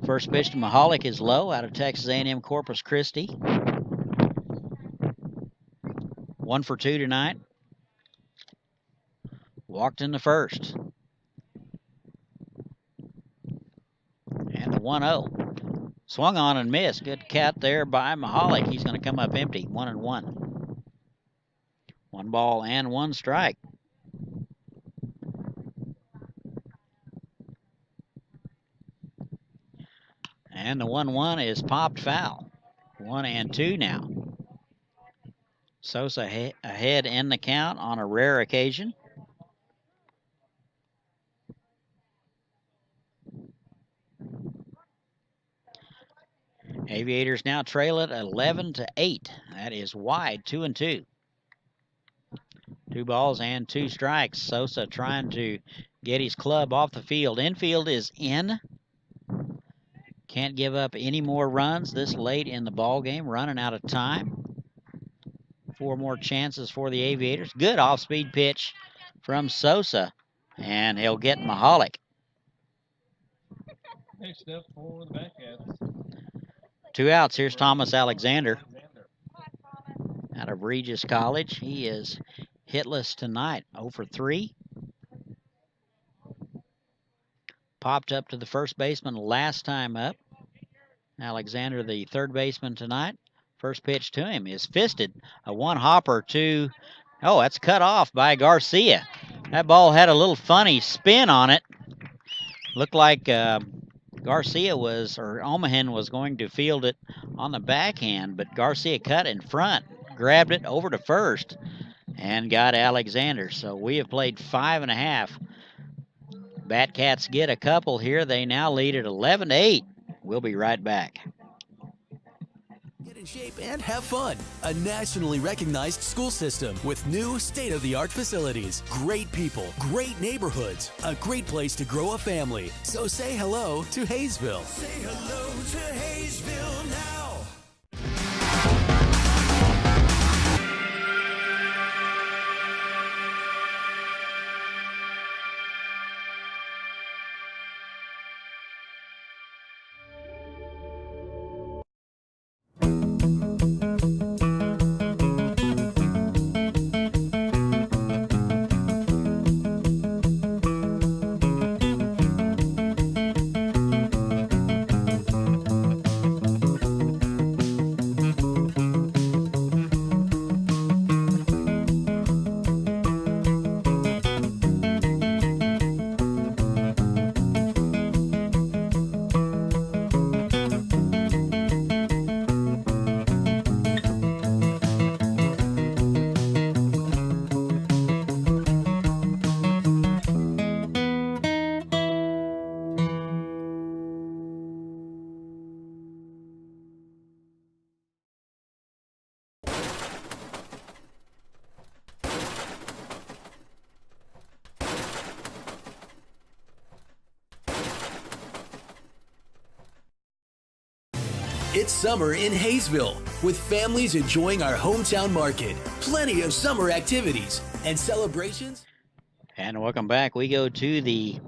First pitch to Mahalik is low out of Texas A&M Corpus Christi. 1 for 2 tonight. Walked in the first. And the 1-0. Swung on and missed. Good cat there by Mahalik. He's going to come up empty. 1-1. 1 ball and 1 strike. And the 1-1 is popped foul. 1-2 now. Sosa ahead in the count on a rare occasion. Aviators now trail it 11-8. That is wide, 2-2. 2 balls and 2 strikes. Sosa trying to get his club off the field. Infield is in. Can't give up any more runs this late in the ball game. Running out of time. 4 more chances for the Aviators. Good off-speed pitch from Sosa, and he'll get Mahalik. Next up for the Batcats. 2 outs. Here's Thomas Alexander out of Regis College. He is hitless tonight, 0 for 3. Popped up to the first baseman last time up. Alexander, the third baseman tonight. First pitch to him is fisted. A 1-hopper to, oh, that's cut off by Garcia. That ball had a little funny spin on it. Looked like Garcia was, or Omahan was going to field it on the backhand, but Garcia cut in front, grabbed it over to first, and got Alexander. So we have played 5 1/2 Batcats get a couple here. They now lead at 11-8. We'll be right back. Get in shape and have fun. A nationally recognized school system with new state-of-the-art facilities, great people, great neighborhoods, a great place to grow a family. So say hello to Haysville. Say hello to Haysville now. It's summer in Haysville, with families enjoying our hometown market. Plenty of summer activities and celebrations. And welcome back. We go to the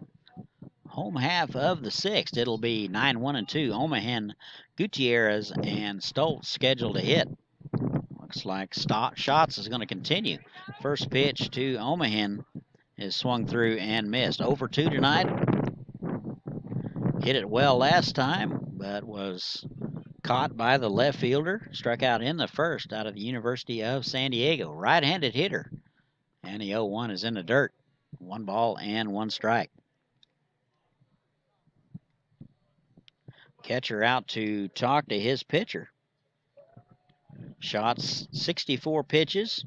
home half of the sixth. It'll be 9-1-2. Omaha, Gutierrez, and Stoltz scheduled to hit. Looks like Shots is going to continue. First pitch to Omaha is swung through and missed. 0-2 tonight. Hit it well last time, but was caught by the left fielder. Struck out in the first out of the University of San Diego. Right-handed hitter. And the 0-1 is in the dirt. 1 ball and 1 strike. Catcher out to talk to his pitcher. Shots 64 pitches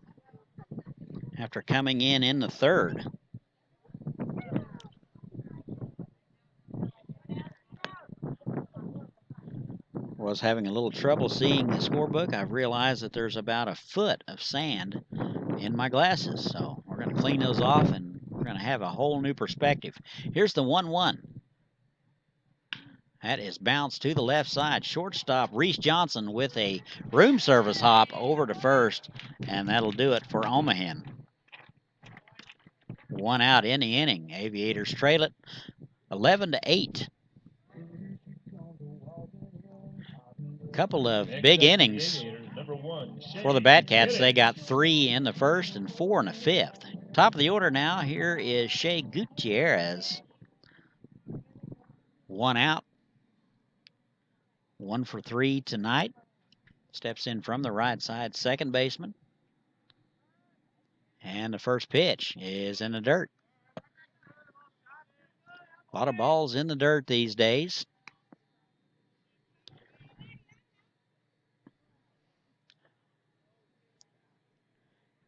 after coming in the third. Was having a little trouble seeing the scorebook. I've realized that there's about a foot of sand in my glasses, so we're going to clean those off and we're going to have a whole new perspective. Here's the 1-1. That is bounced to the left side. Shortstop Reese Johnson with a room service hop over to first, and that'll do it for Omaha. 1 out in the inning. Aviators trail it 11-8. Couple of big innings for the Batcats. They got 3 in the first and 4 in the fifth. Top of the order now. Here is Shea Gutierrez. 1 out. 1 for 3 tonight. Steps in from the right side, second baseman. And the first pitch is in the dirt. A lot of balls in the dirt these days.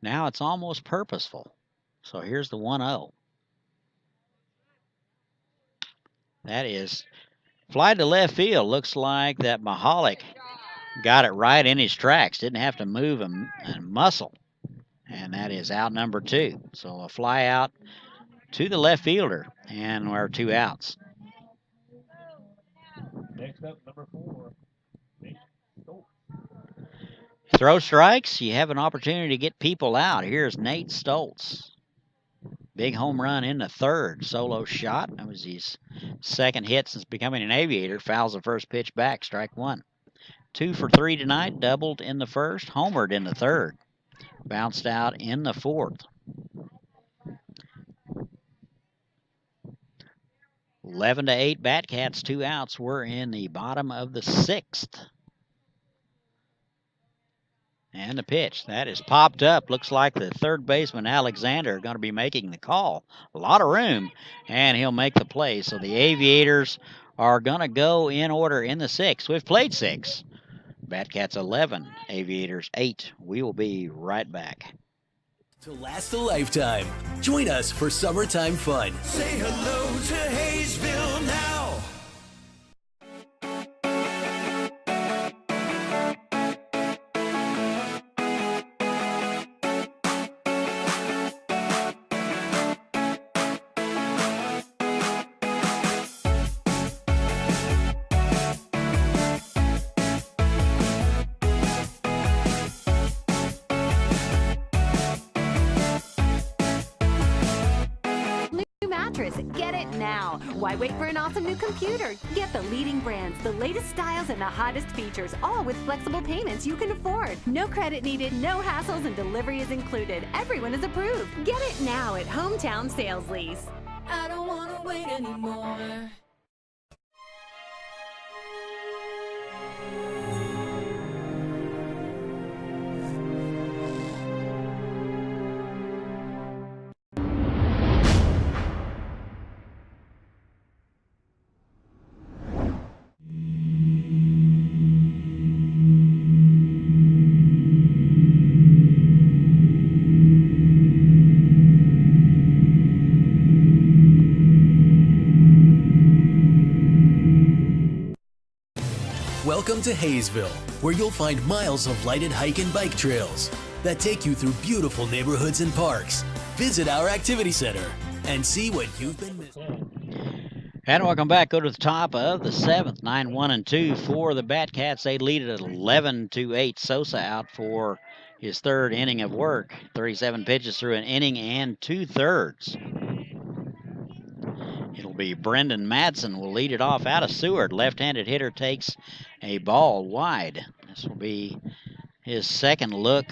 Now it's almost purposeful. So here's the 1-0. That is fly to left field. Looks like that Mahalik got it right in his tracks. Didn't have to move and muscle. And that is out number 2. So a fly out to the left fielder. And we're 2 outs. Next up, number 4. Throw strikes, you have an opportunity to get people out. Here's Nate Stoltz. Big home run in the third. Solo shot. That was his second hit since becoming an Aviator. Fouls the first pitch back. Strike 1. 2 for 3 tonight. Doubled in the first. Homered in the third. Bounced out in the fourth. 11-8 Batcats. 2 outs. We're in the bottom of the sixth. And the pitch, that is popped up. Looks like the third baseman, Alexander, going to be making the call. A lot of room, and he'll make the play. So the Aviators are going to go in order in the sixth. We've played 6. Batcats 11, Aviators 8. We will be right back. To last a lifetime. Join us for summertime fun. Say hello to Haysville now. Mattress. Get it now. Why wait for an awesome new computer? Get the leading brands, the latest styles, and the hottest features, all with flexible payments you can afford. No credit needed, no hassles, and delivery is included. Everyone is approved. Get it now at Hometown Sales Lease. I don't wanna wait anymore. Welcome to Haysville, where you'll find miles of lighted hike and bike trails that take you through beautiful neighborhoods and parks. Visit our activity center and see what you've been missing. And welcome back. Go to the top of the 7th, 9-1-2 for the Batcats. They lead it at 11-8. Sosa out for his third inning of work. 37 pitches through an inning and 2/3. It'll be Brendan Madsen will lead it off out of Seward. Left-handed hitter takes a ball wide. This will be his second look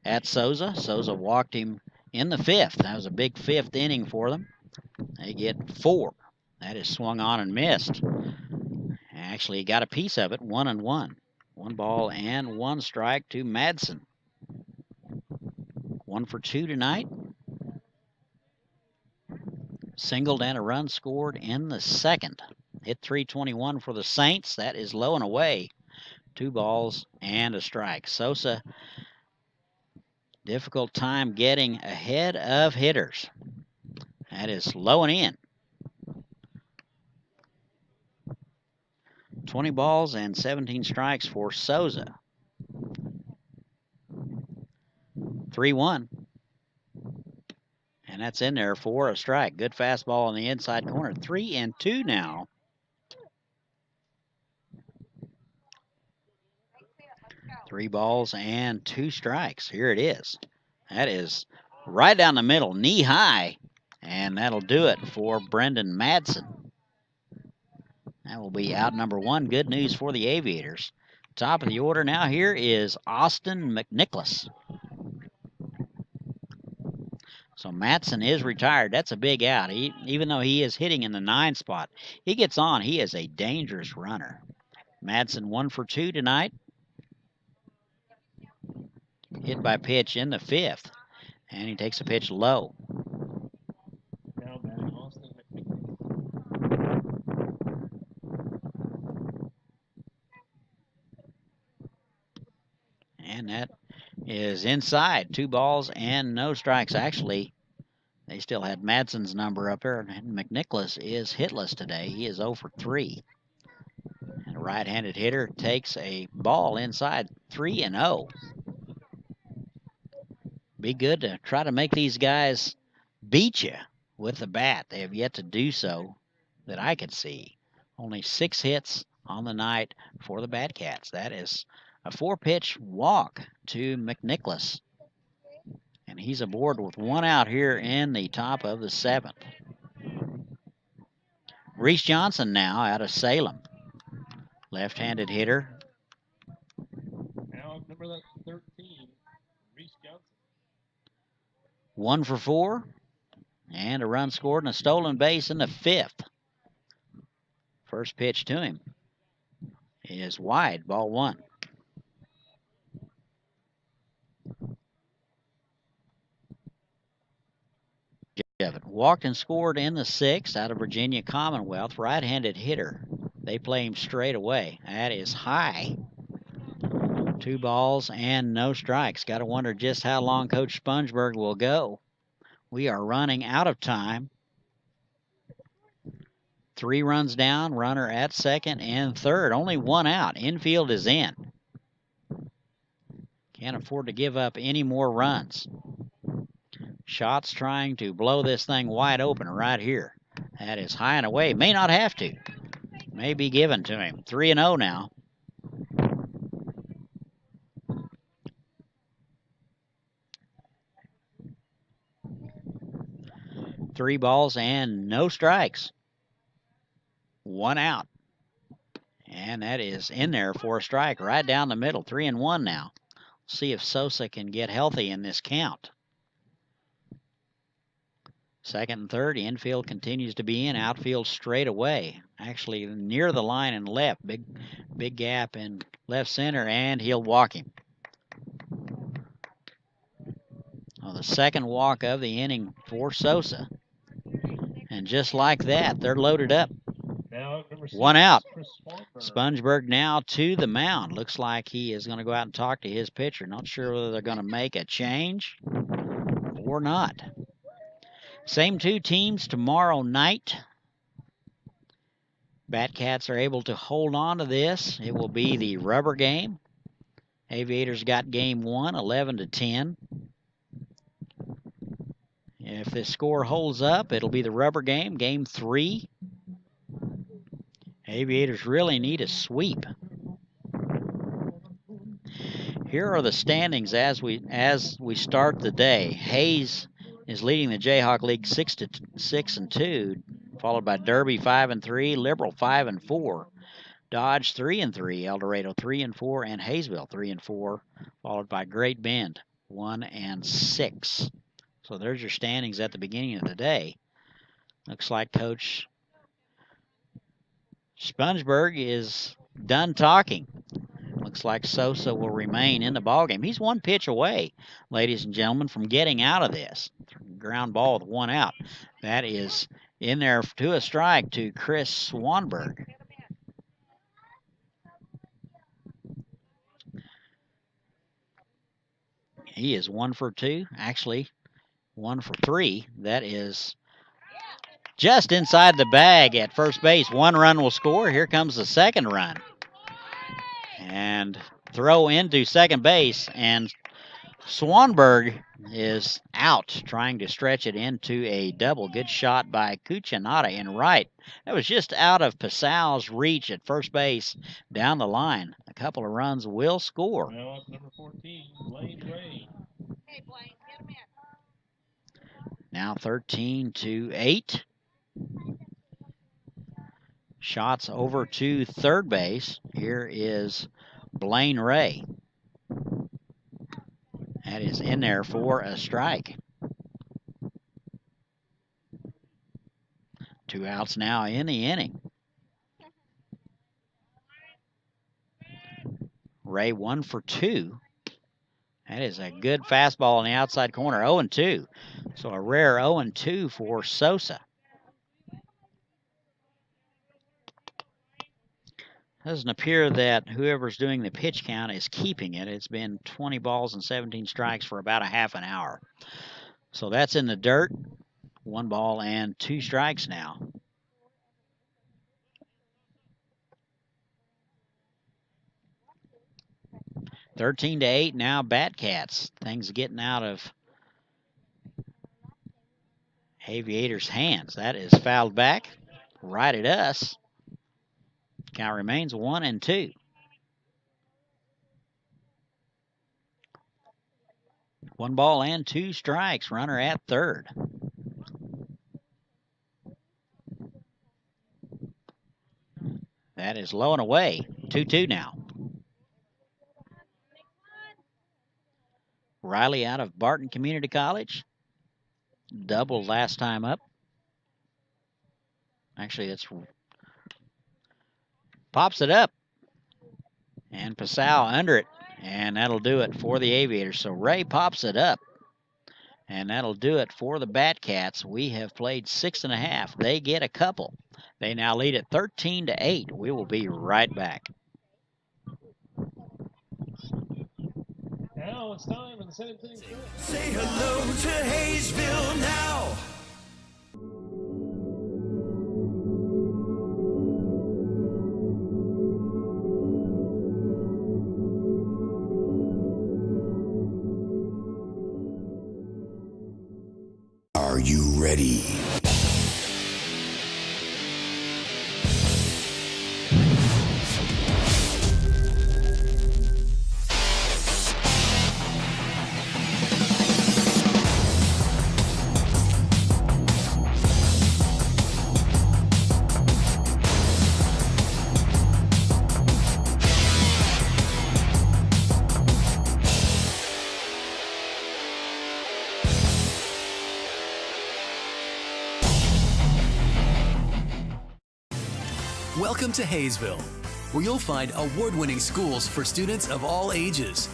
at Souza. Souza walked him in the 5th. That was a big 5th inning for them. They get 4. That is swung on and missed. Actually, he got a piece of it, 1-1. 1 ball and 1 strike to Madsen. 1 for 2 tonight. Singled and a run scored in the 2nd. Hit .321 for the Saints. That is low and away. 2 balls and a strike. Sosa, difficult time getting ahead of hitters. That is low and in. 20 balls and 17 strikes for Souza. 3-1. And that's in there for a strike. Good fastball on the inside corner. 3-2 now. Three balls and 2 strikes. Here it is. That is right down the middle, knee high. And that'll do it for Brendan Madsen. That will be out number 1. Good news for the Aviators. Top of the order now here is Austin McNicholas. So Madsen is retired. That's a big out. Even though he is hitting in the 9 spot, he gets on. He is a dangerous runner. Madsen 1 for 2 tonight. Hit by pitch in the 5th. And he takes a pitch low. Now batting Austin McNicholas. And that is inside. 2 balls and no strikes. Actually, they still had Madsen's number up there, and McNicholas is hitless today. He is 0 for 3. And a right-handed hitter takes a ball inside, 3-0. Be good to try to make these guys beat you with the bat. They have yet to do so that I could see. Only 6 hits on the night for the Batcats. That is a 4-pitch walk to McNicholas. And he's aboard with 1 out here in the top of the 7th. Reese Johnson now out of Salem. Left-handed hitter. Now number 13, Reese Johnson. 1 for 4. And a run scored and a stolen base in the 5th. First pitch to him is wide, ball 1. Walked and scored in the 6th out of Virginia Commonwealth. Right-handed hitter. They play him straight away. That is high. 2 balls and no strikes. Got to wonder just how long Coach Spongeburg will go. We are running out of time. 3 runs down, runner at second and third. Only 1 out. Infield is in. Can't afford to give up any more runs. Shots trying to blow this thing wide open right here. That is high and away. May not have to. May be given to him. 3-0 now. Three balls and no strikes. 1 out. And that is in there for a strike right down the middle. 3-1 now. See if Sosa can get healthy in this count. Second and third, infield continues to be in, outfield straight away. Actually near the line and left. Big gap in left center, and he'll walk him. Well, the second walk of the inning for Sosa. And just like that, they're loaded up. Now, number 6, 1 out. Chris Swanberg. Spongeburg now to the mound. Looks like he is going to go out and talk to his pitcher. Not sure whether they're going to make a change or not. Same 2 teams tomorrow night. Batcats are able to hold on to this. It will be the rubber game. Aviators got game 1, 11-10. If this score holds up, it'll be the rubber game, game 3. Aviators really need a sweep. Here are the standings as we start the day. Hayes is leading the Jayhawk League 6-2, followed by Derby 5-3, Liberal 5-4, Dodge 3-3, El Dorado 3-4, and Haysville 3-4, followed by Great Bend 1-6. So there's your standings at the beginning of the day. Looks like Coach Spongeburg is done talking. Looks like Sosa will remain in the ballgame. He's 1 pitch away, ladies and gentlemen, from getting out of this. Ground ball with 1 out. That is in there to a strike to Chris Swanberg. He is 1 for 2. Actually, 1 for 3. That is just inside the bag at first base. 1 run will score. Here comes the second run. And throw into second base, and Swanberg is out, trying to stretch it into a double. Good shot by Cuccinata in right. That was just out of Passau's reach at first base down the line. A couple of runs will score. Now up number 14, Blaine Ray. Hey, Blaine, get him in. Now 13-8. Shots over to third base. Here is Blaine Ray. That is in there for a strike. 2 outs now in the inning. Ray 1 for 2. That is a good fastball on the outside corner. 0-2. So a rare 0-2 for Sosa. Doesn't appear that whoever's doing the pitch count is keeping it. It's been 20 balls and 17 strikes for about a half an hour. So that's in the dirt. 1 ball and 2 strikes now. (13-8) now, Batcats. Things getting out of Aviators' hands. That is fouled back right at us. Count remains 1-2. One ball and 2 strikes. Runner at third. That is low and away. 2-2 now. Riley out of Barton Community College. Doubled last time up. Actually, it's pops it up. And Passau under it. And that'll do it for the Aviators. So Ray pops it up. And that'll do it for the Batcats. We have played 6.5. They get a couple. They now lead at 13-8. We will be right back. Now it's time in the 17th. Say hello to Haysville now. Are you ready? Welcome to Haysville, where you'll find award-winning schools for students of all ages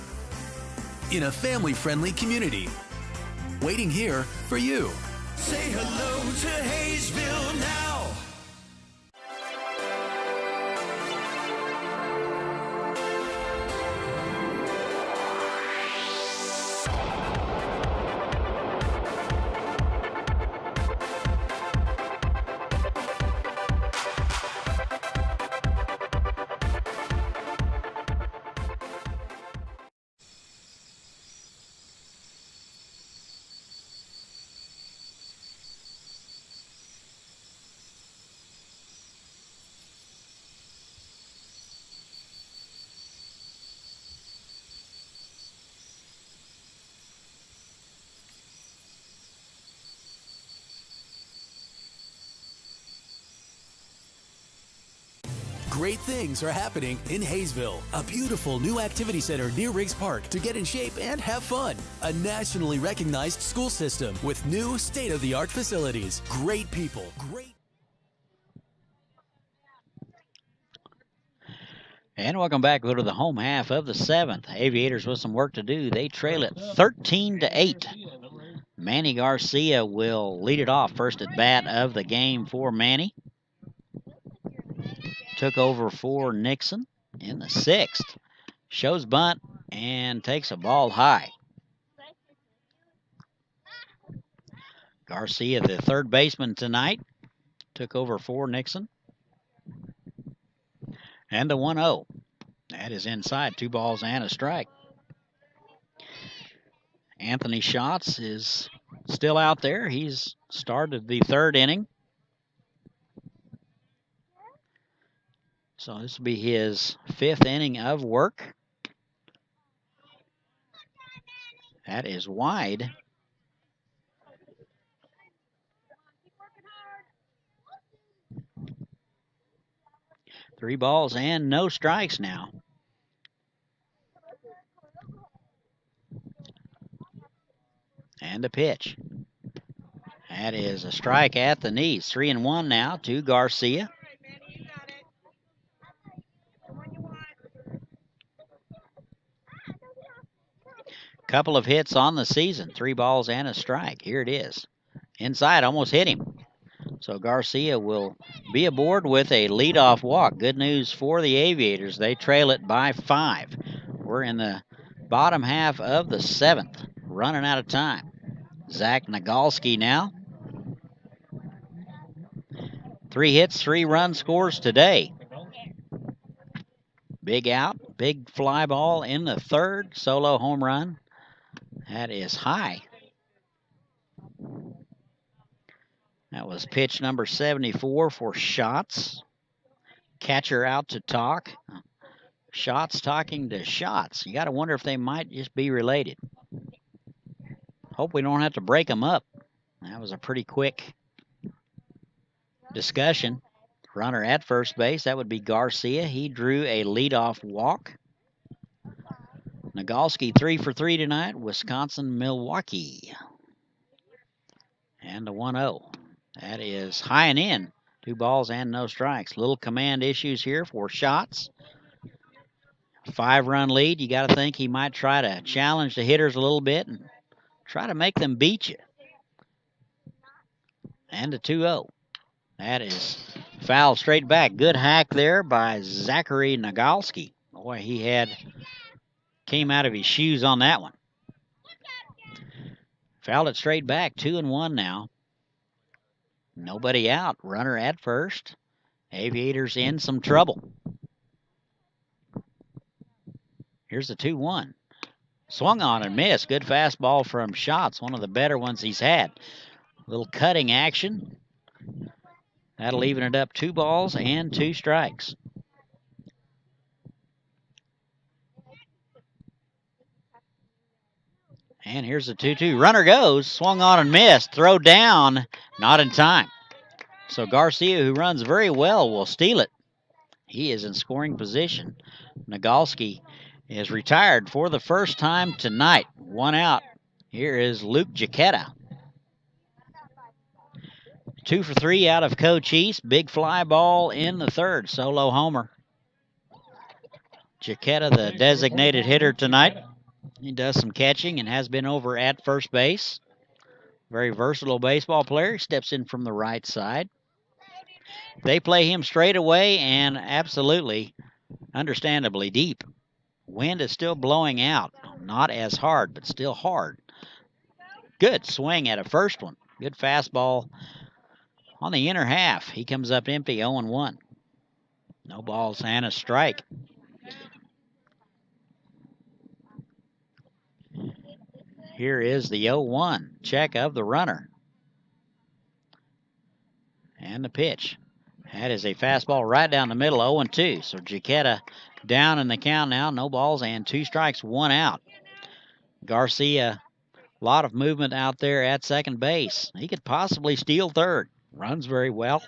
in a family-friendly community. Waiting here for you. Say hello to Haysville now. Great things are happening in Haysville, a beautiful new activity center near Riggs Park to get in shape and have fun. A nationally recognized school system with new state-of-the-art facilities. Great people. And welcome back. Go to the home half of the 7th. Aviators with some work to do. They trail it 13-8. Manny Garcia will lead it off. First at bat of the game for Manny. Took over for Nixon in the 6th. Shows bunt and takes a ball high. Garcia, the third baseman tonight, took over for Nixon. And the 1-0. That is inside. 2 balls and a strike. Anthony Schatz is still out there. He's started the 3rd inning. So this will be his 5th inning of work. That is wide. Three balls and no strikes now. And a pitch. That is a strike at the knees. 3-1 now to Garcia. Couple of hits on the season. 3 balls and a strike. Here it is. Inside, almost hit him. So Garcia will be aboard with a leadoff walk. Good news for the Aviators. They trail it by 5. We're in the bottom half of the 7th. Running out of time. Zach Nagalski now. 3 hits, 3 run scores today. Big out, big fly ball in the 3rd. Solo home run. That is high. That was pitch number 74 for Schatz. Catcher out to talk. Schatz talking to Schatz. You got to wonder if they might just be related. Hope we don't have to break them up. That was a pretty quick discussion. Runner at first base, that would be Garcia. He drew a leadoff walk. Nagalski 3 for 3 tonight. Wisconsin, Milwaukee. And a 1-0. That is high and in. 2 balls and no strikes. Little command issues here for Schatz. 5-run lead. You got to think he might try to challenge the hitters a little bit and try to make them beat you. And a 2-0. That is foul straight back. Good hack there by Zachary Nagalski. Boy, he had came out of his shoes on that one. Fouled it straight back, 2-1 now. Nobody out. Runner at first. Aviators in some trouble. Here's the 2-1. Swung on and missed. Good fastball from Schatz, one of the better ones he's had. Little cutting action. That'll even it up, 2 balls and 2 strikes. And here's the 2-2. Runner goes, swung on and missed. Throw down, not in time. So Garcia, who runs very well, will steal it. He is in scoring position. Nagalski is retired for the first time tonight. 1 out. Here is Luke Giacchetta. 2 for 3 out of Coach East. Big fly ball in the third. Solo homer. Giacchetta, the designated hitter tonight. He does some catching and has been over at first base. Very versatile baseball player. He steps in from the right side. They play him straight away and absolutely, understandably deep. Wind is still blowing out. Not as hard, but still hard. Good swing at a first one. Good fastball on the inner half. He comes up empty, 0-1. No balls and a strike. Here is the 0-1 check of the runner. And the pitch. That is a fastball right down the middle, 0-2. So Giacchetta down in the count now. No balls and 2 strikes, 1 out. Garcia, a lot of movement out there at second base. He could possibly steal third. Runs very well.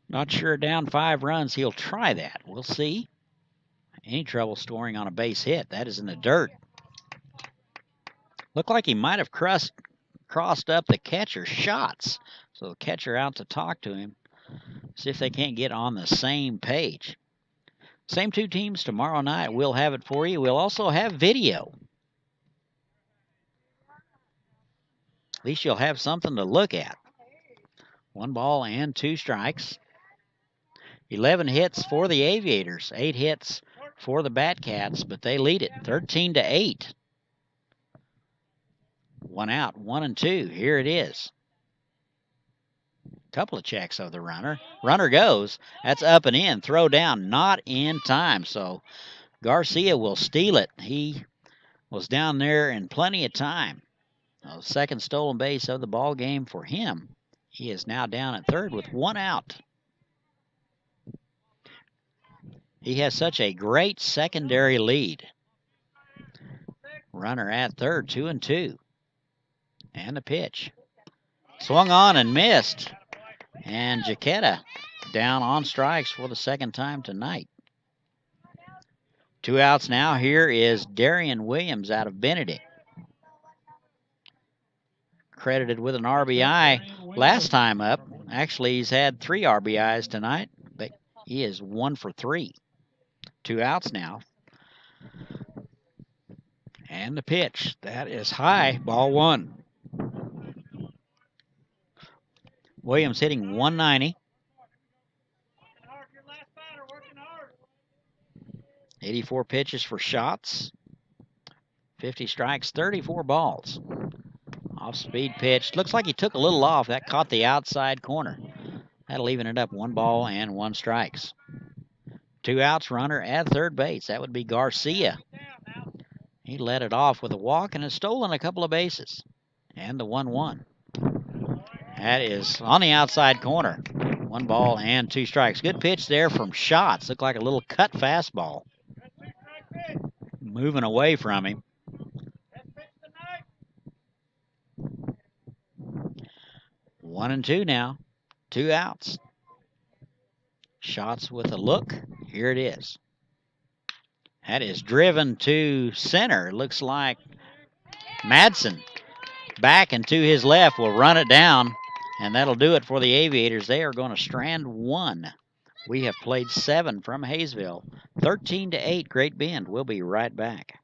Not sure down 5 runs he'll try that. We'll see. Any trouble scoring on a base hit. That is in the dirt. Looked like he might have crossed up the catcher's shots. So the catcher out to talk to him. See if they can't get on the same page. Same 2 teams tomorrow night. We'll have it for you. We'll also have video. At least you'll have something to look at. 1 ball and 2 strikes. 11 hits for the Aviators. 8 hits for the Batcats, but they lead it 13-8. 1 out, 1-2. Here it is. Couple of checks of the runner. Runner goes. That's up and in. Throw down, not in time. So Garcia will steal it. He was down there in plenty of time. Second stolen base of the ball game for him. He is now down at third with 1 out. He has such a great secondary lead. Runner at third, 2-2. And the pitch. Swung on and missed. And Giacchetta down on strikes for the second time tonight. 2 outs now. Here is Darian Williams out of Benedict. Credited with an RBI last time up. Actually, he's had 3 RBIs tonight, but he is 1 for 3. 2 outs now. And the pitch. That is high. Ball 1. Williams hitting 190. 84 pitches for Schatz. 50 strikes, 34 balls. Off-speed pitch. Looks like he took a little off. That caught the outside corner. That'll even it up, 1 ball and 1 strikes. 2 outs, runner at third base. That would be Garcia. He led it off with a walk and has stolen a couple of bases. And the 1-1. That is on the outside corner. 1 ball and 2 strikes. Good pitch there from Schatz. Looked like a little cut fastball. Moving away from him. 1-2 now. 2 outs. Schatz with a look. Here it is. That is driven to center. Looks like Madsen back and to his left will run it down. And that'll do it for the Aviators. They are going to strand 1. We have played 7 from Haysville. 13-8, Great Bend. We'll be right back.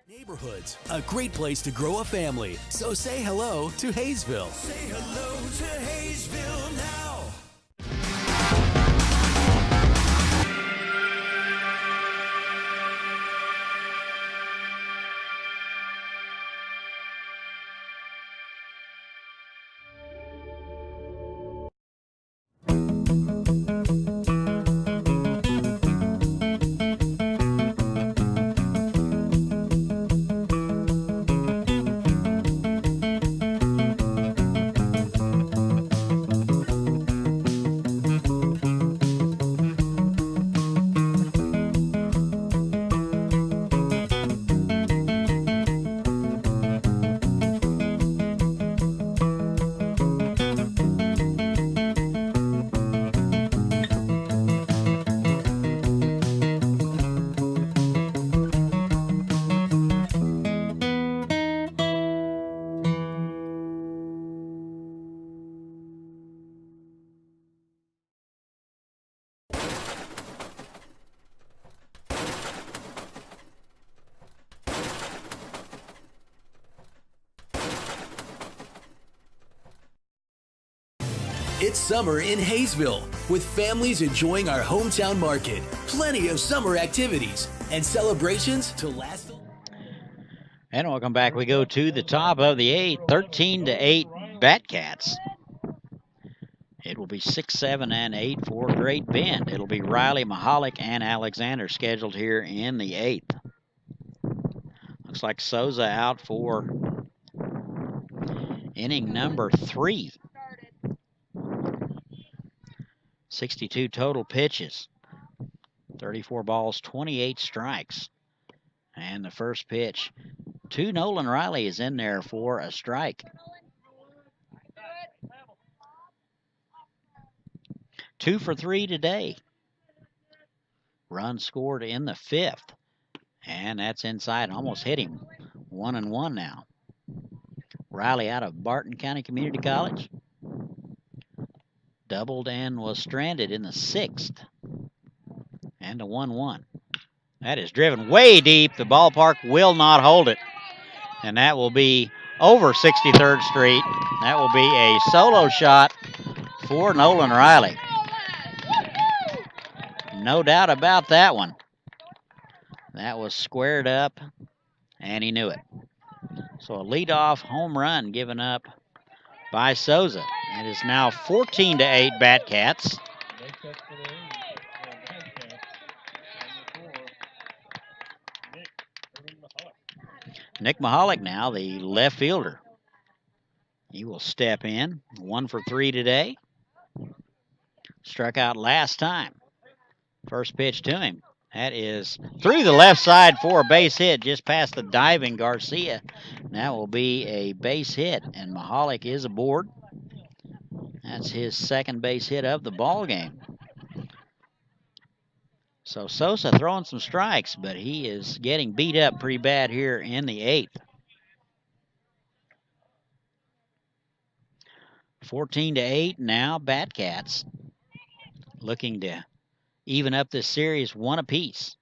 Neighborhoods, a great place to grow a family. So say hello to Haysville. Say hello to Haysville now. It's summer in Haysville, with families enjoying our hometown market, plenty of summer activities, and celebrations to last. And welcome back. We go to the top of the 8th, 13-8 Batcats. It will be 6, 7, and 8 for Great Bend. It'll be Riley, Mahalik, and Alexander scheduled here in the 8th. Looks like Souza out for inning number 3. 62 total pitches, 34 balls, 28 strikes. And the first pitch to Nolan Riley is in there for a strike. 2 for 3 today. Run scored in the 5th. And that's inside, almost hit him. 1-1 now. Riley out of Barton County Community College. Doubled and was stranded in the 6th. And a 1-1. That is driven way deep. The ballpark will not hold it. And that will be over 63rd Street. That will be a solo shot for Nolan Riley. No doubt about that one. That was squared up, and he knew it. So a leadoff home run given up by Souza. It is now 14-8 Batcats. Nick Mahalik now, the left fielder. He will step in. 1 for 3 today. Struck out last time. First pitch to him. That is through the left side for a base hit just past the diving Garcia. That will be a base hit, and Mahalik is aboard. That's his second base hit of the ball game. So Sosa throwing some strikes, but he is getting beat up pretty bad here in the 8th. 14-8 now, Batcats looking to even up this series 1 apiece.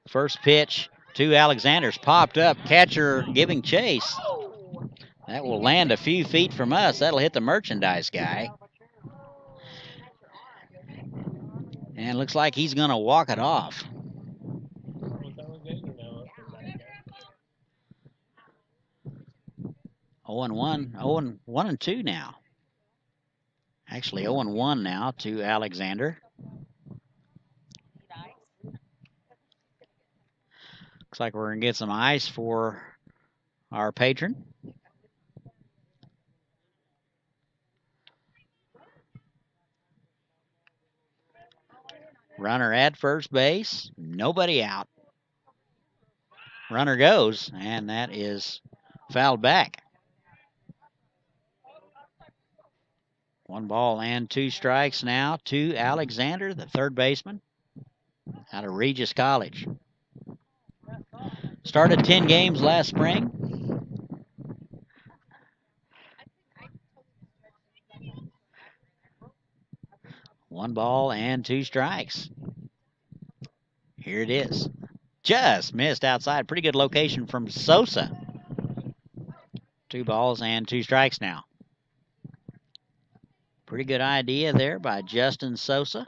First pitch to Alexander's popped up. Catcher giving chase. That will land a few feet from us. That'll hit the merchandise guy. And looks like he's going to walk it off. 0-1, 0-1-2 now. Actually 0-1 now to Alexander. Looks like we're going to get some ice for our patron. Runner at first base. Nobody out. Runner goes, and that is fouled back. 1 ball and 2 strikes now to Alexander, the third baseman out of Regis College. Started 10 games last spring. One ball and 2 strikes. Here it is. Just missed outside. Pretty good location from Sosa. 2 balls and 2 strikes now. Pretty good idea there by Justin Sosa.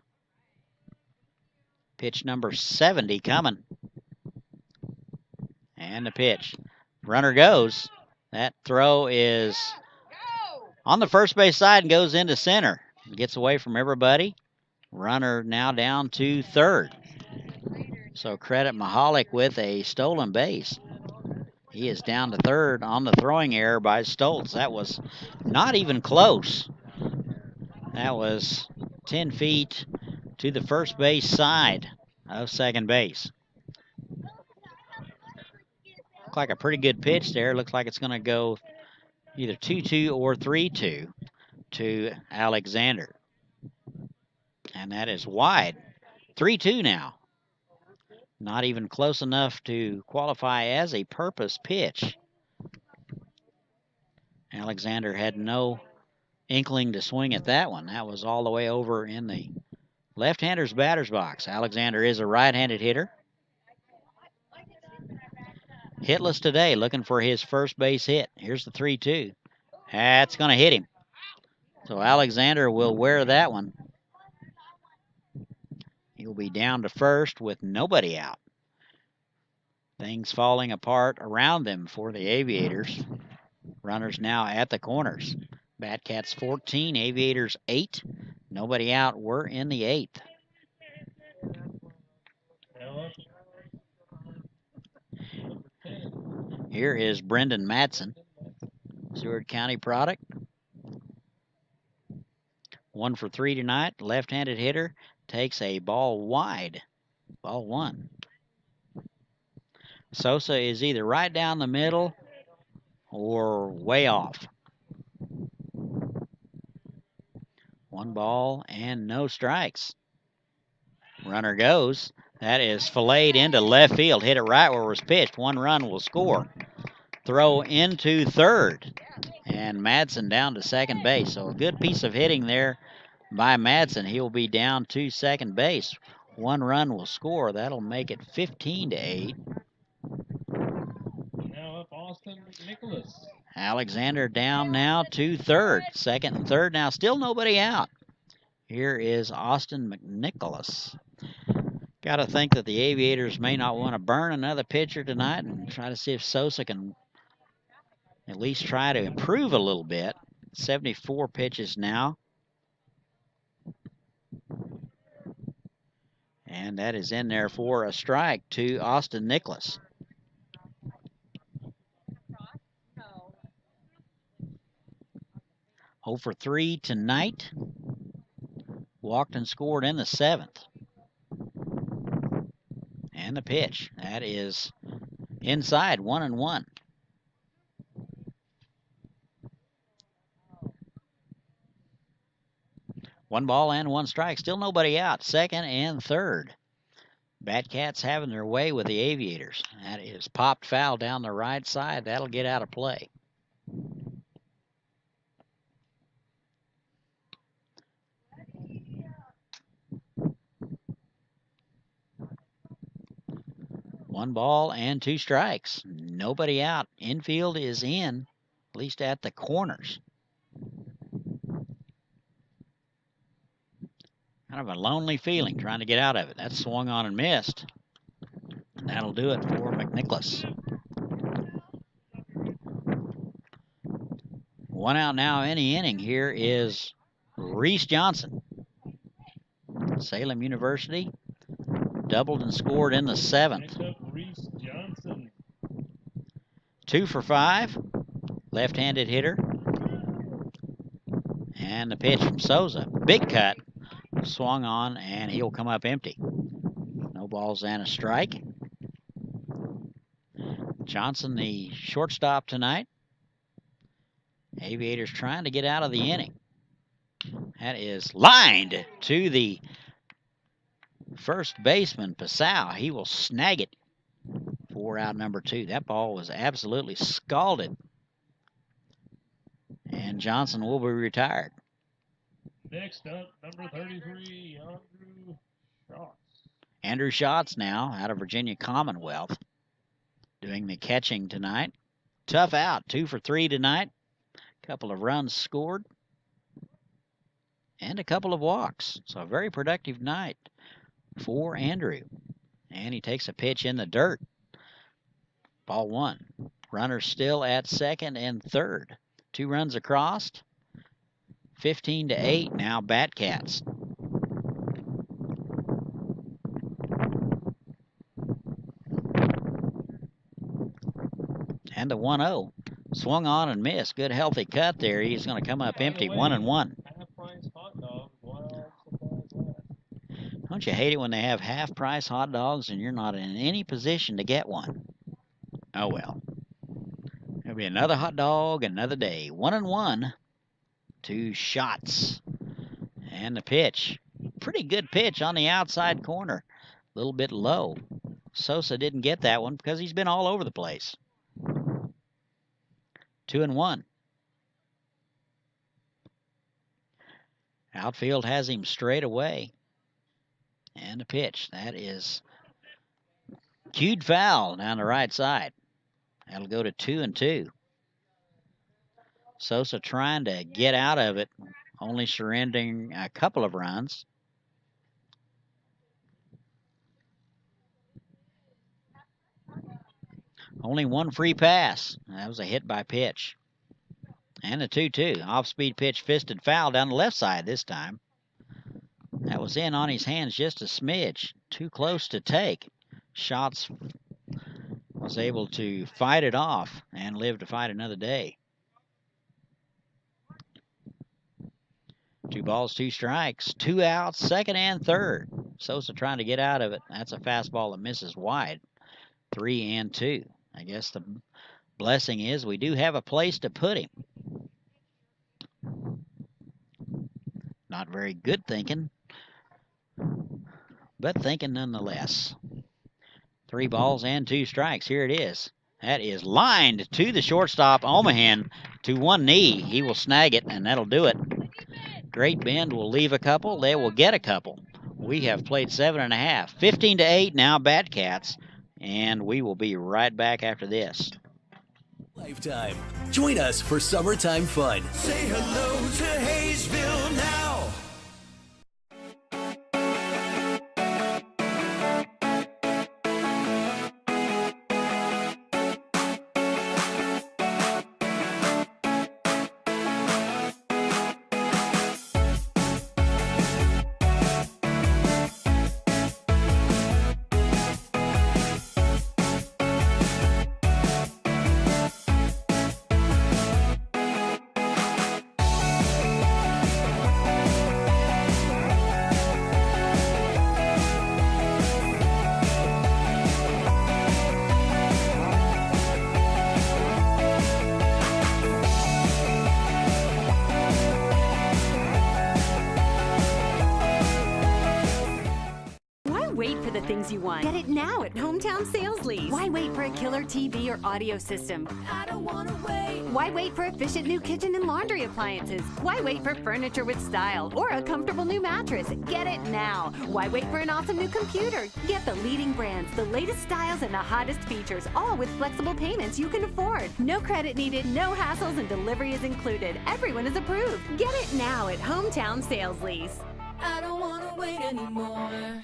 Pitch number 70 coming. And the pitch. Runner goes. That throw is on the first base side and goes into center. Gets away from everybody. Runner now down to third. So credit Mahalik with a stolen base. He is down to third on the throwing error by Stoltz. That was not even close. That was 10 feet to the first base side of second base. Looked like a pretty good pitch there. Looks like it's going to go either 2-2 or 3-2 to Alexander. And that is wide. 3-2 now. Not even close enough to qualify as a purpose pitch. Alexander had no inkling to swing at that one. That was all the way over in the left-hander's batter's box. Alexander is a right-handed hitter. Hitless today, looking for his first base hit. Here's the 3-2. That's going to hit him. So Alexander will wear that one. He'll be down to first with nobody out. Things falling apart around them for the Aviators. Runners now at the corners. Batcats 14, Aviators 8. Nobody out. We're in the 8th. Here is Brendan Matson, Seward County product. 1 for 3 tonight. Left-handed hitter takes a ball wide. Ball 1. Sosa is either right down the middle or way off. 1 ball and no strikes. Runner goes. That is filleted into left field. Hit it right where it was pitched. 1 run will score. Throw into third. And Madsen down to second base. So a good piece of hitting there by Madsen. He'll be down to second base. 1 run will score. That'll make it 15-8. Now up Austin McNicholas. Alexander down now to third. Second and third now. Still nobody out. Here is Austin McNicholas. Got to think that the Aviators may not want to burn another pitcher tonight and try to see if Sosa can at least try to improve a little bit. 74 pitches now. And that is in there for a strike to Austin Nicholas. Oh for 3 tonight. Walked and scored in the 7th. And the pitch. That is inside, 1-1. One ball and 1 strike. Still nobody out. Second and third. Batcats having their way with the Aviators. That is popped foul down the right side. That'll get out of play. One ball and 2 strikes. Nobody out. Infield is in, at least at the corners. Kind of a lonely feeling trying to get out of it. That swung on and missed. And that'll do it for McNicholas. 1 out now in the inning. Here is Reese Johnson. Salem University. Doubled and scored in the 7th. Next up, Reese Johnson. 2 for 5. Left-handed hitter. And the pitch from Souza. Big cut. Swung on, and he'll come up empty. No balls and a strike. Johnson, the shortstop tonight. Aviators trying to get out of the inning. That is lined to the first baseman, Pasau. He will snag it for out number 2. That ball was absolutely scalded. And Johnson will be retired. Next up, number 33, Andrew Schatz. Andrew Schatz now out of Virginia Commonwealth doing the catching tonight. Tough out, 2 for 3 tonight. Couple of runs scored and a couple of walks. So a very productive night for Andrew. And he takes a pitch in the dirt. Ball 1. Runner still at second and third. 2 runs across. 15-8 now Batcats. And the 1-0. Swung on and missed. Good healthy cut there. He's going to come up empty. 1-1. Half-price hot dogs, wild supplies left. Don't you hate it when they have half-price hot dogs and you're not in any position to get one? Oh well. There'll be another hot dog another day. 1-1. 2 shots. And the pitch. Pretty good pitch on the outside corner. A little bit low. Sosa didn't get that one because he's been all over the place. 2-1. Outfield has him straight away. And a pitch. That is cued foul down the right side. That'll go to 2-2. Sosa trying to get out of it only surrendering a couple of runs. Only one free pass. That was a hit by pitch. And a 2-2. Off-speed pitch, fisted foul down the left side this time. That was in on his hands just a smidge. Too close to take. Shots was able to fight it off and live to fight another day. 2 balls, 2 strikes, 2 outs, second and third. Sosa trying to get out of it. That's a fastball that misses wide. 3-2. I guess the blessing is we do have a place to put him. Not very good thinking, but thinking nonetheless. 3 balls and 2 strikes. Here it is. That is lined to the shortstop, Omahan, to one knee. He will snag it, and that'll do it. Great Bend will leave a couple. They will get a couple. We have played 7.5. 15-8 now, Batcats, and we will be right back after this. Lifetime. Join us for summertime fun. Say hello to Haysville now. Wait for the things you want. Get it now at Hometown Sales Lease. Why wait for a killer TV or audio system? I don't wanna wait. Why wait for efficient new kitchen and laundry appliances? Why wait for furniture with style or a comfortable new mattress? Get it now. Why wait for an awesome new computer? Get the leading brands, the latest styles, and the hottest features, all with flexible payments you can afford. No credit needed, no hassles, and delivery is included. Everyone is approved. Get it now at Hometown Sales Lease. I don't wanna wait anymore.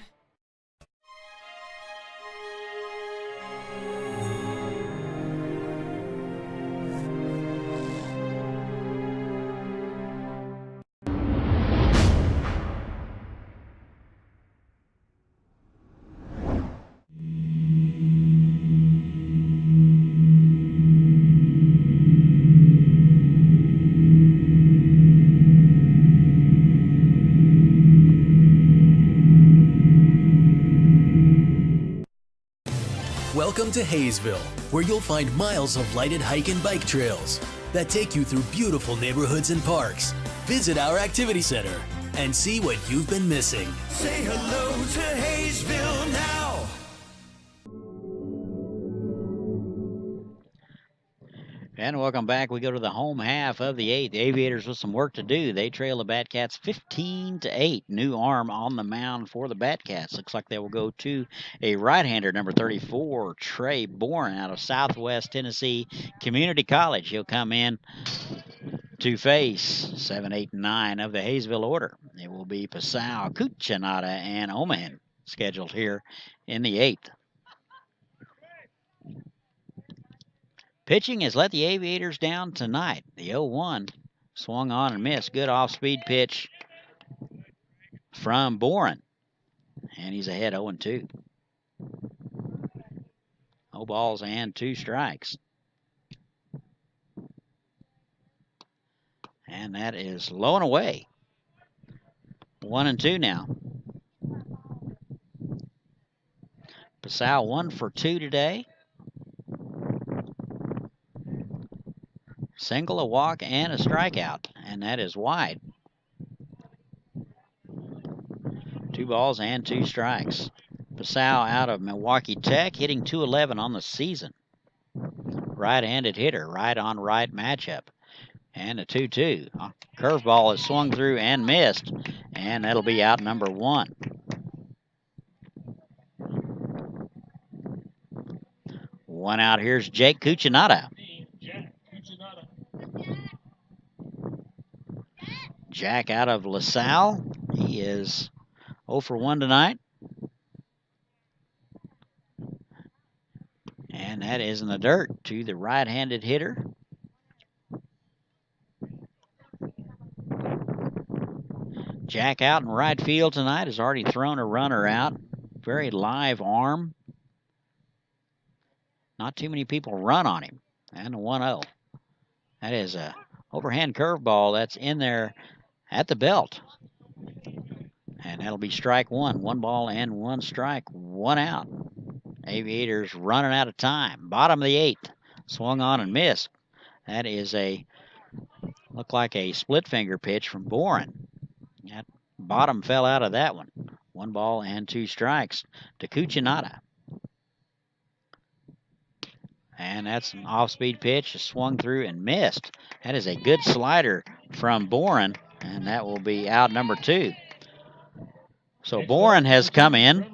Welcome to Haysville, where you'll find miles of lighted hike and bike trails that take you through beautiful neighborhoods and parks. Visit our activity center and see what you've been missing. Say hello to Haysville now. And welcome back. We go to the home half of the 8th. The Aviators with some work to do. They trail the Batcats 15-8. New arm on the mound for the Batcats. Looks like they will go to a right-hander, number 34, Trey Bourne out of Southwest Tennessee Community College. He'll come in to face 7, 8, and 9 of the Haysville order. It will be Pasau, Cuchinata, and Omahan scheduled here in the 8th. Pitching has let the Aviators down tonight. The 0-1 swung on and missed. Good off-speed pitch from Boren. And he's ahead 0-2. 0 balls and 2 strikes. And that is low and away. 1-2 now. Pasau 1 for 2 today. Single, a walk, and a strikeout, and that is wide. 2 balls and 2 strikes. Pasau out of Milwaukee Tech, hitting .211 on the season. Right-handed hitter, right-on-right matchup. And a 2-2. Curveball is swung through and missed, and that'll be out number 1. One out, here's Jake Cuchinata. Jack out of LaSalle. He is 0 for 1 tonight. And that is in the dirt to the right-handed hitter. Jack out in right field tonight has already thrown a runner out. Very live arm. Not too many people run on him. And a 1-0. That is a overhand curveball that's in there at the belt. And that'll be strike one. 1 ball and 1 strike. 1 out. Aviators running out of time. Bottom of the 8th. Swung on and missed. That is looked like a split finger pitch from Boren. That bottom fell out of that one. 1 ball and 2 strikes to Cuccinata. And that's an off-speed pitch, swung through and missed. That is a good slider from Boren, and that will be out number 2. So Boren has come in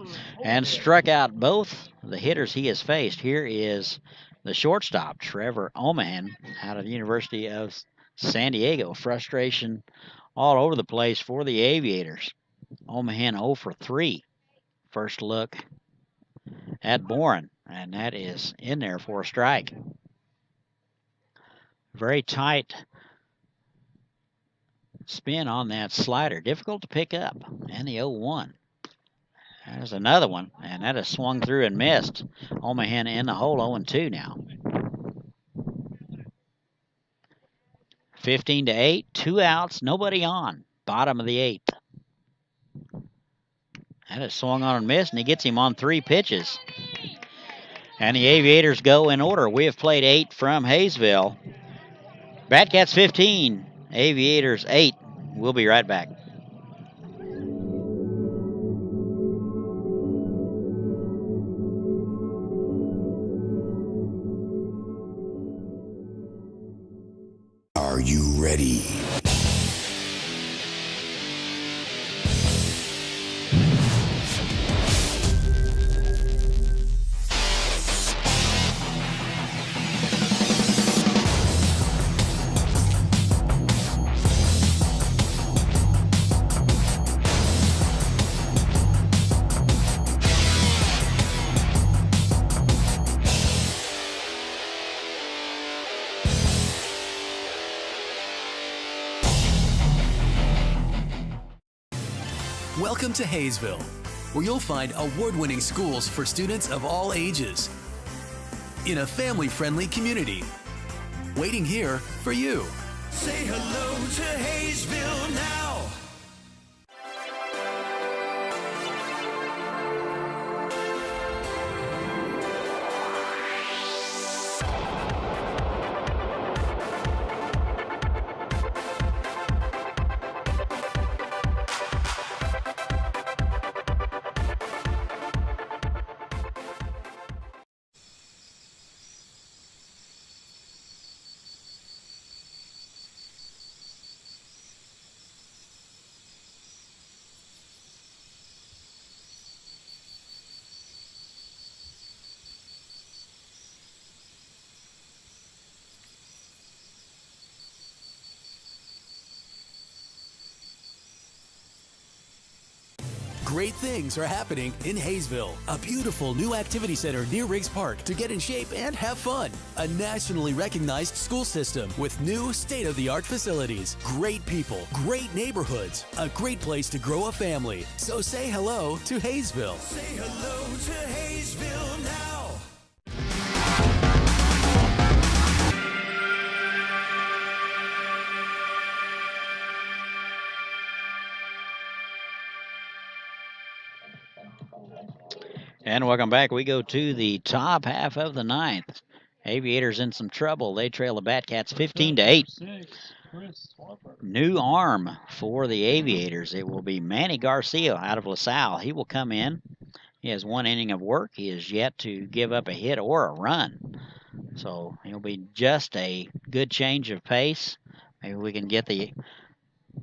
and struck out both the hitters he has faced. Here is the shortstop, Trevor Omahan, out of the University of San Diego. Frustration all over the place for the Aviators. Omahan 0 for 3. First look at Boren, and that is in there for a strike. Very tight spin on that slider. Difficult to pick up. And the 0-1. There's another one, and that is swung through and missed. Omahan in the hole, 0-2 now. 15-8, 2 outs, nobody on. Bottom of the 8th. That is swung on and missed, and he gets him on 3 pitches. And the Aviators go in order. We have played 8 from Haysville. Batcats 15, Aviators 8. We'll be right back. Are you ready? Welcome to Haysville, where you'll find award-winning schools for students of all ages in a family-friendly community. Waiting here for you. Say hello to Haysville now. Great things are happening in Haysville, a beautiful new activity center near Riggs Park to get in shape and have fun. A nationally recognized school system with new state-of-the-art facilities, great people, great neighborhoods, a great place to grow a family. So say hello to Haysville. Say hello to Haysville now. And welcome back. We go to the top half of the 9th. Aviators in some trouble. They trail the Batcats 15-8. New arm for the Aviators. It will be Manny Garcia out of LaSalle. He will come in. He has 1 inning of work. He is yet to give up a hit or a run. So he'll be just a good change of pace. Maybe we can get the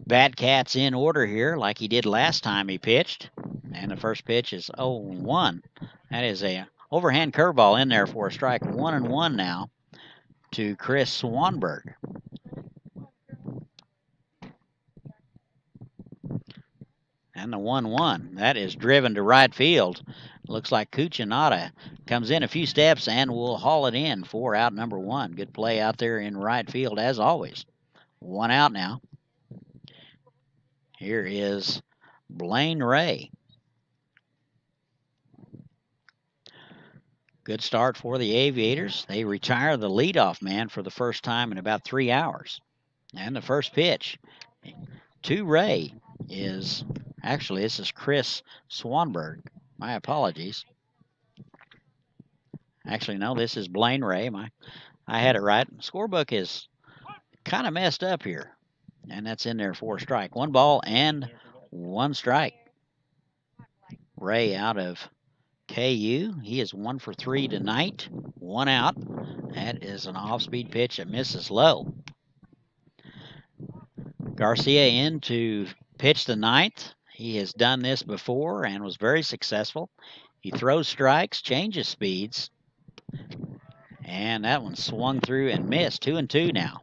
Batcats in order here like he did last time he pitched. And the first pitch is 0-1. That is a overhand curveball in there for a strike. 1-1 now to Chris Swanberg. And the 1-1. That is driven to right field. Looks like Cucinotta comes in a few steps and will haul it in for out number 1. Good play out there in right field as always. 1 out now. Here is Blaine Ray. Good start for the Aviators. They retire the leadoff man for the first time in about 3 hours. And the first pitch to Ray is, actually, this is Chris Swanberg. My apologies. Actually, no, this is Blaine Ray. I had it right. Scorebook is kind of messed up here. And that's in there for a strike. 1 ball and 1 strike. Ray out of KU. He is 1 for 3 tonight. 1 out. That is an off-speed pitch that misses low. Garcia in to pitch the 9th. He has done this before and was very successful. He throws strikes, changes speeds, and that one swung through and missed. 2-2 now.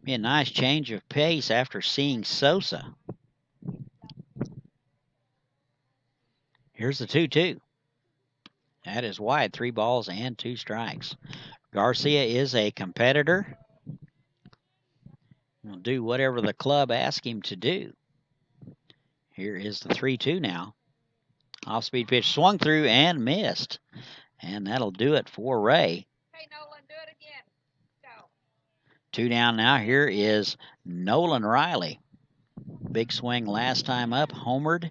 Be a nice change of pace after seeing Sosa. Here's the 2-2. That is wide. 3 balls and 2 strikes. Garcia is a competitor. He'll do whatever the club asks him to do. Here is the 3-2 now. Off-speed pitch swung through and missed. And that'll do it for Ray. Hey, Nolan, do it again. Go. 2 down now. Here is Nolan Riley. Big swing last time up. Homered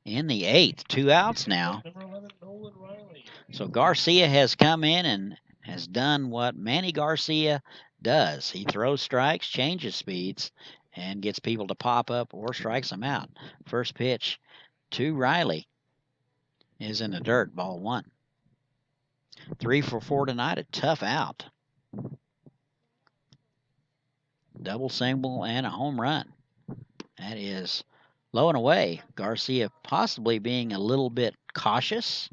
in the 8th. 2 outs now. Number 11, Nolan Riley. So Garcia has come in and has done what Manny Garcia does. He throws strikes, changes speeds, and gets people to pop up or strikes them out. First pitch to Riley is in the dirt, ball 1. 3 for 4 tonight, a tough out. Double, single, and a home run. That is low and away. Garcia possibly being a little bit cautious.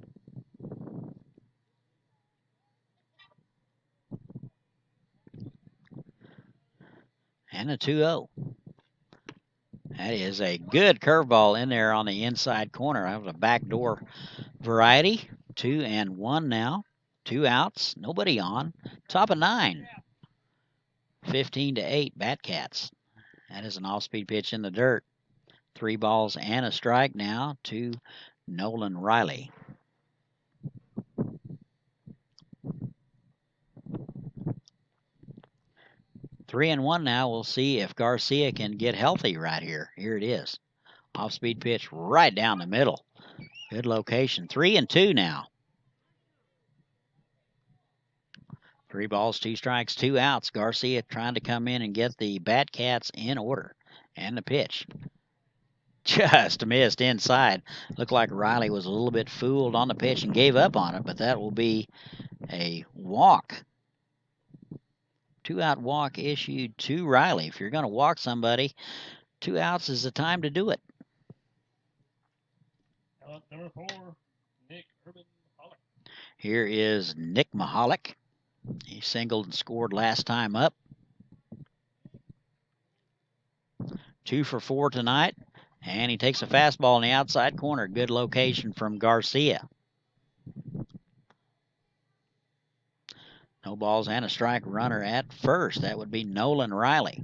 And a 2-0. That is a good curveball in there on the inside corner. That was a backdoor variety. 2-1 now. 2 outs. Nobody on. Top of 9. 15-8 Batcats. That is an off-speed pitch in the dirt. 3 balls and a strike now to Nolan Riley. Three and 1 now. We'll see if Garcia can get healthy right here. Here it is. Off-speed pitch right down the middle. Good location. 3-2 now. 3 balls, 2 strikes, 2 outs. Garcia trying to come in and get the Batcats in order. And the pitch. Just missed inside. Looked like Riley was a little bit fooled on the pitch and gave up on it, but that will be a walk. 2-out walk issued to Riley. If you're going to walk somebody, 2 outs is the time to do it. Number 4, Nick Urban Mahalik. Here is Nick Mahalik. He singled and scored last time up. 2 for 4 tonight. And he takes a fastball in the outside corner. Good location from Garcia. No balls and a strike, runner at first. That would be Nolan Riley.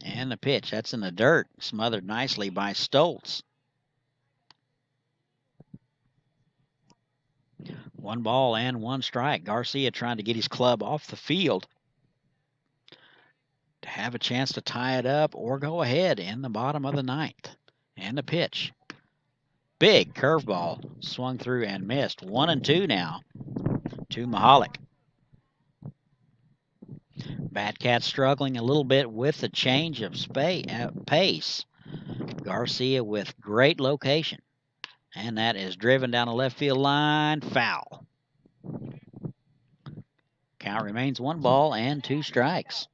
And the pitch, that's in the dirt. Smothered nicely by Stoltz. 1 ball and 1 strike. Garcia trying to get his club off the field to have a chance to tie it up or go ahead in the bottom of the 9th. And the pitch. Big curveball. Swung through and missed. 1-2 now to Mahalik. Batcats struggling a little bit with the change of pace. Garcia with great location. And that is driven down the left field line. Foul. Count remains 1 ball and 2 strikes.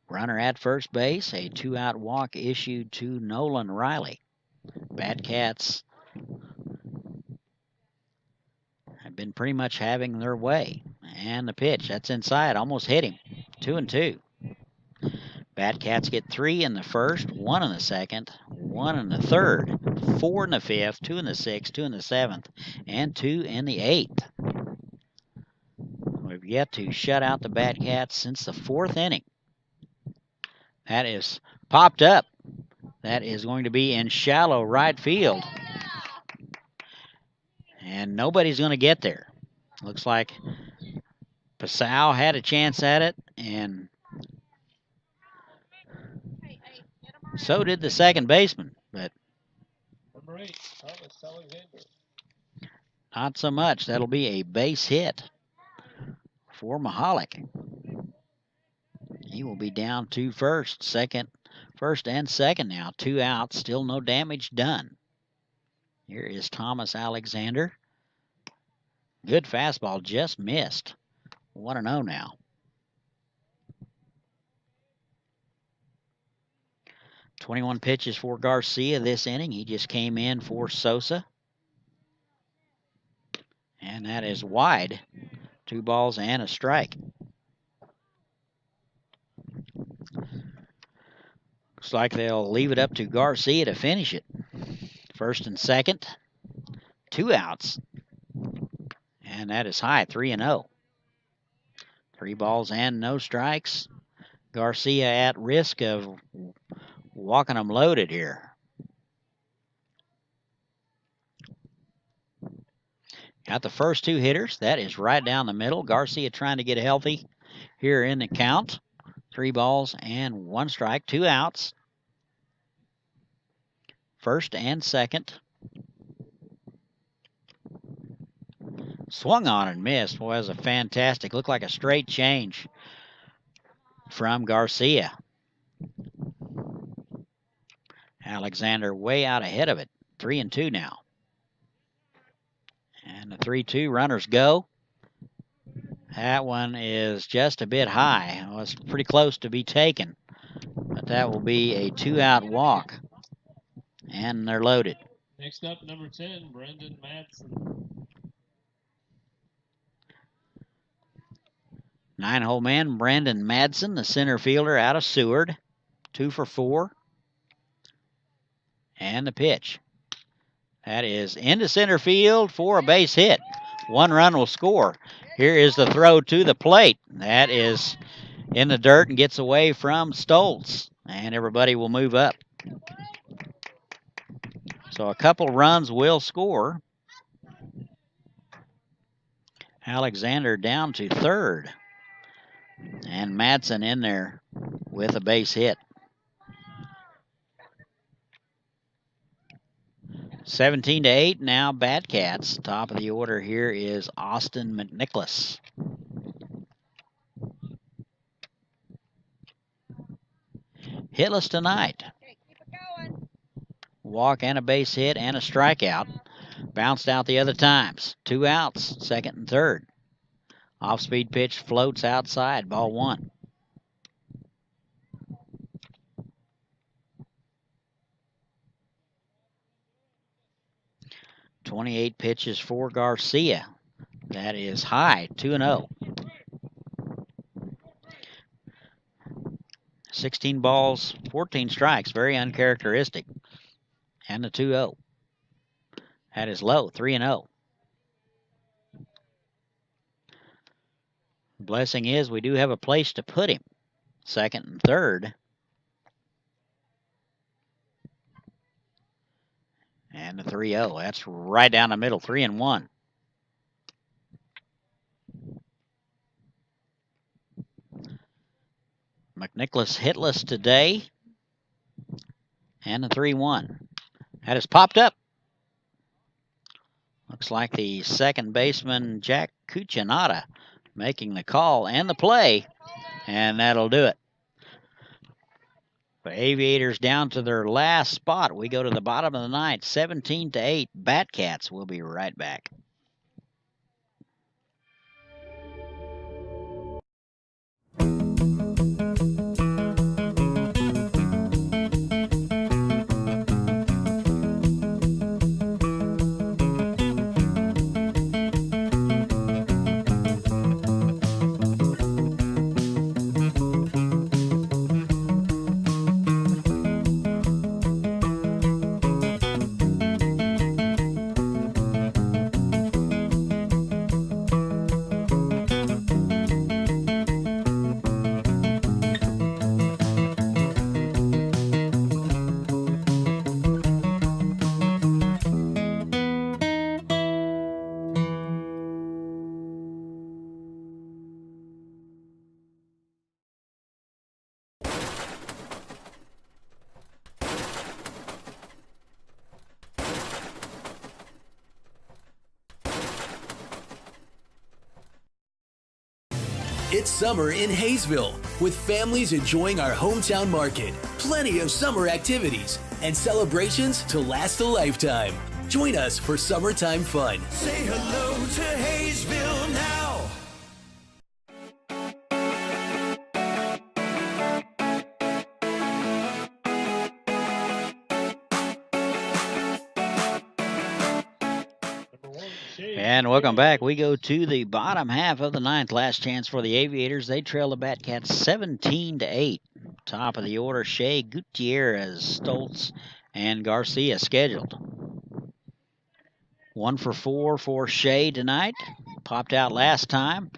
Runner at first base. A 2-out walk issued to Nolan Riley. Batcats have been pretty much having their way. And the pitch, that's inside, almost hit him. 2-2. Batcats get 3 in the first, 1 in the second, 1 in the third, 4 in the fifth, 2 in the sixth, 2 in the seventh, and 2 in the eighth. We've yet to shut out the Batcats since the 4th inning. That is popped up. That is going to be in shallow right field. And nobody's going to get there. Looks like Passau had a chance at it, and so did the second baseman, but Number 8, Thomas Alexander. not so much. That'll be a base hit for Mahalik. He will be down to first and second now. 2 outs, still no damage done. Here is Thomas Alexander. Good fastball, just missed. 1-0 now. 21 pitches for Garcia this inning. He just came in for Sosa. And that is wide. 2 balls and a strike. Looks like they'll leave it up to Garcia to finish it. First and second. 2 outs. And that is high, 3-0. 3 balls and no strikes. Garcia at risk of walking them loaded here. Got the first 2 hitters. That is right down the middle. Garcia trying to get healthy here in the count. 3 balls and 1 strike. 2 outs. First and second. Swung on and missed. Boy, that was a fantastic. Looked like a straight change from Garcia. Alexander way out ahead of it. 3-2 now. And the 3-2 runners go. That one is just a bit high. Well, it's pretty close to be taken. But that will be a 2-out walk. And they're loaded. Next up, number 10, Brendan Madsen. 9-hole man, Brandon Madsen, the center fielder out of Seward. 2 for 4. And the pitch. That is into center field for a base hit. 1 run will score. Here is the throw to the plate. That is in the dirt and gets away from Stoltz. And everybody will move up. So a couple runs will score. Alexander down to third. And Madsen in there with a base hit. 17-8 now, Batcats. Top of the order here is Austin McNicholas. Hitless tonight. Walk and a base hit and a strikeout. Bounced out the other times. 2 outs, second and third. Off-speed pitch floats outside, ball 1. .28 pitches for Garcia. That is high, 2-0. 16 balls, 14 strikes, very uncharacteristic. And the 2-0. That is low, 3-0. The blessing is we do have a place to put him. Second and third. And the 3-0. That's right down the middle, 3-1. McNicholas hitless today. And the 3-1. That is popped up. Looks like the second baseman, Jack Cuccinata, making the call and the play. And that'll do it. The Aviators down to their last spot. We go to the bottom of the ninth, 17-8. Batcats will be right back. It's summer in Haysville, with families enjoying our hometown market, plenty of summer activities, and celebrations to last a lifetime. Join us for summertime fun. Say hello to Haysville now. And welcome back. We go to the bottom half of the ninth. Last chance for the Aviators. They trail the Batcats 17-8. Top of the order, Shea, Gutierrez, Stoltz, and Garcia scheduled. 1 for 4 for Shea tonight. Popped out last time.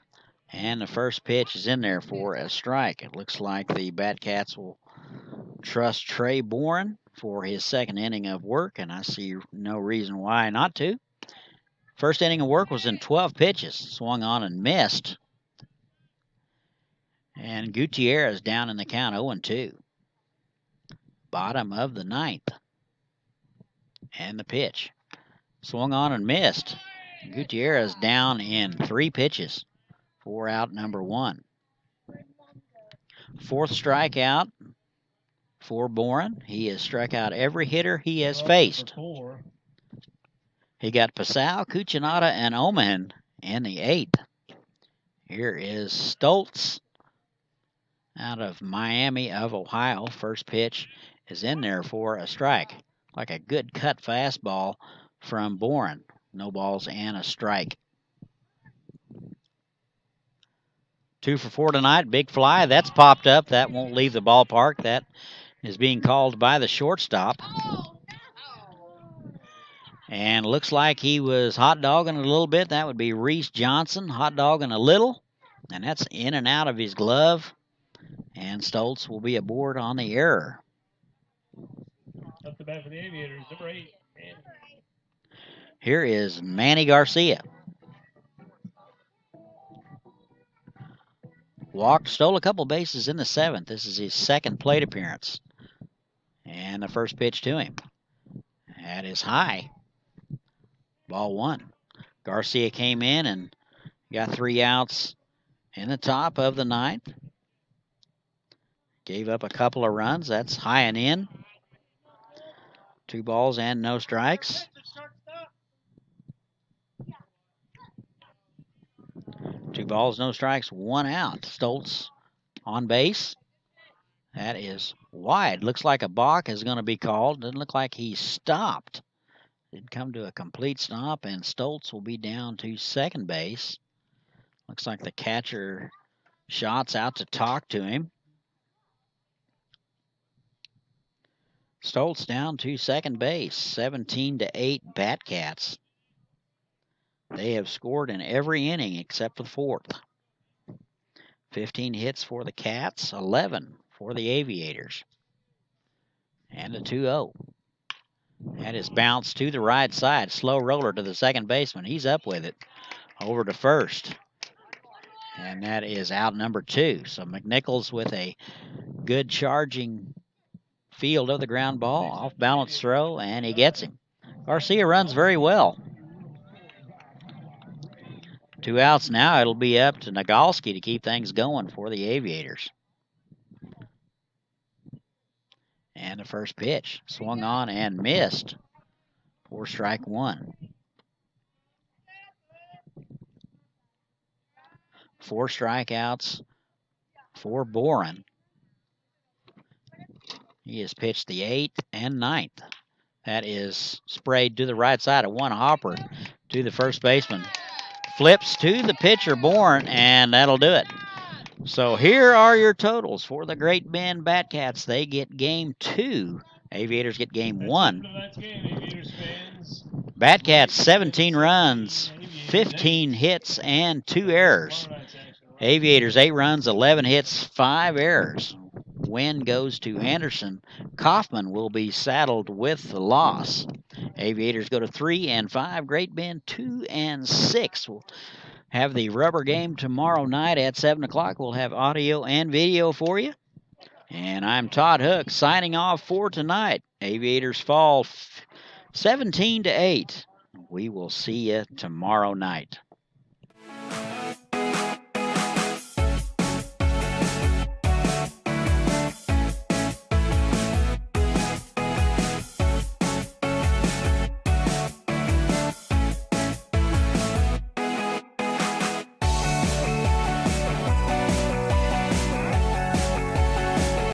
And the first pitch is in there for a strike. It looks like the Batcats will trust Trey Boren for his second inning of work, and I see no reason why not to. First inning of work was in 12 pitches. Swung on and missed. And Gutierrez down in the count 0-2. Bottom of the ninth. And the pitch. Swung on and missed. Gutierrez down in 3 pitches. 4 out, number 1. Fourth strikeout for Boren. He has struck out every hitter he has faced. He got Pasau, Cucinotta, and Oman in the 8th. Here is Stoltz out of Miami of Ohio. First pitch is in there for a strike. Like a good cut fastball from Boren. No balls and a strike. 2 for 4 tonight. Big fly. That's popped up. That won't leave the ballpark. That is being called by the shortstop. And looks like he was hot dogging a little bit. That would be Reese Johnson, hot dogging a little. And that's in and out of his glove. And Stoltz will be aboard on the error. Up the bat for the Aviators, number 8. Here is Manny Garcia. Walked, stole a couple bases in the 7th. This is his second plate appearance. And the first pitch to him. That is high. Ball 1. Garcia came in and got 3 outs in the top of the 9th. Gave up a couple of runs. That's high and in. 2 balls and no strikes. 2 balls, no strikes, 1 out. Stoltz on base. That is wide. Looks like a balk is going to be called. Doesn't look like he stopped. Did come to a complete stop, and Stoltz will be down to second base. Looks like the catcher shot's out to talk to him. Stoltz down to second base, 17-8 Batcats. They have scored in every inning except for the 4th. 15 hits for the Cats, 11 for the Aviators. And a 2-0. That is bounced to the right side. Slow roller to the second baseman. He's up with it. Over to first. And that is out number 2. So McNichols with a good charging field of the ground ball. Off balance throw, and he gets him. Garcia runs very well. 2 outs now. It'll be up to Nagalski to keep things going for the Aviators. And the first pitch. Swung on and missed for strike 1. 4 strikeouts for Boren. He has pitched the 8th and 9th. That is sprayed to the right side of one hopper to the first baseman. Flips to the pitcher, Bourne, and that'll do it. So here are your totals for the Great Bend Batcats. They get game 2. Aviators get game 1. Batcats 17 runs, 15 hits, and 2 errors. Aviators 8 runs, 11 hits, 5 errors. Win goes to Anderson. Kaufman will be saddled with the loss. Aviators go to 3 and 5. Great Bend 2 and 6. We'll have the rubber game tomorrow night at 7 o'clock. We'll have audio and video for you. And I'm Todd Hook signing off for tonight. Aviators fall 17-8. We will see you tomorrow night.